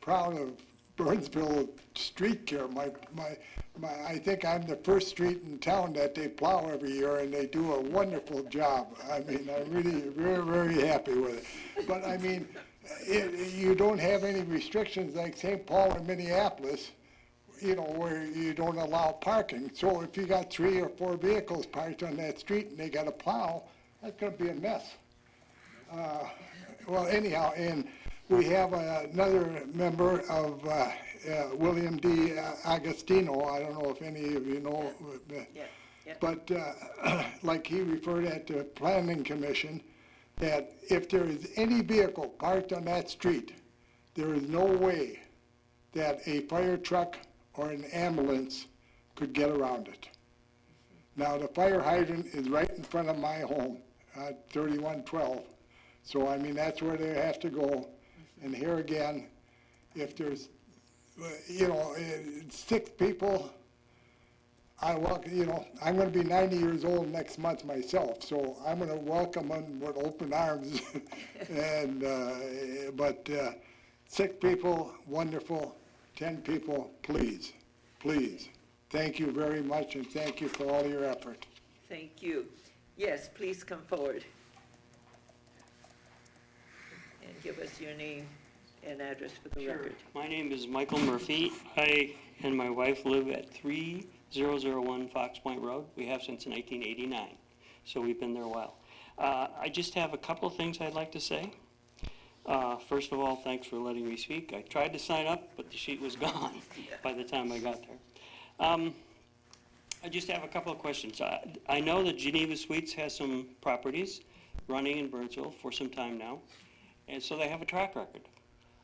proud of Burnsville street care. I think I'm the first street in town that they plow every year, and they do a wonderful job. I mean, I'm really very, very happy with it. But I mean, you don't have any restrictions like St. Paul or Minneapolis, where you don't allow parking. So if you got 3 or 4 vehicles parked on that street and they got to plow, that's going to be a mess. Well, anyhow, and we have another member of William D. Agostino. I don't know if any of you know, but like he referred at the Planning Commission, that if there is any vehicle parked on that street, there is no way that a fire truck or an ambulance could get around it. Now, the fire hydrant is right in front of my home, 3112. So, I mean, that's where they have to go. And here again, if there's, 6 people, I'm going to be 90 years old next month myself, so I'm going to welcome them with open arms. And but 6 people, wonderful. 10 people, please, please. Thank you very much, and thank you for all your effort. Thank you. Yes, please come forward and give us your name and address for the record. My name is Michael Murphy. I and my wife live at 3001 Fox Point Road. We have since 1989, so we've been there a while. I just have a couple of things I'd like to say. First of all, thanks for letting me speak. I tried to sign up, but the sheet was gone by the time I got there. I just have a couple of questions. I know that Geneva Suites has some properties running in Burnsville for some time now, and so they have a track record.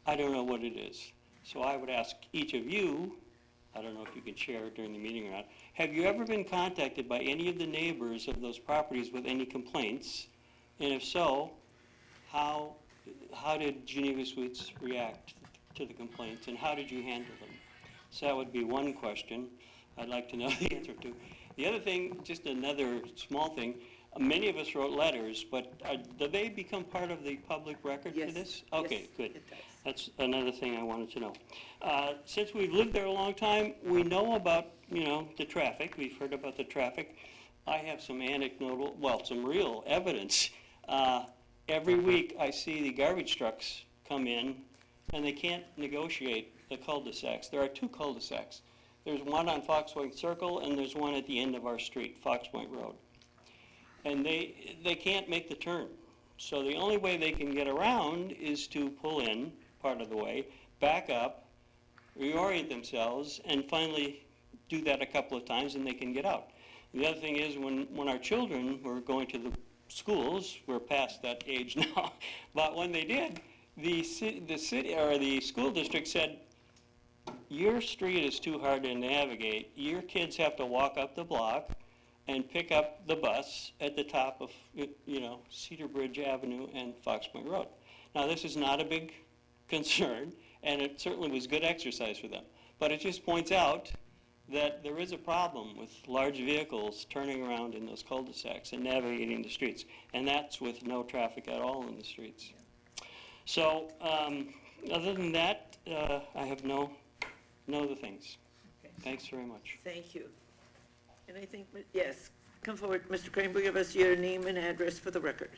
I don't know what it is. So I would ask each of you, I don't know if you can share it during the meeting or not, have you ever been contacted by any of the neighbors of those properties with any complaints? And if so, how did Geneva Suites react to the complaints, and how did you handle them? So that would be one question I'd like to know the answer to. The other thing, just another small thing, many of us wrote letters, but do they become part of the public record for this? Okay, good. That's another thing I wanted to know. Since we've lived there a long time, we know about, the traffic. We've heard about the traffic. I have some anecdotal, some real evidence. Every week I see the garbage trucks come in, and they can't negotiate the cul-de-sacs. There are two cul-de-sacs. There's one on Fox Point Circle, and there's one at the end of our street, Fox Point Road. And they can't make the turn. So the only way they can get around is to pull in part of the way, back up, reorient themselves, and finally do that a couple of times, and they can get out. The other thing is when our children were going to the schools, we're past that age now, but when they did, the city or the school district said, your street is too hard to navigate. Your kids have to walk up the block and pick up the bus at the top of, Cedar Bridge Avenue and Fox Point Road. Now, this is not a big concern, and it certainly was good exercise for them. But it just points out that there is a problem with large vehicles turning around in those cul-de-sacs and navigating the streets, and that's with no traffic at all in the streets. So, other than that, I have no other things. Okay. Thanks very much. Thank you. And I think, yes, come forward, Mr. Kramer, give us your name and address for the record.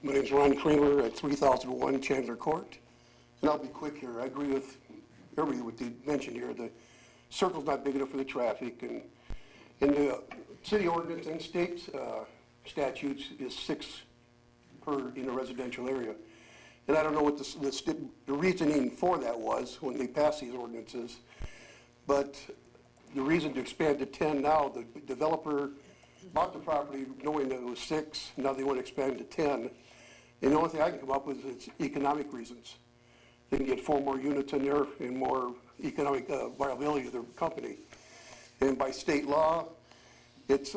My name's Ron Kramer at 3001 Chandler Court. And I'll be quick here. I agree with everybody what they mentioned here. The circle's not big enough for the traffic. And in the city ordinance and state statutes is 6 per in a residential area. And I don't know what the reasoning for that was when they passed these ordinances. But the reason to expand to 10 now, the developer bought the property knowing that it was 6. Now they want to expand to 10. And the only thing I can come up with is economic reasons. They can get 4 more units in there and more economic viability of their company. And by state law, it's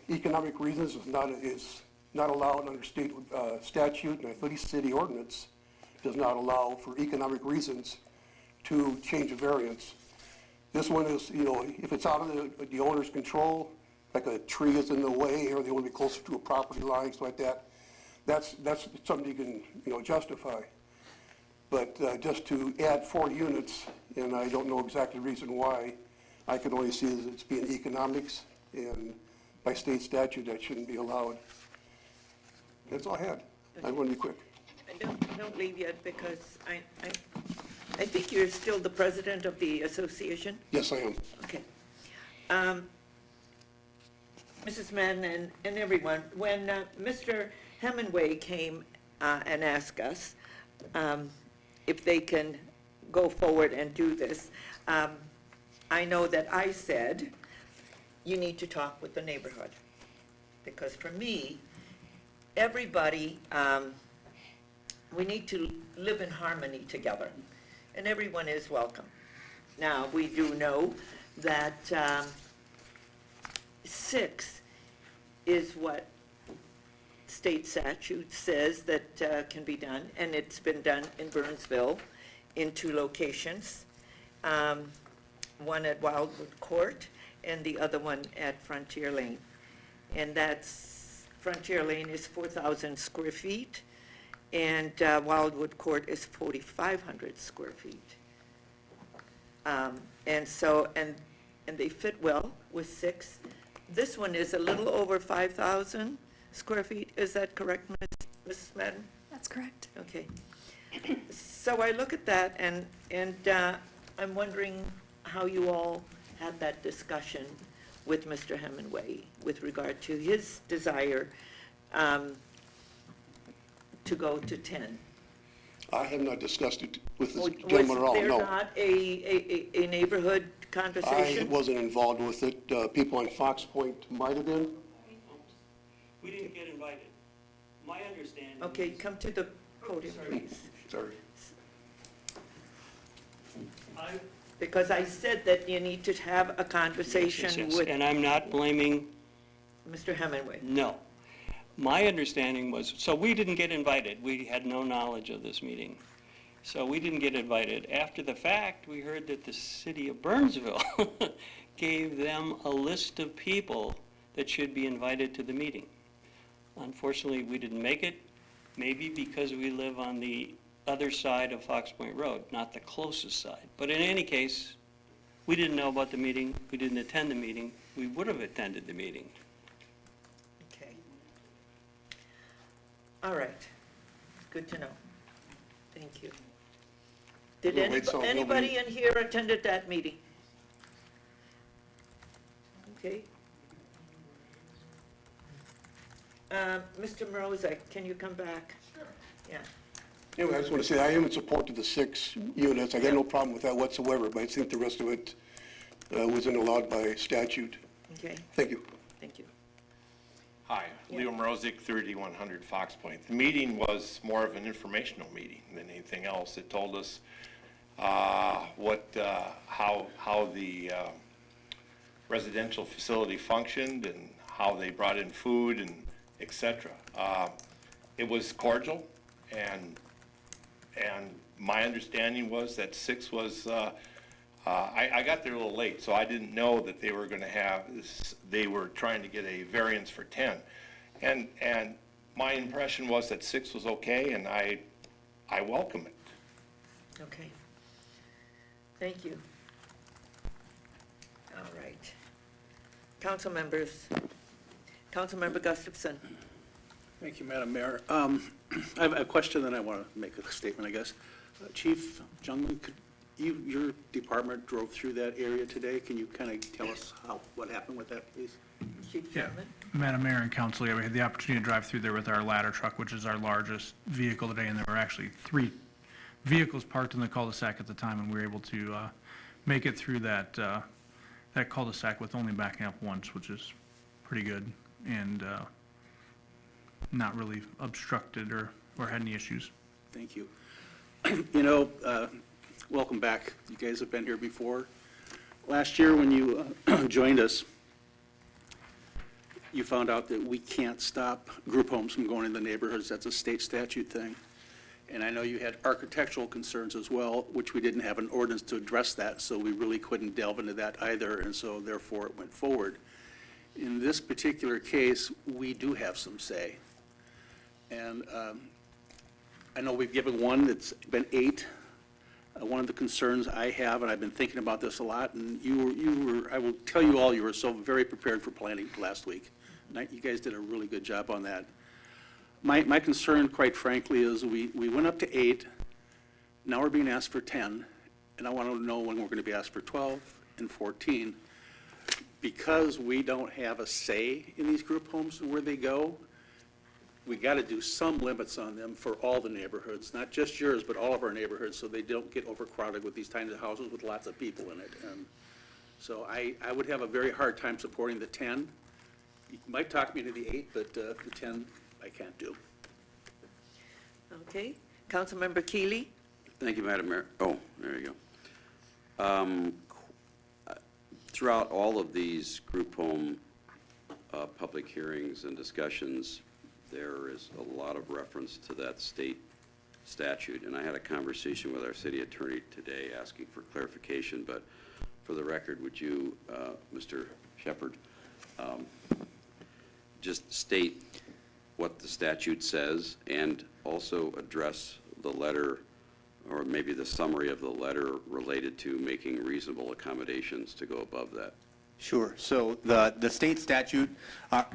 economic reasons is not allowed under state statute, and I believe city ordinance does not allow for economic reasons to change a variance. This one is, if it's out of the owner's control, like a tree is in the way, or they want to be closer to a property line, stuff like that, that's something you can, justify. But just to add 4 units, and I don't know exactly the reason why, I can only see as it's being economics, and by state statute, that shouldn't be allowed. That's all I had. I want to be quick. Don't leave yet, because I think you're still the president of the association? Yes, I am. Okay. Mrs. Madden and everyone, when Mr. Hemingway came and asked us if they can go forward and do this, I know that I said, you need to talk with the neighborhood. Because for me, everybody, we need to live in harmony together, and everyone is welcome. Now, we do know that 6 is what state statute says that can be done, and it's been done in Burnsville in 2 locations, one at Wildwood Court and the other one at Frontier Lane. And that's, Frontier Lane is 4,000 square feet, and Wildwood Court is 4,500 square feet. And so, and they fit well with 6. This one is a little over 5,000 square feet. Is that correct, Mrs. Madden? That's correct. Okay. So I look at that, and I'm wondering how you all had that discussion with Mr. Hemingway with regard to his desire to go to 10. I have not discussed it with this Was gentleman at all, there no. not a neighborhood I conversation? wasn't involved with it. People on Fox Point might have been. We didn't get invited. My understanding. Okay, come to the podium, please. Sorry. Because I said that you need to have a conversation Yes, with and I'm not blaming, Mr. Hemingway. no. My understanding was, so we didn't get invited. We had no knowledge of this meeting. So we didn't get invited. After the fact, we heard that the city of Burnsville gave them a list of people that should be invited to the meeting. Unfortunately, we didn't make it, maybe because we live on the other side of Fox Point Road, not the closest side. But in any case, we didn't know about the meeting, we didn't attend the meeting, we would have attended the meeting. Okay. All right. Good to know. Thank you. Did We'll wait till anybody in here attended that meeting? Okay. Mr. Morozek, can you come back? Sure. Yeah. Anyway, I just want to say I am in support of the 6 units. I got no problem with that whatsoever, but I think the rest of it wasn't allowed by statute. Okay. Thank you. Thank you. Hi, Leo Mrozik, 3100 Fox Point. The meeting was more of an informational meeting than anything else. It told us how the residential facility functioned and how they brought in food and et cetera. It was cordial, and my understanding was that 6 was, I got there a little late, so I didn't know that they were going to have this, they were trying to get a variance for 10. And my impression was that 6 was okay, and I welcome it. Okay. Thank you. All right. Council members. Councilmember Gustafson. Thank you, Madam Mayor. I have a question, and I want to make a statement, I guess. Chief Jungman, your department drove through that area today. Can you kind of tell us what happened with that, please? Chief Yeah, Jungman. Madam Mayor and Council, yeah, we had the opportunity to drive through there with our ladder truck, which is our largest vehicle today, and there were actually 3 vehicles parked in the cul-de-sac at the time, and we were able to make it through that cul-de-sac with only backing up once, which is pretty good, and not really obstructed or had any issues. Thank you. You know, welcome back. You guys have been here before. Last year, when you joined us, you found out that we can't stop group homes from going in the neighborhoods. That's a state statute thing. And I know you had architectural concerns as well, which we didn't have an ordinance to address that, so we really couldn't delve into that either, and so therefore it went forward. In this particular case, we do have some say. And I know we've given one that's been 8. One of the concerns I have, and I've been thinking about this a lot, and you were, I will tell you all, you were so very prepared for planning last week. You guys did a really good job on that. My concern, quite frankly, is we went up to 8, now we're being asked for 10, and I want to know when we're going to be asked for 12 and 14. Because we don't have a say in these group homes and where they go, we got to do some limits on them for all the neighborhoods, not just yours, but all of our neighborhoods, so they don't get overcrowded with these tiny houses with lots of people in it. And so I would have a very hard time supporting the 10. You might talk me into the 8, but the 10 I can't do. Okay. Councilmember Keeley. Thank you, Madam Mayor. Oh, there you go. Throughout all of these group home public hearings and discussions, there is a lot of reference to that state statute, and I had a conversation with our city attorney today asking for clarification, but for the record, would you, Mr. Shepard, just state what the statute says and also address the letter, or maybe the summary of the letter related to making reasonable accommodations to go above that? Sure. So the state statute,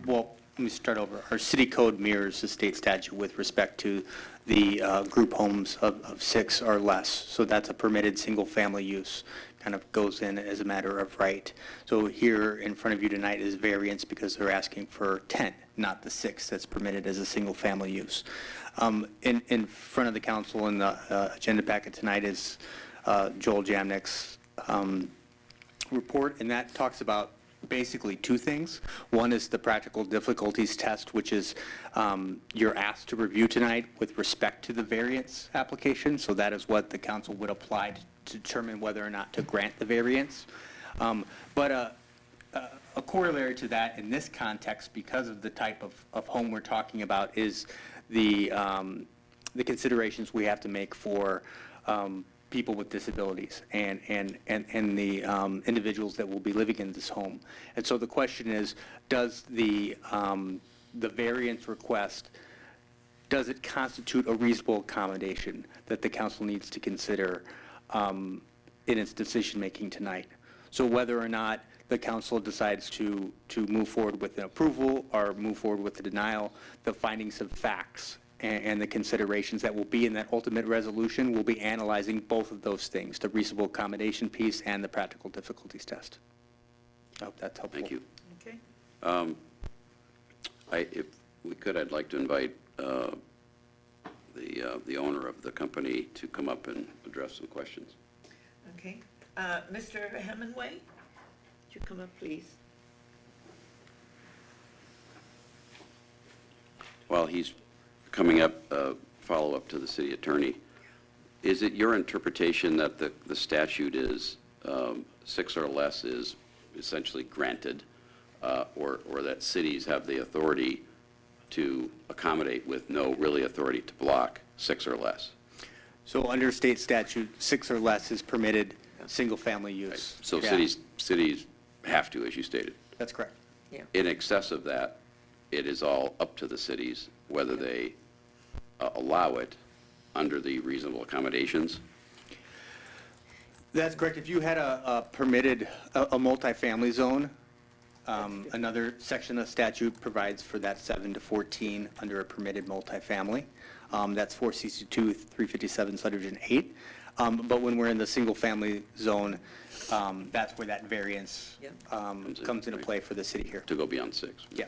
well, let me start over. Our city code mirrors the state statute with respect to the group homes of 6 or less. So that's a permitted single-family use, kind of goes in as a matter of right. So here in front of you tonight is variance because they're asking for 10, not the 6 that's permitted as a single-family use. In front of the council in the agenda packet tonight is Joel Jamnick's report, and that talks about basically two things. One is the practical difficulties test, which is you're asked to review tonight with respect to the variance application. So that is what the council would apply to determine whether or not to grant the variance. But a corollary to that in this context, because of the type of home we're talking about, is the considerations we have to make for people with disabilities and the individuals that will be living in this home. And so the question is, does the variance request, does it constitute a reasonable accommodation that the council needs to consider in its decision-making tonight? So whether or not the council decides to move forward with an approval or move forward with the denial, the findings of facts and the considerations that will be in that ultimate resolution will be analyzing both of those things, the reasonable accommodation piece and the practical difficulties test. I hope that's helpful. Thank you. Okay. If we could, I'd like to invite the owner of the company to come up and address some questions. Okay. Mr. Hemingway, would you come up, please? While he's coming up, follow-up to the city attorney, is it your interpretation that the statute is 6 or less is essentially granted, or that cities have the authority to accommodate with no really authority to block 6 or less? So under state statute, 6 or less is permitted single-family use. So Yeah. cities have to, as you stated. That's correct. Yeah. In excess of that, it is all up to the cities whether they allow it under the reasonable accommodations. That's correct. If you had a permitted, a multifamily zone, another section of statute provides for that 7 to 14 under a permitted multifamily. That's 462, 357, subdivision 8. But when we're in the single-family zone, that's where that variance comes into play for the city here. To go beyond 6. Yeah.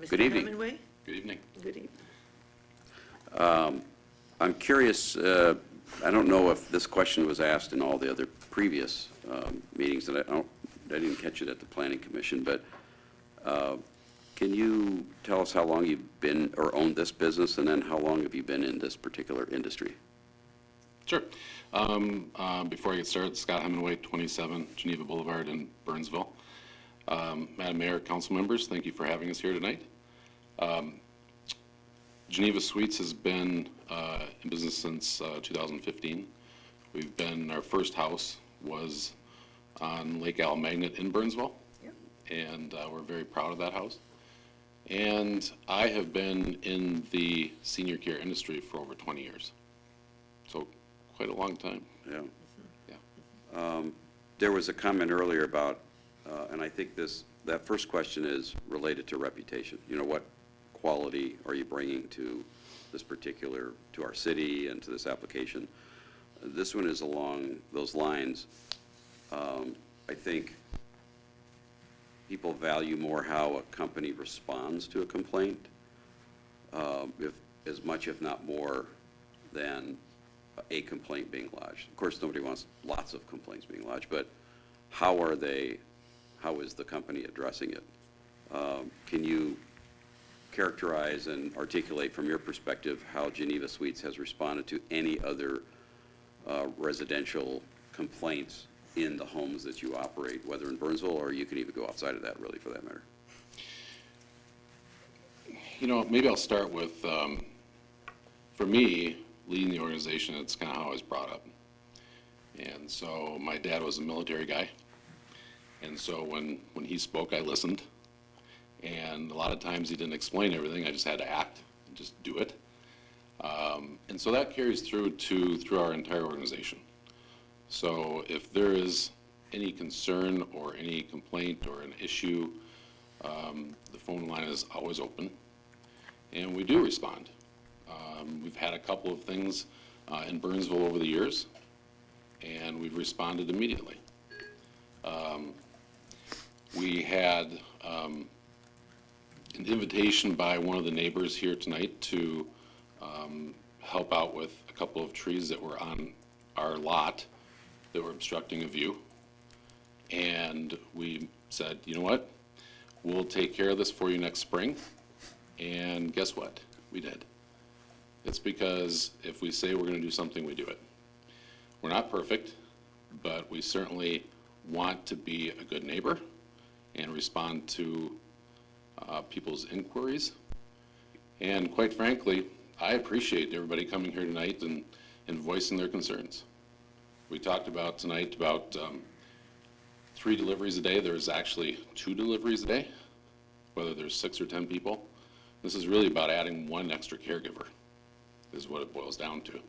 Good Mr. evening. Hemingway? Good evening. Good evening. I'm curious, I don't know if this question was asked in all the other previous meetings, and I didn't catch it at the Planning Commission, but can you tell us how long you've been or owned this business, and then how long have you been in this particular industry? Sure. Before I get started, Scott Hemingway, 27 Geneva Boulevard in Burnsville. Madam Mayor, council members, thank you for having us here tonight. Geneva Suites has been in business since 2015. Our first house was on Lake Almagnet in Burnsville, and we're very proud of that house. And I have been in the senior care industry for over 20 years, so quite a long time. Yeah. Yeah. There was a comment earlier about, and I think that first question is related to reputation. You know, what quality are you bringing to to our city and to this application? This one is along those lines. I think people value more how a company responds to a complaint, as much, if not more, than a complaint being lodged. Of course, nobody wants lots of complaints being lodged, but how is the company addressing it? Can you characterize and articulate from your perspective how Geneva Suites has responded to any other residential complaints in the homes that you operate, whether in Burnsville, or you can even go outside of that, really, for that matter? You know, maybe I'll start with, for me, leading the organization, it's kind of how I was brought up. And so my dad was a military guy. And so when he spoke, I listened. And a lot of times he didn't explain everything. I just had to act and just do it. And so that carries through our entire organization. So if there is any concern or any complaint or an issue, the phone line is always open. And we do respond. We've had a couple of things in Burnsville over the years, and we've responded immediately. We had an invitation by one of the neighbors here tonight to help out with a couple of trees that were on our lot that were obstructing a view. And we said, you know what? We'll take care of this for you next spring. And guess what? We did. It's because if we say we're going to do something, we do it. We're not perfect, but we certainly want to be a good neighbor and respond to people's inquiries. And quite frankly, I appreciate everybody coming here tonight and voicing their concerns. We talked about tonight about 3 deliveries a day. There's actually 2 deliveries a day, whether there's 6 or 10 people. This is really about adding 1 extra caregiver, is what it boils down to.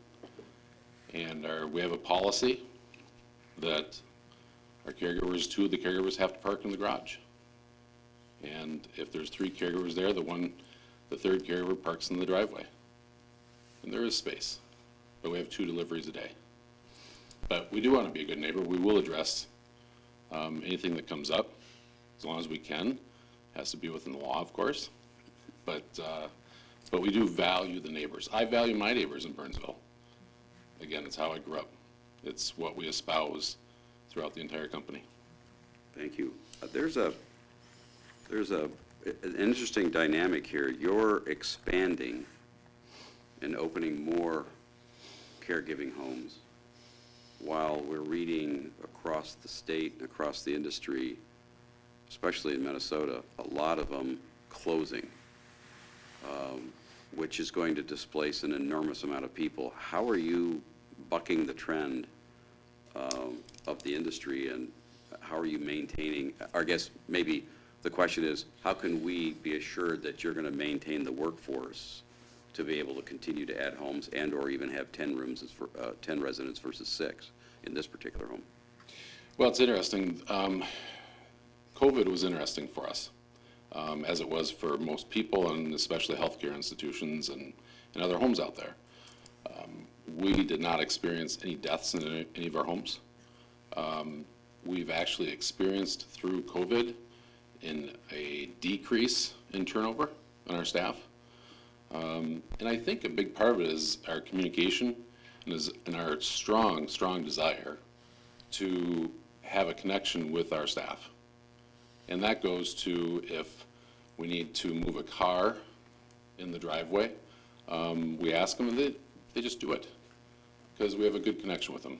And we have a policy that our caregivers, 2 of the caregivers have to park in the garage. And if there's 3 caregivers there, the 3rd caregiver parks in the driveway. And there is space, but we have 2 deliveries a day. But we do want to be a good neighbor. We will address anything that comes up, as long as we can. Has to be within the law, of course. But we do value the neighbors. I value my neighbors in Burnsville. Again, it's how I grew up. It's what we espouse throughout the entire company. Thank you. There's an interesting dynamic here. You're expanding and opening more caregiving homes, while we're reading across the state and across the industry, especially in Minnesota, a lot of them closing, which is going to displace an enormous amount of people. How are you bucking the trend of the industry, and how are you maintaining, I guess maybe the question is, how can we be assured that you're going to maintain the workforce to be able to continue to add homes and or even have 10 rooms, 10 residents versus 6 in this particular home? Well, it's interesting. COVID was interesting for us, as it was for most people, and especially healthcare institutions and other homes out there. We did not experience any deaths in any of our homes. We've actually experienced through COVID in a decrease in turnover on our staff. And I think a big part of it is our communication and our strong desire to have a connection with our staff. And that goes to if we need to move a car in the driveway, we ask them and they just do it because we have a good connection with them.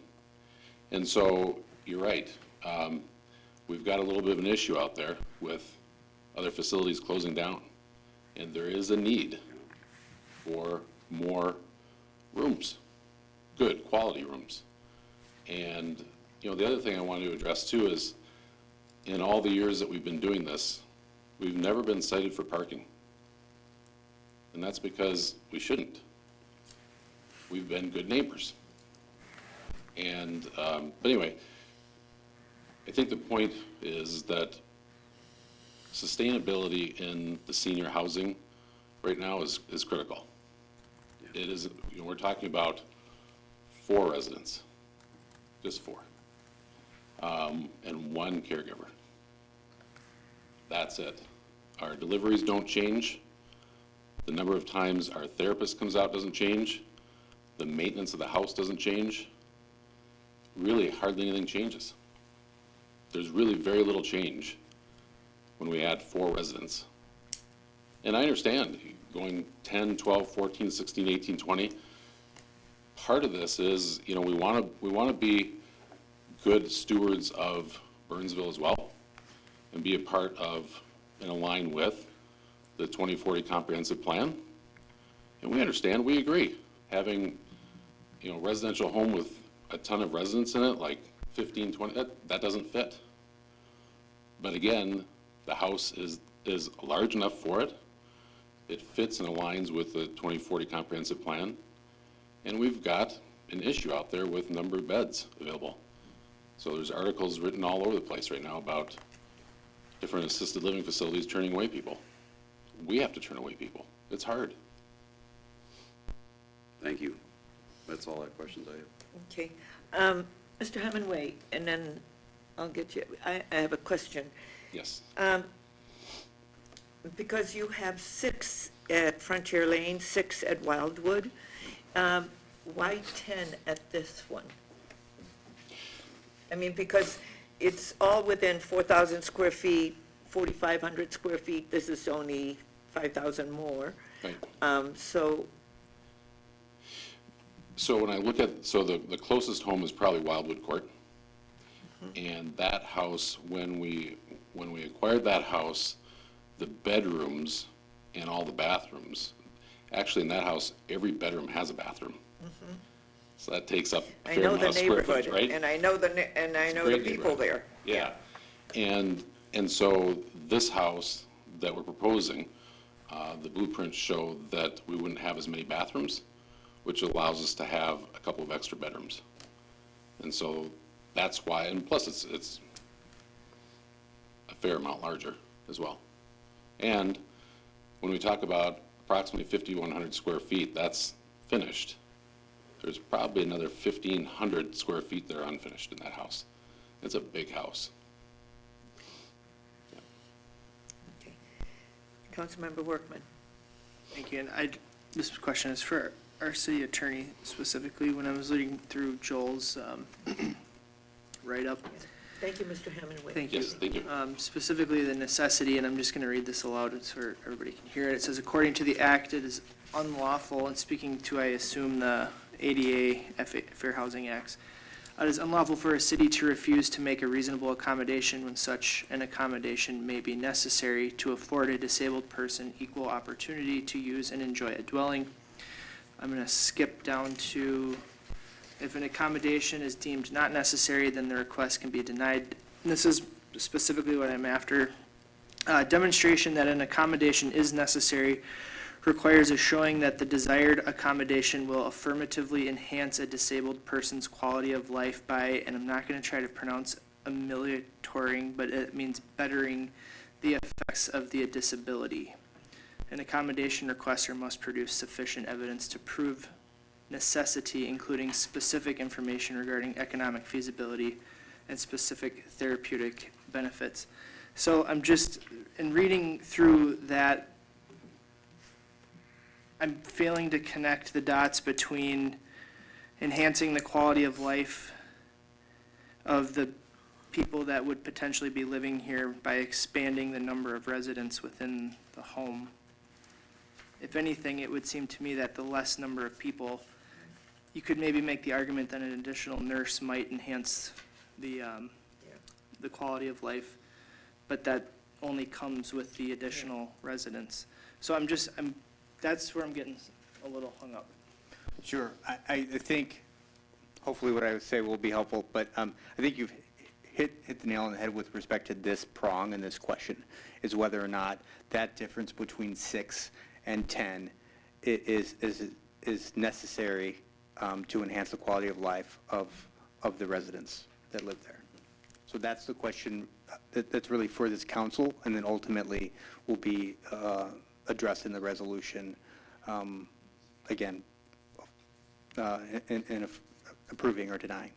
And so you're right. We've got a little bit of an issue out there with other facilities closing down. And there is a need for more rooms, good quality rooms. And the other thing I wanted to address too is, in all the years that we've been doing this, we've never been cited for parking. And that's because we shouldn't. We've been good neighbors. And, but anyway, I think the point is that sustainability in the senior housing right now is critical. It is, we're talking about 4 residents, just 4, and 1 caregiver. That's it. Our deliveries don't change. The number of times our therapist comes out doesn't change. The maintenance of the house doesn't change. Really, hardly anything changes. There's really very little change when we add 4 residents. And I understand going 10, 12, 14, 16, 18, 20. Part of this is, we want to be good stewards of Burnsville as well, and be a part of and align with the 2040 comprehensive plan. And we understand, we agree. Having, residential home with a ton of residents in it, like 15, 20, that doesn't fit. But again, the house is large enough for it. It fits and aligns with the 2040 comprehensive plan. And we've got an issue out there with number of beds available. So there's articles written all over the place right now about different assisted living facilities turning away people. We have to turn away people. It's hard. Thank you. That's all the questions I have. Okay. Mr. Hemingway, and then I'll get you, I have a question. Yes. because you have 6 at Frontier Lane, 6 at Wildwood, why 10 at this one? I mean, because it's all within 4,000 square feet, 4,500 square feet, this is only 5,000 more. Right. So when I look at, the closest home is probably Wildwood Court. And that house, when we acquired that house, the bedrooms and all the bathrooms, actually in that house, every bedroom has a bathroom. So that takes up a I fair know amount the of square footage, neighborhood, right? and I know the people there. Yeah. And so this house that we're proposing, the blueprints show that we wouldn't have as many bathrooms, which allows us to have a couple of extra bedrooms. And so that's why, and plus it's a fair amount larger as well. And when we talk about approximately 5,100 square feet, that's finished. There's probably another 1,500 square feet that are unfinished in that house. It's a big house. Councilmember Workman. Thank you, and this question is for our city attorney specifically. When I was reading through Joel's write-up. Thank you, Mr. Hemingway. Thank you. Yes, thank you. Specifically the necessity, and I'm just going to read this aloud so everybody can hear it. It says, according to the act, it is unlawful, and speaking to, I assume, the ADA, Fair Housing Acts, it is unlawful for a city to refuse to make a reasonable accommodation when such an accommodation may be necessary to afford a disabled person equal opportunity to use and enjoy a dwelling. I'm going to skip down to, if an accommodation is deemed not necessary, then the request can be denied. This is specifically what I'm after. Demonstration that an accommodation is necessary requires a showing that the desired accommodation will affirmatively enhance a disabled person's quality of life by, and I'm not going to try to pronounce ameliorating, but it means bettering the effects of the disability. An accommodation requester must produce sufficient evidence to prove necessity, including specific information regarding economic feasibility and specific therapeutic benefits. So I'm just, in reading through that, I'm failing to connect the dots between enhancing the quality of life of the people that would potentially be living here by expanding the number of residents within the home. If anything, it would seem to me that the less number of people, you could maybe make the argument that an additional nurse might enhance the quality of life, but that only comes with the additional residents. So that's where I'm getting a little hung up. Sure. I think, hopefully what I would say will be helpful, but I think you've hit the nail on the head with respect to this prong and this question, is whether or not that difference between 6 and 10 is necessary to enhance the quality of life of the residents that live there. So that's the question that's really for this council, and then ultimately will be addressed in the resolution, again, in approving or denying.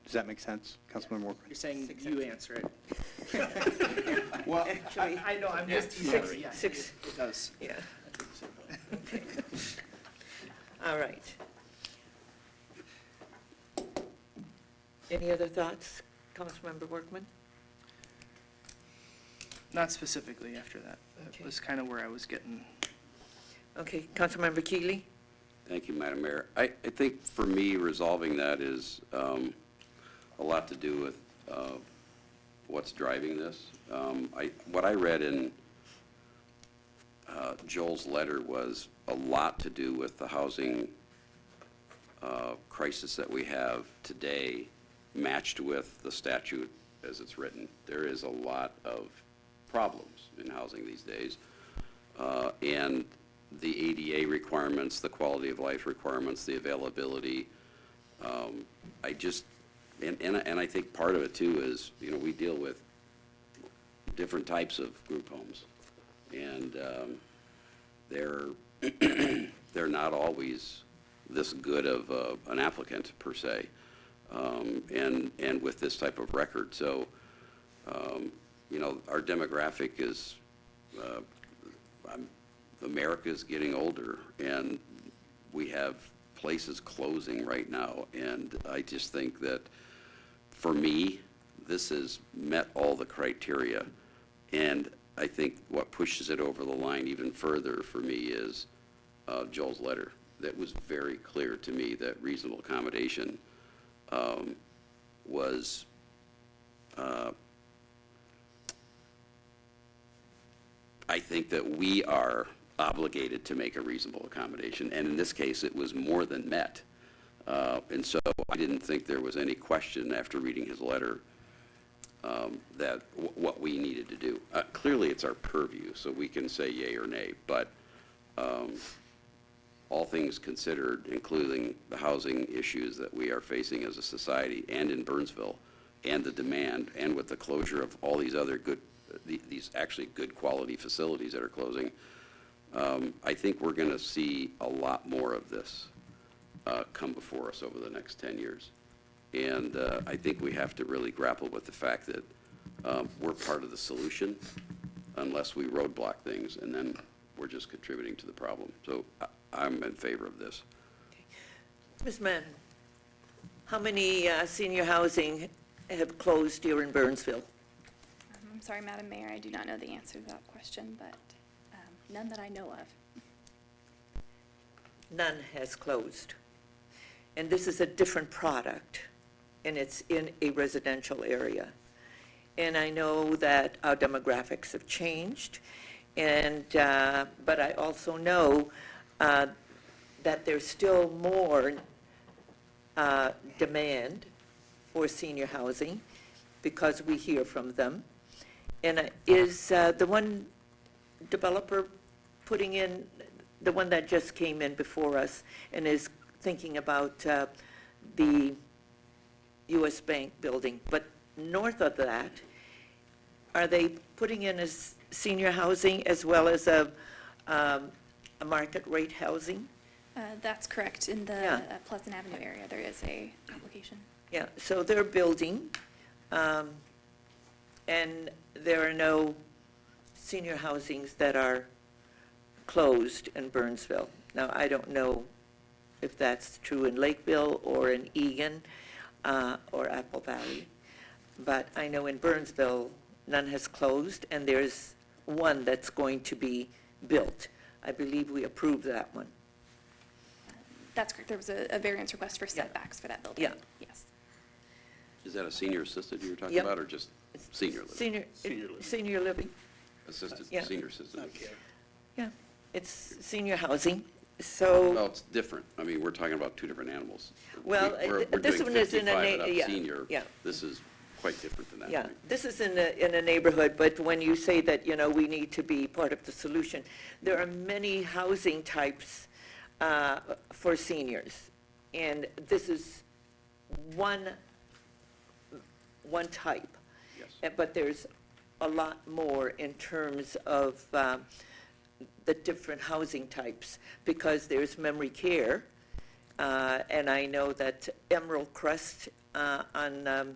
Does that make sense, Councilmember Workman? You're saying you answer it. Well, actually, I know, I'm just teasing. Yeah, six. It does. Yeah. Okay. All right. Any other thoughts, Councilmember Workman? Not specifically after that. That Okay. was kind of where I was getting. Okay, Councilmember Keeley? Thank you, Madam Mayor. I think for me, resolving that is a lot to do with what's driving this. What I read in Joel's letter was a lot to do with the housing crisis that we have today, matched with the statute as it's written. There is a lot of problems in housing these days. And the ADA requirements, the quality of life requirements, the availability. And I think part of it too is, we deal with different types of group homes. And they're not always this good of an applicant per se. And with this type of record. So, our demographic is America's getting older, and we have places closing right now, and I just think that, for me, this has met all the criteria, and I think what pushes it over the line even further for me is Joel's letter. That was very clear to me that reasonable accommodation was I think that we are obligated to make a reasonable accommodation, and in this case, it was more than met. And so I didn't think there was any question after reading his letter that what we needed to do. Clearly, it's our purview, so we can say yay or nay, but all things considered, including the housing issues that we are facing as a society and in Burnsville, and the demand, and with the closure of all these other good, these actually good quality facilities that are closing, I think we're going to see a lot more of this come before us over the next 10 years. And I think we have to really grapple with the fact that we're part of the solution unless we roadblock things, and then we're just contributing to the problem. So I'm in favor of this. Ms. Mann, how many senior housing have closed here in Burnsville? I'm sorry, Madam Mayor, I do not know the answer to that question, but none that I know of. None has closed. And this is a different product, and it's in a residential area. And I know that our demographics have changed, and but I also know that there's still more demand for senior housing because we hear from them. And is the one developer putting in, the one that just came in before us and is thinking about the U.S. Bank building, but north of that, are they putting in as senior housing as well as a market rate housing? That's correct. In the Yeah. Pleasant Avenue area, there is a application. Yeah, so they're building, and there are no senior housings that are closed in Burnsville. Now, I don't know if that's true in Lakeville or in Egan or Apple Valley, but I know in Burnsville, none has closed, and there's one that's going to be built. I believe we approved that one. That's correct. There was a variance request for setbacks for that building. Yeah. Yes. Is that a senior assisted you were talking Yep. about, or just senior living? Senior living. Assisted, Yeah. senior assisted. Yeah, it's senior housing, so. Well, it's different. I mean, we're talking about two different animals. Well, We're this doing one is in a 55 and up yeah, senior. yeah. This is quite different than that. Yeah, this is in a neighborhood, but when you say that, you know, we need to be part of the solution, there are many housing types for seniors, and this is one type. Yes. But there's a lot more in terms of the different housing types, because there's memory care, and I know that Emerald Crest on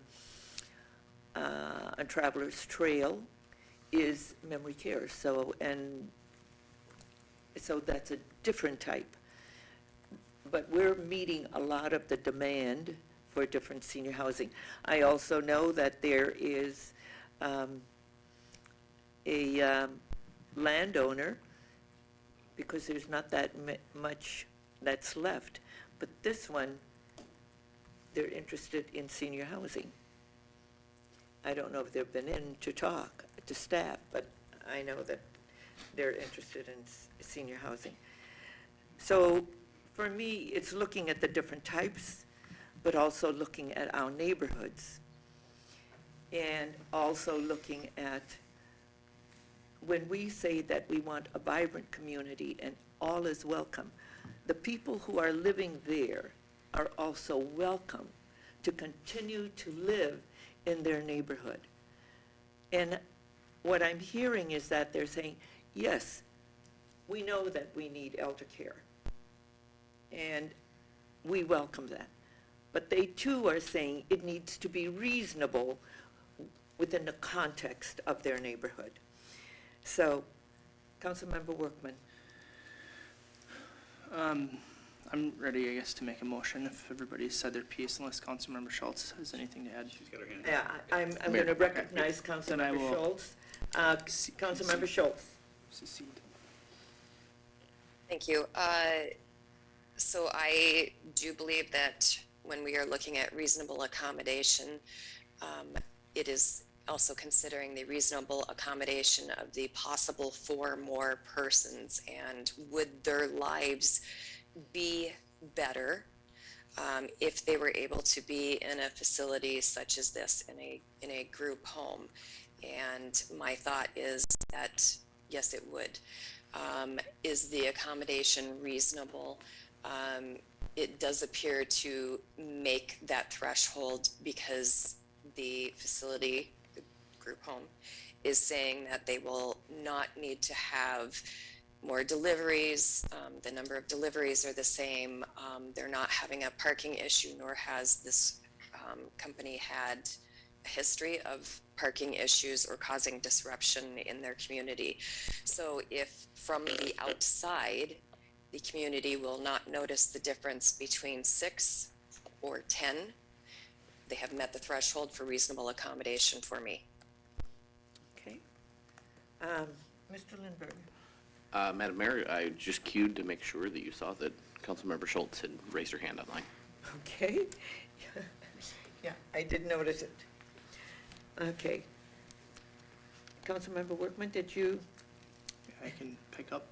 Travelers Trail is memory care, so that's a different type. But we're meeting a lot of the demand for different senior housing. I also know that there is a landowner, because there's not that much that's left, but this one, they're interested in senior housing. I don't know if they've been in to talk to staff, but I know that they're interested in senior housing. So for me, it's looking at the different types, but also looking at our neighborhoods, and also looking at when we say that we want a vibrant community and all is welcome, the people who are living there are also welcome to continue to live in their neighborhood. And what I'm hearing is that they're saying, yes, we know that we need elder care, and we welcome that. But they too are saying it needs to be reasonable within the context of their neighborhood. So Councilmember Workman. I'm ready, I guess, to make a motion if everybody's said their piece, unless Councilmember Schultz has anything to add. She's got her hand Yeah, I'm going to recognize Councilmember Schultz. Councilmember Schultz. Secede. Thank you. So I do believe that when we are looking at reasonable accommodation, it is also considering the reasonable accommodation of the possible 4 more persons, and would their lives be better if they were able to be in a facility such as this, in a group home. And my thought is that yes, it would. Is the accommodation reasonable? It does appear to make that threshold because the facility, the group home, is saying that they will not need to have more deliveries. The number of deliveries are the same. They're not having a parking issue, nor has this company had a history of parking issues or causing disruption in their community. So if from the outside, the community will not notice the difference between 6 or 10, they have met the threshold for reasonable accommodation for me. Okay. Mr. Lindberg. Madam Mayor, I just queued to make sure that you saw that Councilmember Schultz had raised her hand online. Okay. Yeah, I did notice it. Okay. Councilmember Workman, did you? I can pick up.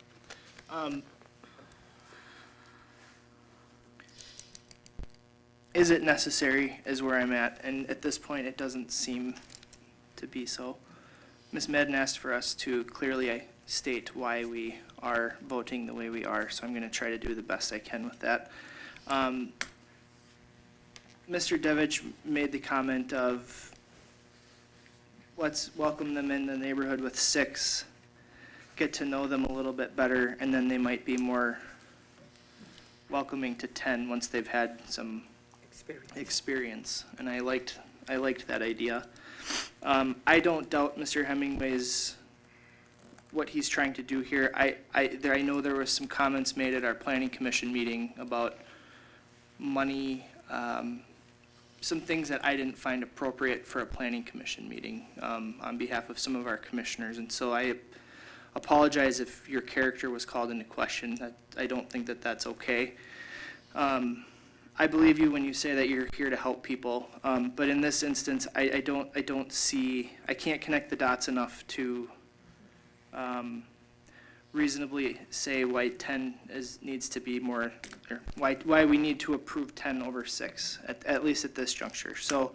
Is it necessary is where I'm at, and at this point, it doesn't seem to be so. Ms. Madden asked for us to clearly state why we are voting the way we are, so I'm going to try to do the best I can with that. Mr. Devich made the comment of, let's welcome them in the neighborhood with 6, get to know them a little bit better, and then they might be more welcoming to 10 once they've had some experience. And I liked that idea. I don't doubt Mr. Hemingway's, what he's trying to do here. I know there was some comments made at our planning commission meeting about money, some things that I didn't find appropriate for a planning commission meeting on behalf of some of our commissioners. And so I apologize if your character was called into question. I don't think that that's okay. I believe you when you say that you're here to help people, but in this instance, I can't connect the dots enough to reasonably say why 10 needs to be more, or why we need to approve 10 over 6, at least at this juncture. So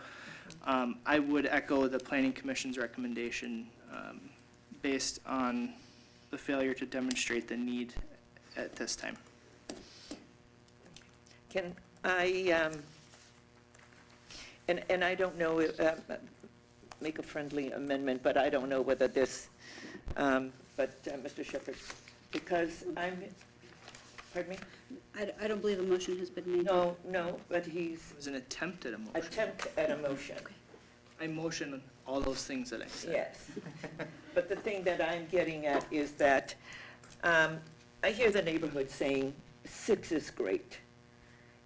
I would echo the Planning Commission's recommendation based on the failure to demonstrate the need at this time. Can I, and I don't know, make a friendly amendment, but I don't know whether this, Mr. Shepherd, because pardon me? I don't believe a motion has been made. No, but It was an attempt at a motion. attempt at a motion. I motion all those things that I said. Yes. But the thing that I'm getting at is that I hear the neighborhood saying 6 is great.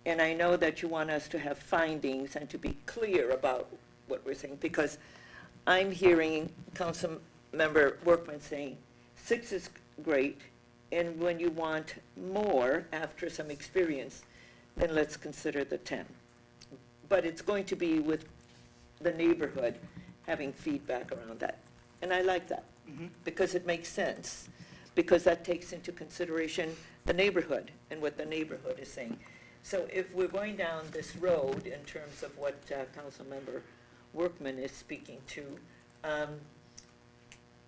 And I know that you want us to have findings and to be clear about what we're saying, because I'm hearing Councilmember Workman saying 6 is great, and when you want more after some experience, then let's consider the 10. But it's going to be with the neighborhood having feedback around that. And I like that, because it makes sense, because that takes into consideration the neighborhood and what the neighborhood is saying. So if we're going down this road in terms of what Councilmember Workman is speaking to,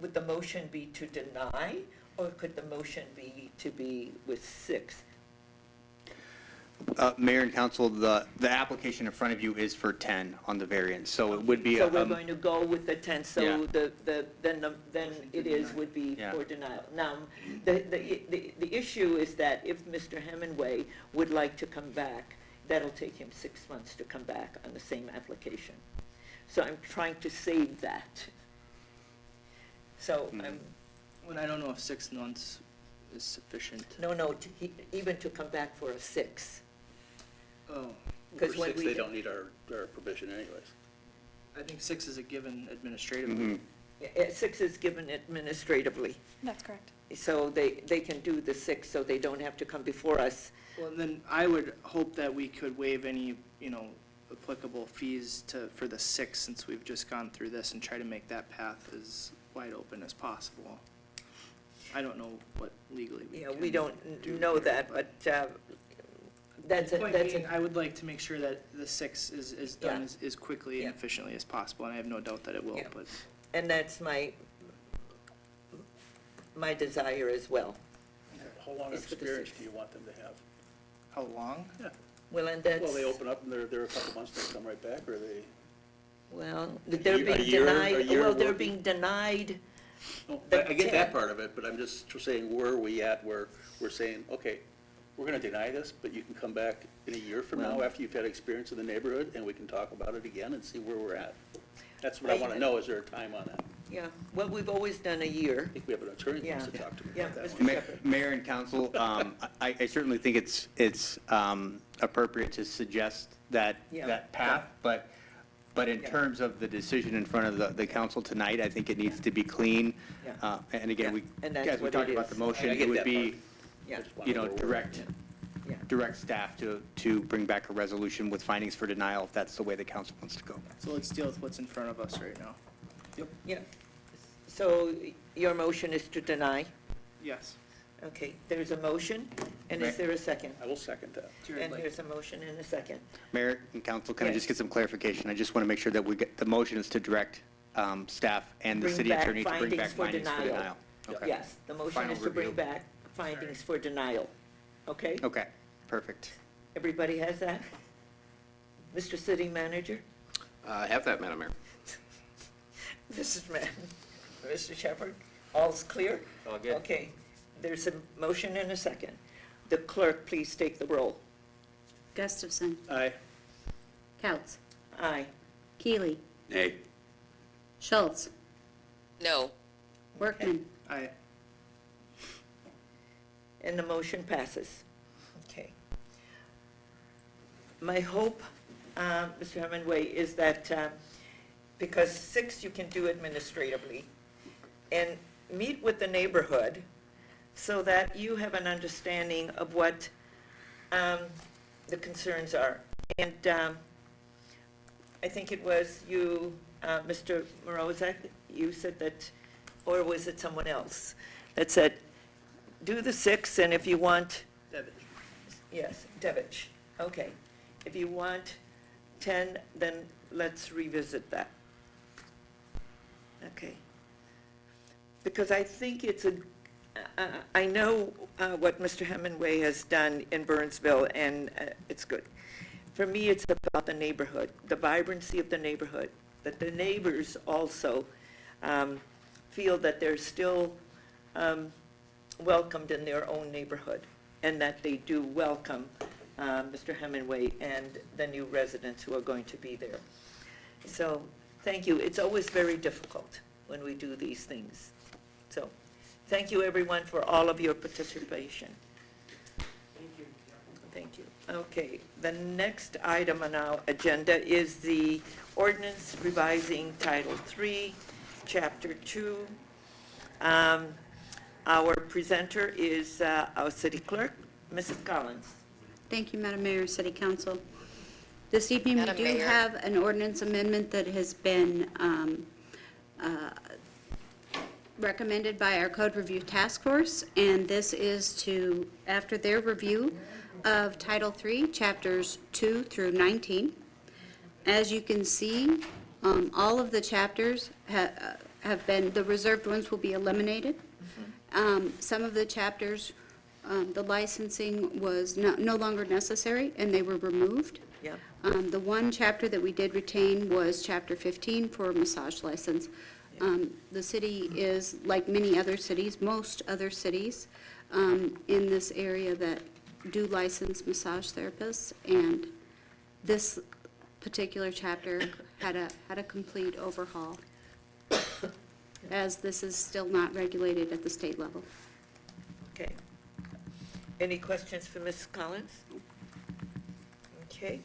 would the motion be to deny, or could the motion be to be with 6? Mayor and council, the application in front of you is for 10 on the variance, so it would be. So we're going to go with the 10, so Yeah. then it would be Yeah. for denial. Now, the issue is that if Mr. Hemingway would like to come back, that'll take him 6 months to come back on the same application. So I'm trying to save that. So Well, I don't know if 6 months is sufficient. No, even to come back for a 6. Oh, Because For when 6, we, they don't need our permission anyways. I think 6 is a given administratively. 6 is given administratively, That's correct. so they can do the 6, so they don't have to come before us. Well, then I would hope that we could waive any, applicable fees for the 6, since we've just gone through this, and try to make that path as wide open as possible. I don't know what legally we Yeah, can we don't do know here, that, but that's, Point that's, being, I would like to make sure that the 6 is done Yeah. as quickly and Yeah. efficiently as possible, and I have no doubt that it will, Yeah. but. and that's my desire as well. How long of It's for the experience 6. do you want them to have? How long? Yeah. Well, and that's, Well, they open up and they're a couple months, they come right back, or they? well, they're year- a being year- a denied, year well, they're working? being denied. No, The I get that tech- part of it, but I'm just saying, where are we at where we're saying, okay, we're gonna deny this, but you can come back in a year from now Well- after you've had experience in the neighborhood, and we can talk about it again and see where we're at. That's what I wanna know, is there a time on that? Yeah, well, we've always done a year. I think we have an attorney who wants to Yeah. talk to me Yeah, about that Mr. one. Shepherd. Mayor and council, I certainly think it's appropriate to suggest that Yeah. path, but in Yeah. terms of the decision in front of the council tonight, I think it needs to be clean. Yeah. And again, And that's as we what talked it about is. the motion, I it get would that be, Yeah, direct Yeah. direct staff to bring back a resolution with findings for denial, if that's the way the council wants to go. So let's deal with what's in front of us right now. yeah. So your motion is to deny? Yes. Okay, there's a motion, and is there a second? I will second that. And there's a motion and a second. Mayor and council, can I Yes. just get some clarification? I just want to make sure that the motion is to direct staff and the Bring city back attorney to bring back findings for findings for denial. denial. Okay. Yes, the motion Final is to bring review. back findings for denial. Okay? Okay, perfect. Everybody has that? Mr. City Manager? I have that, Madam Mayor. Mr. Shepherd, all's clear? All good. Okay, there's a motion and a second. The clerk, please take the roll. Gustafson. Aye. Couts. Aye. Keeley. Nay. Schultz. No. Workman. Aye. And the motion passes. Okay. My hope, Mr. Hemingway, is that, because 6 you can do administratively, and meet with the neighborhood so that you have an understanding of what the concerns are. And I think it was you, Mr. Morozek, you said that, or was it someone else, that said, do the 6, and if you want, yes, Devich, okay. If you want 10, then let's revisit that. Okay. Because I think it's I know what Mr. Hemingway has done in Burnsville, and it's good. For me, it's about the neighborhood, the vibrancy of the neighborhood, that the neighbors also feel that they're still welcomed in their own neighborhood, and that they do welcome Mr. Hemingway and the new residents who are going to be there. So, thank you. It's always very difficult when we do these things. So, thank you, everyone, for all of your participation. Thank you. Okay, the next item on our agenda is the ordinance revising Title III, Chapter 2. Our presenter is our city clerk, Mrs. Collins. Thank you, Madam Mayor, City Council. This evening, we Madam do Mayor. have an ordinance amendment that has been recommended by our Code Review Task Force, and this is to, after their review of Title III, Chapters 2 through 19. As you can see, all of the chapters have been, the reserved ones will be eliminated. Some of the chapters, the licensing was no longer necessary, and they were removed. Yeah. The one chapter that we did retain was Chapter 15 for massage license. The city is, like many other cities, most other cities in this area that do license massage therapists, and this particular chapter had a complete overhaul. as this is still not regulated at the state level. Okay. Any questions for Ms. Collins? Okay.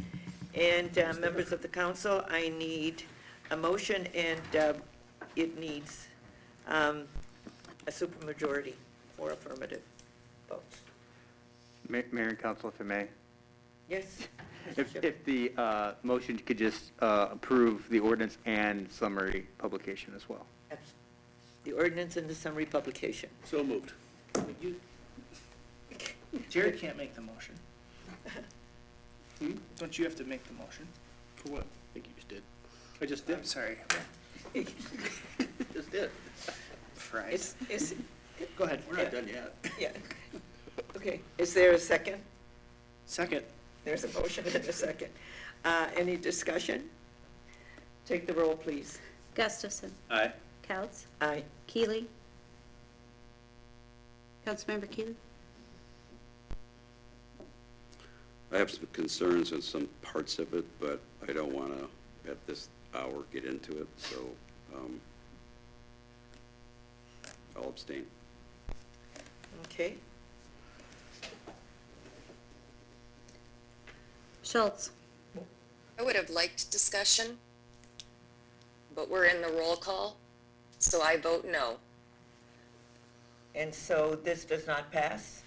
And members of the council, I need a motion, and it needs a supermajority for affirmative votes. Mayor and council, if I may. Yes? If the motion could just approve the ordinance and summary publication as well. The ordinance and the summary publication. So moved. Jared can't make the motion. Don't you have to make the motion? For what? I think you just did. I just did. I'm sorry. Just did. Fries. Go ahead. We're not done yet. Yeah. Okay, is there a second? Second. There's a motion and a second. Any discussion? Take the roll, please. Gustafson. Aye. Couts. Aye. Keeley. Councilmember Keeley. I have some concerns on some parts of it, but I don't want to, at this hour, get into it, so I'll abstain. Okay. Schultz. I would have liked discussion, but we're in the roll call, so I vote no. And so this does not pass?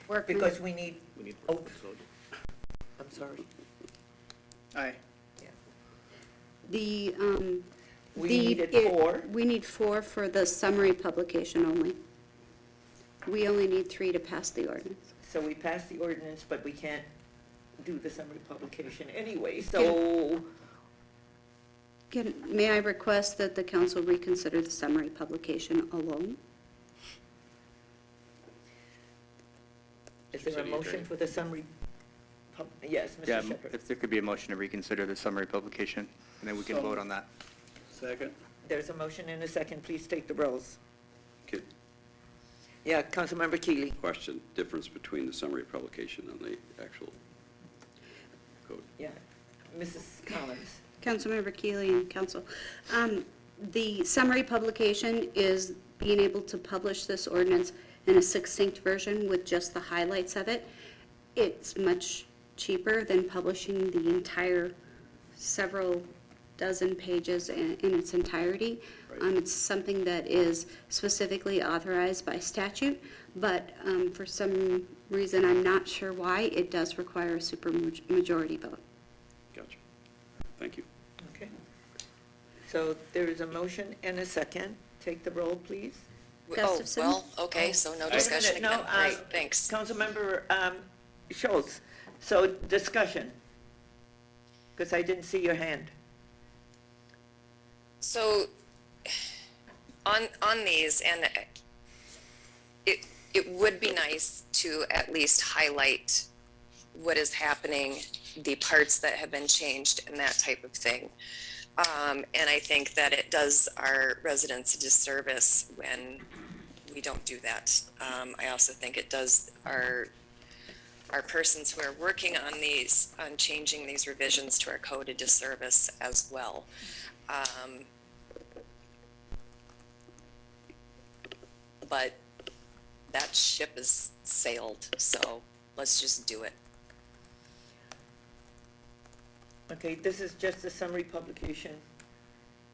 Workman. Because we need, oh, I'm sorry. Aye. The, We needed 4. We need 4 for the summary publication only. We only need 3 to pass the ordinance. So we passed the ordinance, but we can't do the summary publication anyway, so, May I request that the council reconsider the summary publication alone? is there a motion for the summary? Yes, Yeah, Mr. Shepherd. if there could be a motion to reconsider the summary publication, and then we can So- vote on that. Second. There's a motion and a second, please take the rolls. Kid, Yeah, Councilmember Keeley. question, difference between the summary publication and the actual code. Yeah, Mrs. Collins. Councilmember Keeley and council. The summary publication is being able to publish this ordinance in a succinct version with just the highlights of it. It's much cheaper than publishing the entire several dozen pages in its entirety. It's something that is specifically authorized by statute, but for some reason, I'm not sure why, it does require a supermajority vote. Gotcha. Thank you. Okay. So there is a motion and a second. Take the roll, please. Gustafson? Oh, well, okay, so no Wait a discussion minute, again. no, Great, thanks. Councilmember Schultz, so discussion, because I didn't see your hand. So, on these, and it would be nice to at least highlight what is happening, the parts that have been changed and that type of thing. And I think that it does our residents a disservice when we don't do that. I also think it does our persons who are working on these, on changing these revisions to our code a disservice as well. But that ship has sailed, so let's just do it. Okay, this is just a summary publication.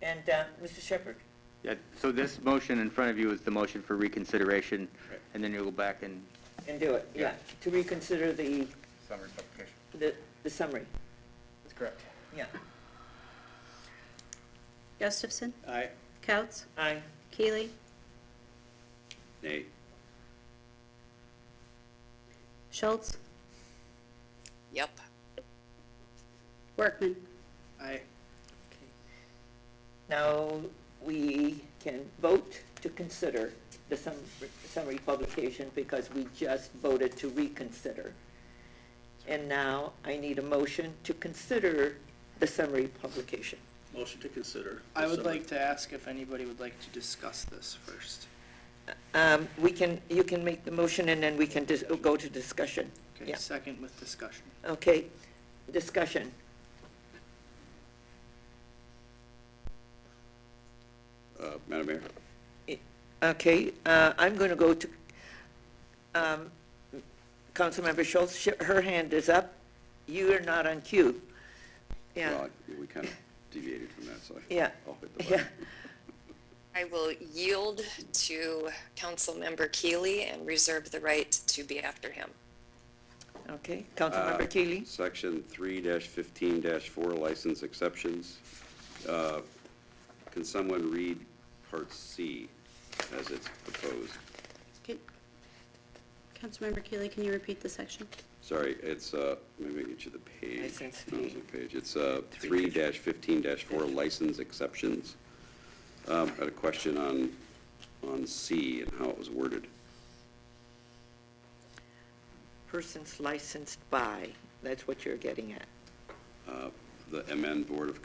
And Mr. Shepherd? Yeah, so this motion in front of you is the motion for reconsideration, and then you'll go back and And do it, yeah, to reconsider the, summary publication. the summary, That's correct. yeah. Gustafson? Aye. Couts? Aye. Keeley? Nay. Schultz? Yep. Workman? Aye. Now, we can vote to consider the summary publication because we just voted to reconsider. And now I need a motion to consider the summary publication. Motion to consider. I would like to ask if anybody would like to discuss this first. You can make the motion and then we can go to discussion. Okay, Yeah. second with discussion. Okay, discussion. Madam Mayor, Okay, I'm going to go to Councilmember Schultz. Her hand is up. You are not on cue. Yeah, Well, we kind of deviated from that, so yeah, I'll hit the yeah. button. I will yield to Councilmember Keeley and reserve the right to be after him. Okay, Councilmember Keeley. Section 3-15-4, license exceptions. Can someone read Part C as it's proposed? Okay. Councilmember Keeley, can you repeat the section? Sorry, it's, let me get you the page. License No, fee. it's the page. It's 3-15-4, license exceptions. I had a question on C and how it was worded. Persons licensed by, that's what you're getting at. The MN Board of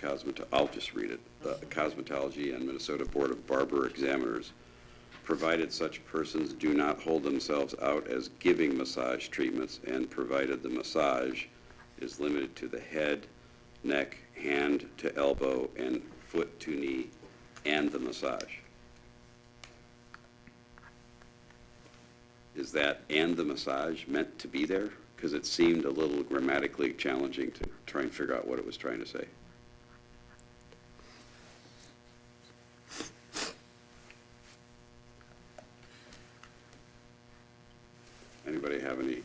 I'll just read it. The Cosmetology and Minnesota Board of Barber Examiners, provided such persons do not hold themselves out as giving massage treatments, and provided the massage is limited to the head, neck, hand to elbow, and foot to knee, and the massage. Is that "and the massage" meant to be there? Because it seemed a little grammatically challenging to try and figure out what it was trying to say. Anybody have any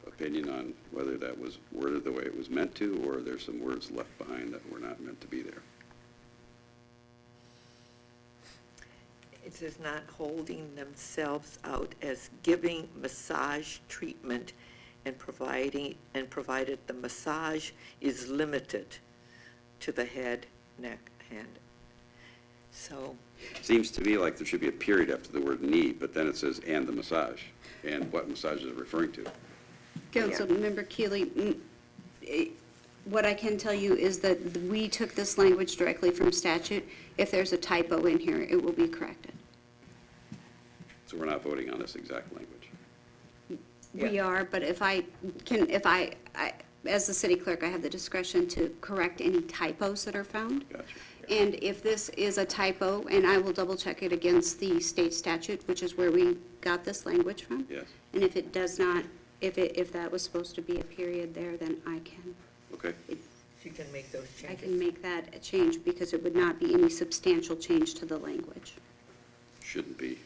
opinion on whether that was worded the way it was meant to, or there's some words left behind that were not meant to be there? It says not holding themselves out as giving massage treatment and provided the massage is limited to the head, neck, hand. So, Seems to me like there should be a period after the word "knee," but then it says "and the massage." And what massage is it referring to? Councilmember Keeley, what I can tell you is that we took this language directly from statute. If there's a typo in here, it will be corrected. So we're not voting on this exact language. We are, but if I, as the city clerk, I have the discretion to correct any typos that are found. Gotcha. And if this is a typo, and I will double check it against the state statute, which is where we got this language from. Yes. And if it does not, if that was supposed to be a period there, then I can. Okay. you can make those I changes. can make that a change because it would not be any substantial change to the language. Shouldn't be,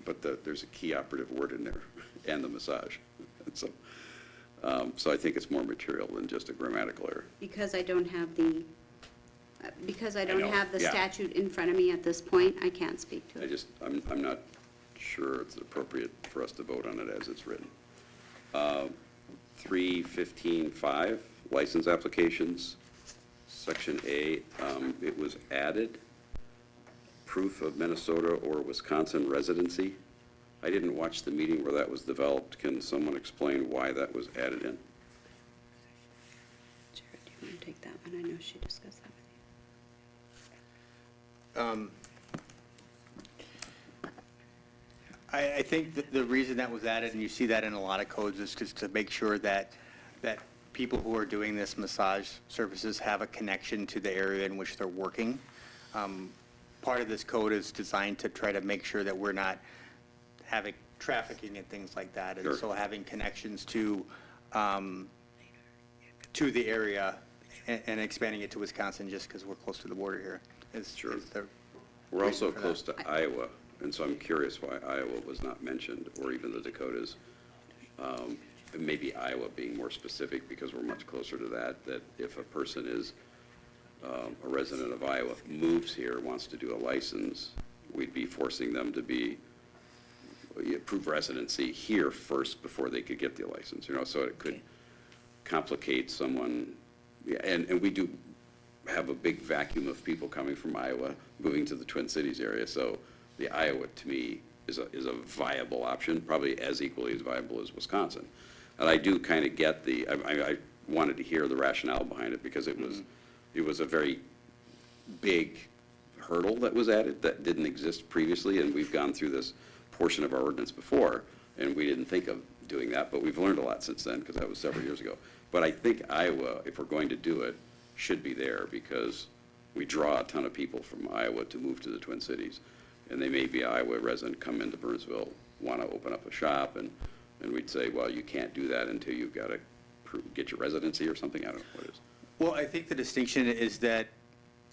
but there's a key operative word in there, and the massage. So I think it's more material than just a grammatical error. Because I don't have the, know, yeah. statute in front of me at this point, I can't speak to it. I'm not sure it's appropriate for us to vote on it as it's written. 315.5, license applications, Section A, it was added, proof of Minnesota or Wisconsin residency. I didn't watch the meeting where that was developed. Can someone explain why that was added in? Jared, do you want to take that one? I know she discussed that with you. I think that the reason that was added, and you see that in a lot of codes, is just to make sure that people who are doing this massage services have a connection to the area in which they're working. Part of this code is designed to try to make sure that we're not having trafficking and things like that. And Sure. so having connections to the area and expanding it to Wisconsin just because we're close to the border here is Sure. is the We're also reason for close that. to Iowa, and so I'm curious why Iowa was not mentioned, or even the Dakotas. And maybe Iowa being more specific, because we're much closer to that if a person is a resident of Iowa, moves here, wants to do a license, we'd be forcing them to prove residency here first before they could get the license, so it could complicate someone. Yeah, and we do have a big vacuum of people coming from Iowa, moving to the Twin Cities area, so the Iowa, to me, is a viable option, probably as equally as viable as Wisconsin. And I do kind of get I wanted to hear the rationale behind it, because it was a very big hurdle that was added that didn't exist previously, and we've gone through this portion of our ordinance before, and we didn't think of doing that, but we've learned a lot since then, because that was several years ago. But I think Iowa, if we're going to do it, should be there, because we draw a ton of people from Iowa to move to the Twin Cities. and they may be an Iowa resident, come into Burnsville, want to open up a shop, and we'd say, well, you can't do that until you've got to get your residency or something, I don't know what it is. Well, I think the distinction is that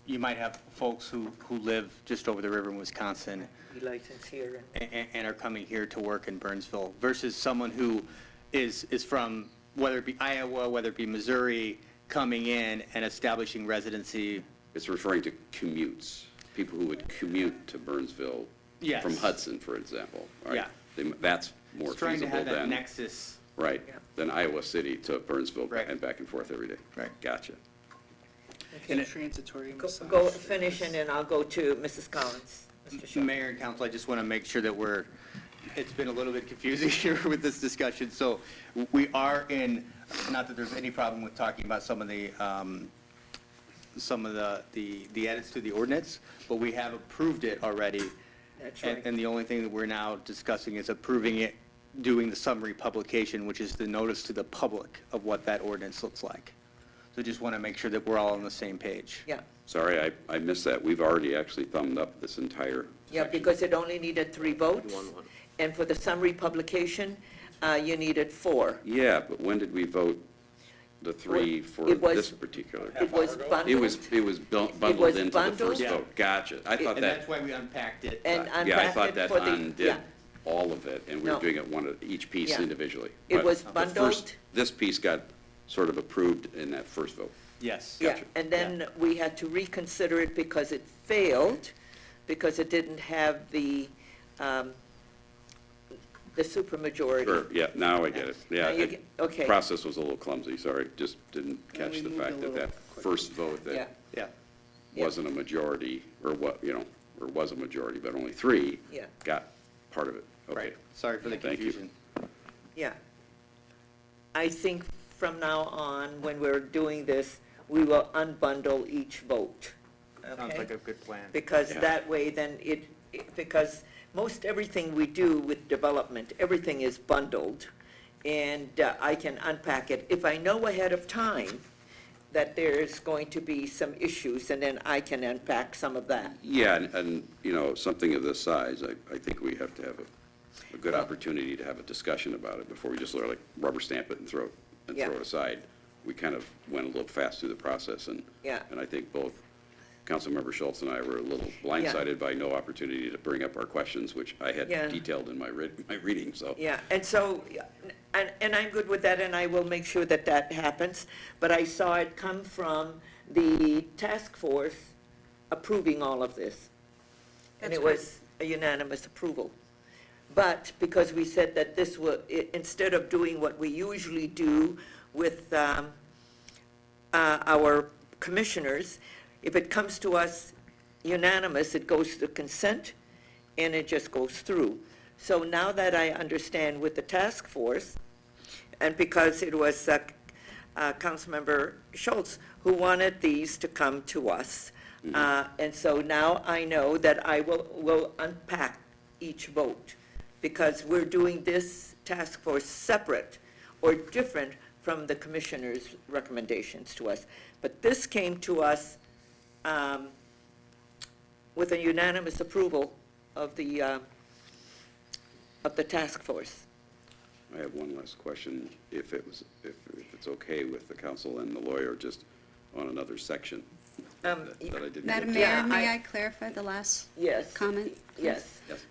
you might have folks who live just over the river in Wisconsin Be licensed here. and are coming here to work in Burnsville versus someone who is from, whether it be Iowa, whether it be Missouri, coming in and establishing residency. It's referring to commutes, people who would commute to Burnsville Yes. from Hudson, for example. All right? Yeah. That's more It's trying to feasible have that than, nexus. right, than Iowa City to Burnsville Right. and back and forth every day. Right. Gotcha. Okay, transitory massage. Go finish, and then I'll go to Mrs. Collins. Mr. Schultz. Mayor and council, I just want to make sure that it's been a little bit confusing here with this discussion. So we are in, not that there's any problem with talking about some of the edits to the ordinance, but we have approved it already. That's right. And the only thing that we're now discussing is approving it, doing the summary publication, which is the notice to the public of what that ordinance looks like. So just want to make sure that we're all on the same page. Yeah, Sorry, I missed that. We've already actually thumbed up this entire yeah, section. because it only needed 3 votes. And for the summary publication, you needed 4. Yeah, but when did we vote the 3 for It was- this particular? It was bundled. It was bundled into the first bundled. vote. Gotcha. I thought And that, that's why we unpacked it. And yeah, I thought unpacked it that for the, undid yeah. all of it, and we were No. doing it one of each piece Yeah. individually. It But was the bundled. first- This piece got sort of approved in that first vote. Yes. Yeah, Gotcha. and then we had to reconsider it because it failed, because it didn't have the supermajority. Sure, yeah, now I get it. Yeah, Now you get- okay. process was a little clumsy, sorry, just didn't catch we the moved a fact that little that first vote Yeah. that Yeah. Yeah. wasn't a majority, or what, or was a majority, but only 3, Yeah. got part of it. Okay. Right. Sorry for the Thank you. confusion. Yeah. I think from now on, when we're doing this, we will unbundle each vote. Sounds Okay? like a good plan. Because Yeah. that way, then because most everything we do with development, everything is bundled, and I can unpack it. If I know ahead of time that there's going to be some issues, and then I can unpack some of that. Yeah, and something of this size, I think we have to have a good opportunity to have a discussion about it before we just sort of like rubber stamp it and throw Yeah. it aside. We kind of went a little fast through the process, and Yeah. I think both Councilmember Schultz and I were a little blindsided by no opportunity to bring up our questions, which I had Yeah. detailed in my reading, so. Yeah, and so, and I'm good with that, and I will make sure that that happens, but I saw it come from the task force approving all of this. And it was a unanimous approval. But because we said that this was, instead of doing what we usually do with our commissioners, if it comes to us unanimous, it goes to consent, and it just goes through. So now that I understand with the task force, and because it was Councilmember Schultz who wanted these to come to us, and so now I know that I will unpack each vote, because we're doing this task force separate or different from the commissioner's recommendations to us. But this came to us with a unanimous approval of the task force. I have one last question, if it's okay with the council and the lawyer, just on another section that I didn't. Madam get to. Mayor, may I clarify the last Yes. comment? please? Yes. Yes.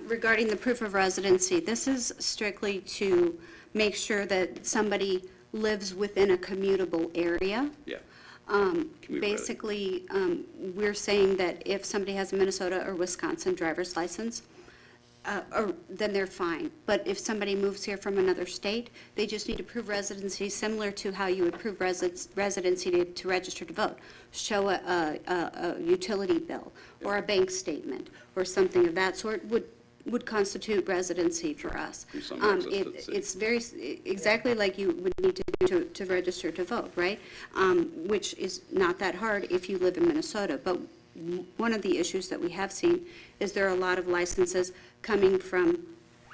Regarding the proof of residency, this is strictly to make sure that somebody lives within a commutable area. Yeah. Basically, we're saying that if somebody has a Minnesota or Wisconsin driver's license, then they're fine. But if somebody moves here from another state, they just need to prove residency, similar to how you would prove residency to register to vote. Show a utility bill or a bank statement or something of that sort would constitute residency for us. Do some access to the city. It's very, exactly like you would need to do to register to vote, right? Which is not that hard if you live in Minnesota. But one of the issues that we have seen is there are a lot of licenses coming from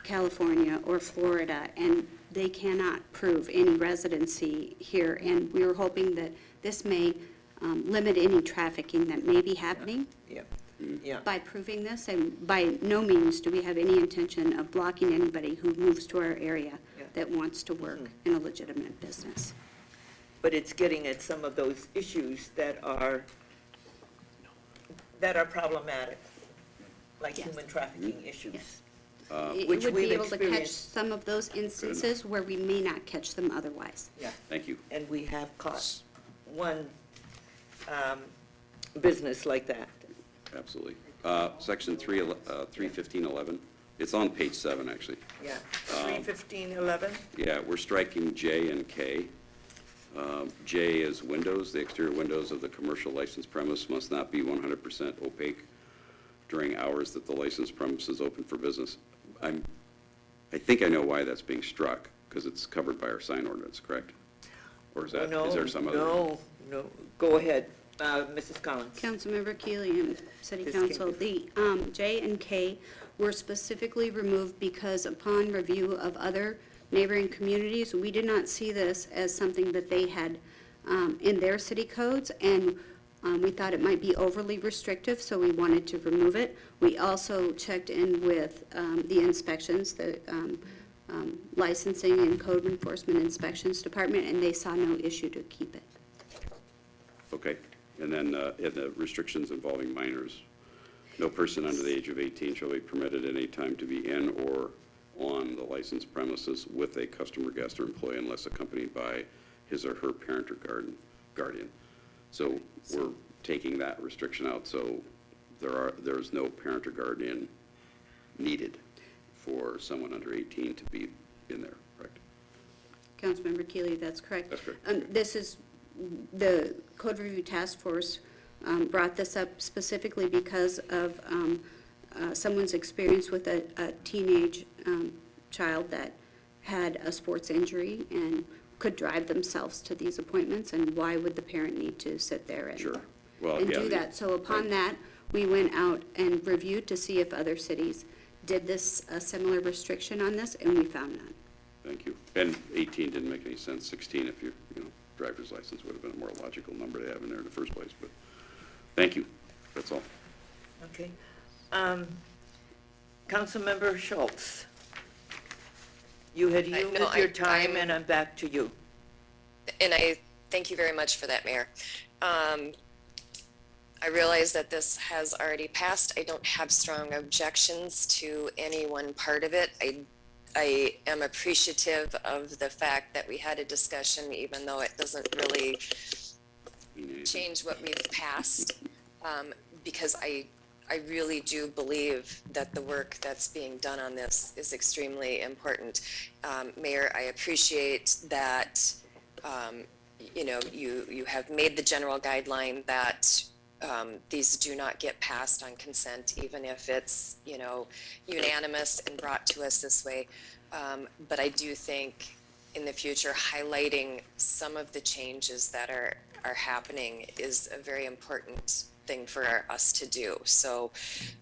California or Florida, and they cannot prove any residency here. And we were hoping that this may limit any trafficking that may be happening. Yeah. Yeah. by proving this, and by no means do we have any intention of blocking anybody who moves to our area Yeah. that wants to work in a legitimate business. But it's getting at some of those issues that are problematic, like Yes. human trafficking issues. It Which would be we've able to catch experienced. some of those instances where we may not catch them otherwise. Yeah. Thank you. And we have caught one business like that. Absolutely. Section 31511, it's on page 7, actually. Yeah. 31511? Yeah, we're striking J and K. J is windows. The exterior windows of the commercial licensed premise must not be 100% opaque during hours that the licensed premise is open for business. I think I know why that's being struck, because it's covered by our sign ordinance, correct? Or is that, is there some other? No, go ahead, Mrs. Collins. Councilmember Keely and City This Council, the J and K were specifically removed because upon review of other neighboring communities, we did not see this as something that they had in their city codes, and we thought it might be overly restrictive, so we wanted to remove it. We also checked in with the inspections, the licensing and code enforcement inspections department, and they saw no issue to keep it. Okay. And then in the restrictions involving minors, no person under the age of 18 shall be permitted at any time to be in or on the licensed premises with a customer, guest, or employee unless accompanied by his or her parent or guardian. So we're taking that restriction out, so there's no parent or guardian needed for someone under 18 to be in there, correct? Councilmember Keely, that's correct. That's correct. This is, the Code Review Task Force brought this up specifically because of someone's experience with a teenage child that had a sports injury and could drive themselves to these appointments, and why would the parent need to sit there and, Sure. Well, and yeah, do that? So upon that, we went out and reviewed to see if other cities did this, a similar restriction on this, and we found none. Thank you. And 18 didn't make any sense. 16, if you know, driver's license would have been a more logical number to have in there in the first place, but thank you. That's all. Okay. Councilmember Schultz, you had yielded your time, and I'm back to you. And I thank you very much for that, Mayor. I realize that this has already passed. I don't have strong objections to any one part of it. I am appreciative of the fact that we had a discussion, even though it doesn't really change what we've passed, because I really do believe that the work that's being done on this is extremely important. Mayor, I appreciate that, you know, you have made the general guideline that these do not get passed on consent, even if it's, you know, unanimous and brought to us this way. But I do think in the future, highlighting some of the changes that are happening is a very important thing for us to do. So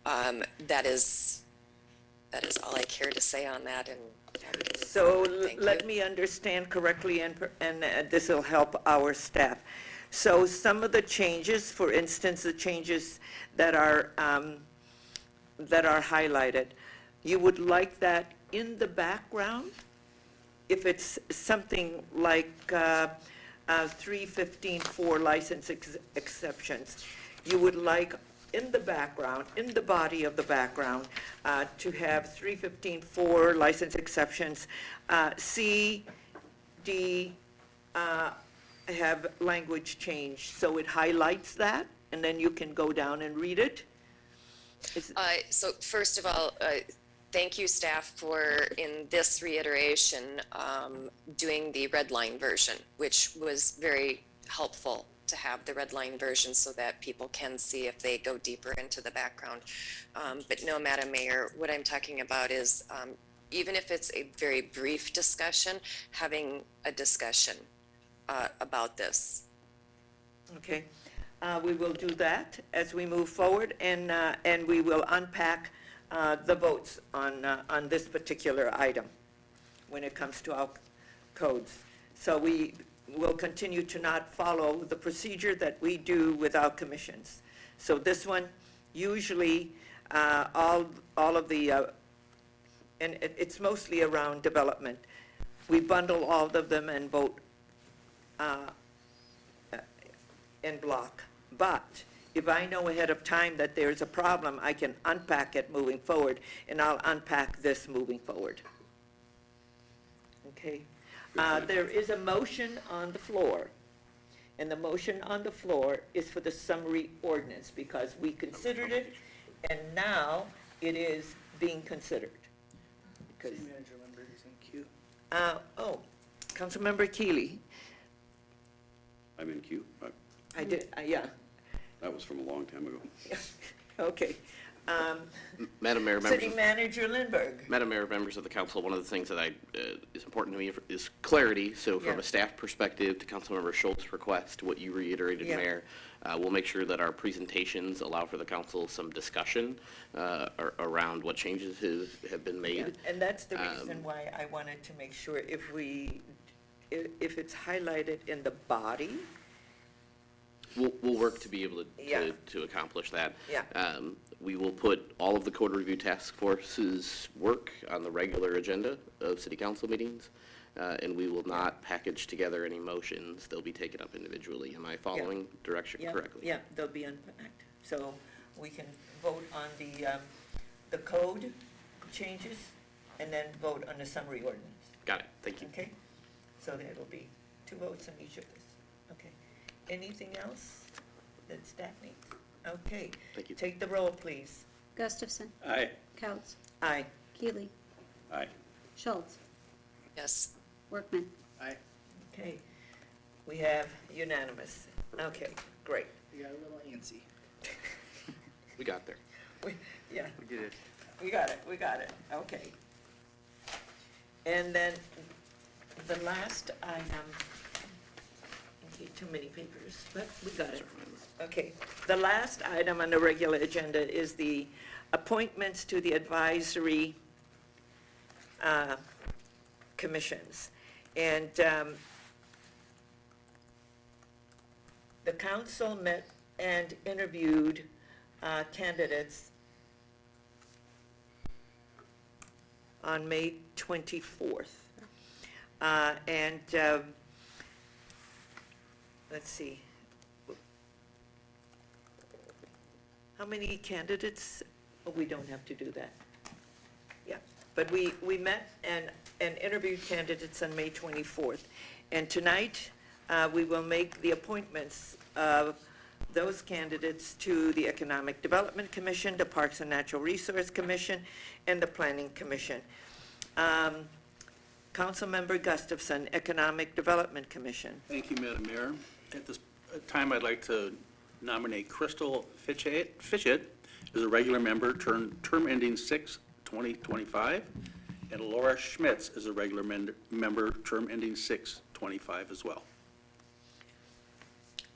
that is all I care to say on that. And So let me understand correctly, and this will help our staff. So some of the changes, for instance, the changes that are highlighted, you would like that in the background? If it's something like 315.4 license exceptions, you would like in the background, in the body of the background, to have 315.4 license exceptions, C, D, have language change, so it highlights that, and then you can go down and read it? So first of all, thank you, staff, for, in this reiteration, doing the red line version, which was very helpful to have the red line version so that people can see if they go deeper into the background. But no, Madam Mayor, what I'm talking about is, even if it's a very brief discussion, having a discussion about this. Okay, we will do that as we move forward, and we will unpack the votes on this particular item when it comes to our codes. So we will continue to not follow the procedure that we do with our commissions. So this one usually, all of the, and it's mostly around development. We bundle all of them and vote in block. But if I know ahead of time that there's a problem, I can unpack it moving forward, and I'll unpack this moving forward. Okay? There is a motion on the floor, and the motion on the floor is for the summary ordinance, because we considered it, and now it is being considered. Because, City Manager Lindberg is in queue. Councilmember Keeley, I'm in queue. I did, yeah, That was from a long time ago. okay. Madam Mayor, City members, Manager Lindberg. Madam Mayor, members of the council, one of the things that is important to me is clarity. So from Yeah. a staff perspective, to Councilmember Schultz's request, what you reiterated, Yeah. Mayor, we'll make sure that our presentations allow for the council some discussion around what changes have been Yeah, made. and that's the reason why I wanted to make sure if it's highlighted in the body, We'll work to be able Yeah. to accomplish that. Yeah. We will put all of the code review task force's work on the regular agenda of city council meetings, and we will not package together any motions. They'll be taken up individually. Am I following direction yeah, correctly? yeah, they'll be unpacked. So we can vote on the code changes and then vote on the summary ordinance. Got it. Thank you. Okay? So there will be 2 votes on each of this. Okay. Anything else that staff needs? Okay. Thank you. Take the roll, please. Gustafson. Aye. Couts. Aye. Keeley. Aye. Schultz. Yes. Workman. Aye. Okay. We have unanimous. Okay, great. We got a little antsy. We got there. Yeah. We did it. We got it, okay. And then the last item, okay, too many papers, but we got it. Okay, the last item on the regular agenda is the appointments to the advisory commissions. And the council met and interviewed candidates on May 24th. Let's see. How many candidates? Oh, we don't have to do that. Yeah, but we met and interviewed candidates on May 24th. And tonight, we will make the appointments of those candidates to the Economic Development Commission, the Parks and Natural Resource Commission, and the Planning Commission. Councilmember Gustafson, Economic Development Commission. Thank you, Madam Mayor. At this time, I'd like to nominate Crystal Fitchett as a regular member, term ending 6/2025, and Laura Schmitz as a regular member, term ending 6/25 as well.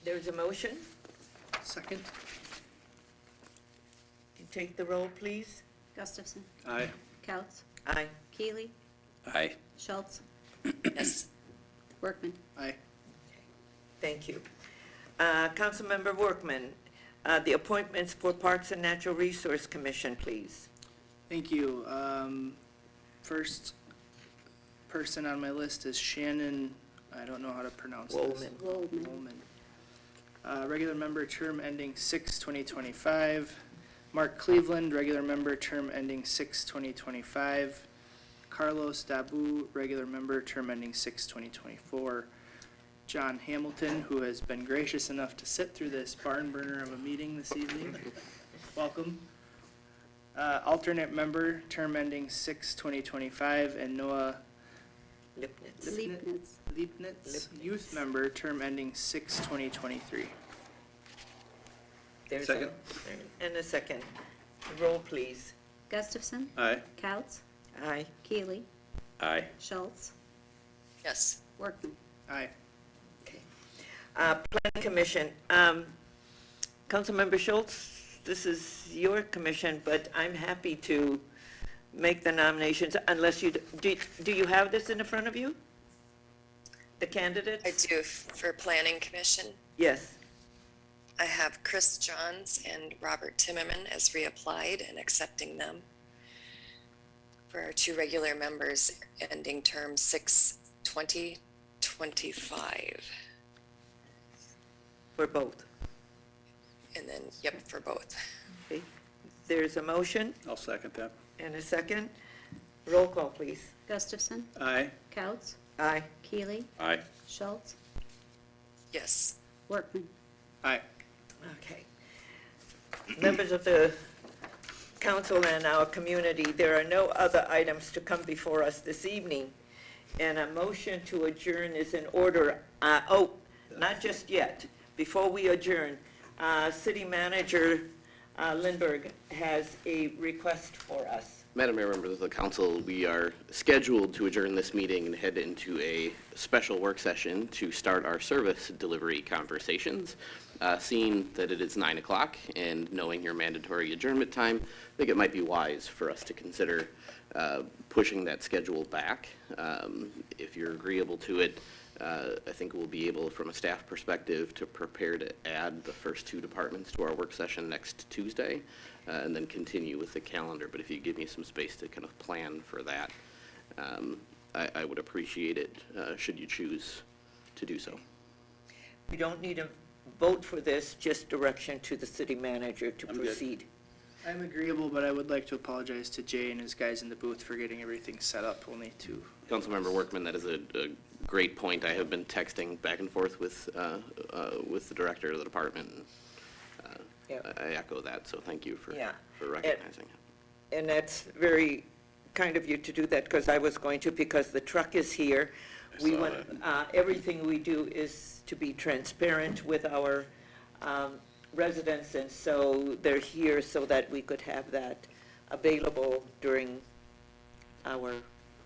There's a motion. Second. You take the roll, please. Gustafson. Aye. Couts. Aye. Keeley. Aye. Schultz. Yes. Workman. Aye. Thank you. Councilmember Workman, the appointments for Parks and Natural Resource Commission, please. Thank you. First person on my list is Shannon, I don't know how to pronounce this. Woolman. Woolman. Regular member, term ending 6/2025. Mark Cleveland, regular member, term ending 6/2025. Carlos Dabu, regular member, term ending 6/2024. John Hamilton, who has been gracious enough to sit through this barn burner of a meeting this evening. Welcome. Alternate member, term ending 6/2025, and Noah Lipnitz. Leibniz, youth member, term ending 6/2023. There's Second. And a second. Roll, please. Gustafson. Aye. Couts. Aye. Keeley. Aye. Schultz. Yes. Workman. Aye. Okay. Planning Commission. Councilmember Schultz, this is your commission, but I'm happy to make the nominations unless you, do you have this in front of you? The candidates? I do for Planning Commission. Yes. I have Chris Johns and Robert Timmerman as reapplied and accepting them for our 2 regular members ending term 6/20/25. For both. And then, yep, for both. Okay. There's a motion I'll second that. and a second. Roll call, please. Gustafson, Aye. Couts, Aye. Keeley, Aye. Schultz, Yes. Workman. Aye. Okay. Members of the council and our community, there are no other items to come before us this evening, and a motion to adjourn is in order. Not just yet. Before we adjourn, City Manager Lindberg has a request for us. Madam Mayor, members of the council, we are scheduled to adjourn this meeting and head into a special work session to start our service delivery conversations. Seeing that it is 9 o'clock and knowing your mandatory adjournment time, I think it might be wise for us to consider pushing that schedule back. If you're agreeable to it, I think we'll be able, from a staff perspective, to prepare to add the first 2 departments to our work session next Tuesday, and then continue with the calendar. But if you give me some space to kind of plan for that, I would appreciate it, should you choose to do so. We don't need a vote for this, just direction to the city manager to I'm good. proceed. I'm agreeable, but I would like to apologize to Jay and his guys in the booth for getting everything set up only to. Councilmember Workman, that is a great point. I have been texting back and forth with the director of the department. I echo that, so thank you for Yeah. recognizing it. And that's very kind of you to do that, because I was going to, because the truck is here. We saw want, everything we do is to be transparent with our residents, and so they're here so that we could have that available during our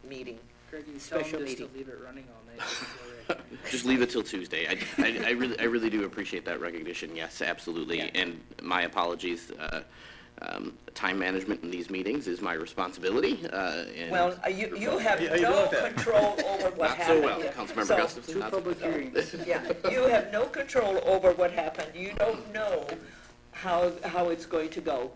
meeting. Greg, you tell Special them just to meeting. leave it running all night. before they- Just leave it till Tuesday. I really do appreciate that recognition. Yes, absolutely. Yeah. And my apologies. Time management in these meetings is my responsibility. And Well, you have How you doing no with that? control over what not so happened well, here. Councilmember So- Gustafson. 2 not so public well. hearings. Yeah, you have no control over what happened. You don't know how it's going to go.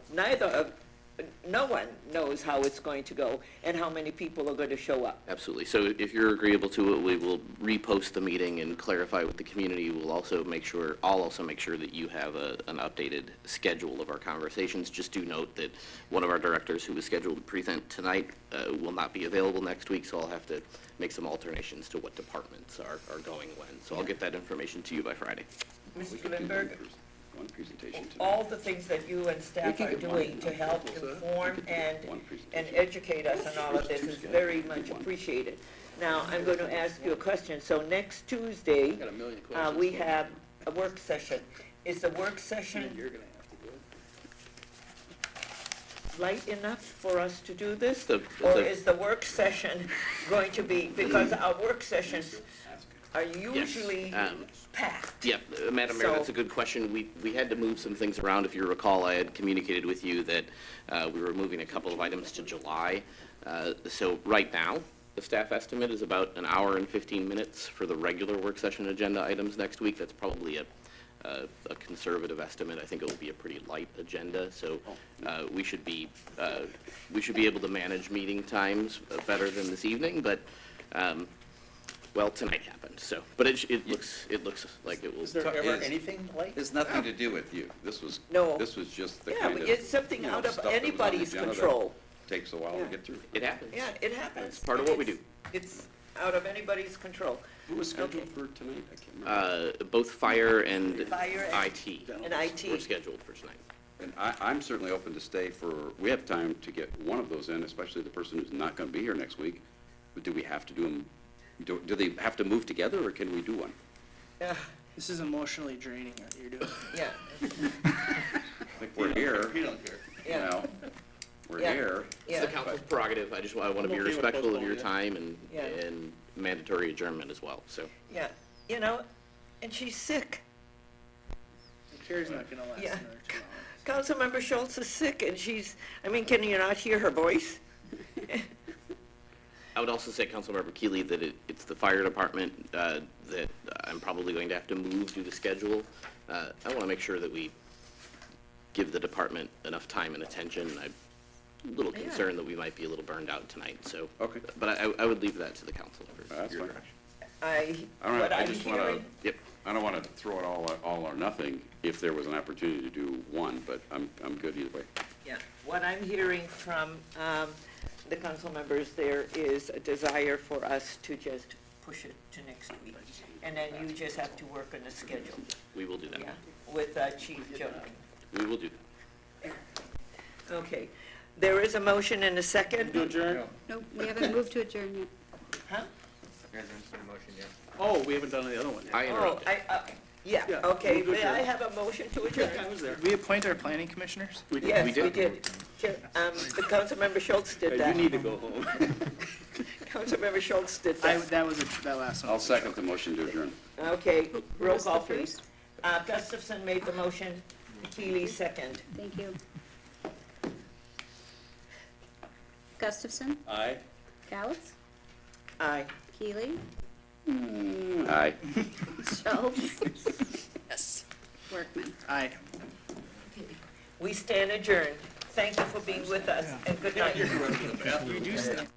No one knows how it's going to go and how many people are going to show up. Absolutely. So if you're agreeable to it, we will repost the meeting and clarify with the community. I'll also make sure that you have an updated schedule of our conversations. Just do note that one of our directors who was scheduled to present tonight will not be available next week, so I'll have to make some alternations to what departments are going when. So I'll get that information to you by Friday. Mr. Lindberg, One presentation tonight. all the things that you and staff are doing to help inform and educate us on all of this is very much appreciated. Now, I'm going to ask you a question. So next Tuesday, Got a million questions. we have a work session. Is the work session You're gonna have to do it. light enough for us to do this? The- Or the- is the work session going to be, because our work sessions are usually packed. Yeah, Madam Mayor, So- that's a good question. We had to move some things around. If you recall, I had communicated with you that we were moving a couple of items to July. So right now, the staff estimate is about an hour and 15 minutes for the regular work session agenda items next week. That's probably a conservative estimate. I think it will be a pretty light agenda, so we should be able to manage meeting times better than this evening, but well, tonight happened, so, but it looks like it will. Is there ever anything like? It's nothing to do with you. This was No. just the Yeah, kind but of, it's something you know, out of stuff that was on the anybody's agenda that control. Takes a while to get through. It happens. Yeah, it happens. It's part of what we do. It's out of anybody's control. Who was scheduled for tonight? I can't remember. Both fire and Fire and- IT And IT. were scheduled for tonight. And I'm certainly open to stay we have time to get one of those in, especially the person who's not going to be here next week. But do we have to do them, do they have to move together, or can we do one? This is emotionally draining what you're doing. Yeah, Like, we're here, He don't care. you yeah, know, we're Yeah. here. It's the council's prerogative. I want to be I'm okay with respectful of your postponing time Yeah. and mandatory adjournment as well, so. yeah. You know, and she's sick. Carrie's not gonna last Yeah. another 2 hours. Councilmember Schultz is sick, and can you not hear her voice? I would also say, Councilmember Keeley, that it's the fire department that I'm probably going to have to move due to schedule. I want to make sure that we give the department enough time and attention. I'm a little concerned that we might be a little burned out tonight, so. Okay. But I would leave that to the council. That's fine. What I I'm just want to, hearing, I don't want to throw it all or nothing if there was an opportunity to do one, but I'm good either way. yeah, what I'm hearing from the council members there is a desire for us to just push it to next week. And then you just have to work on the schedule, We will do that. yeah, with Chief Joking. We will do that. Okay, there is a motion and a second. To adjourn? Nope, we haven't moved to adjourn yet. Huh? Oh, we haven't done the other one. I Oh, interrupted. yeah, Yeah, okay, move to may I adjourn. have a motion to adjourn? I was there. We appoint our planning commissioners? Yes, we did. The Councilmember Schultz did that. You need to go home. Councilmember Schultz did that. That last one. I'll second the motion to adjourn. Okay, roll call, please. Gustafson made the motion, Keeley second. Thank you. Gustafson? Aye. Gallus? Aye. Keeley? Aye. Schultz? Yes. Workman? Aye. We stand adjourned. Thank you for being with us, and good night. You do stand.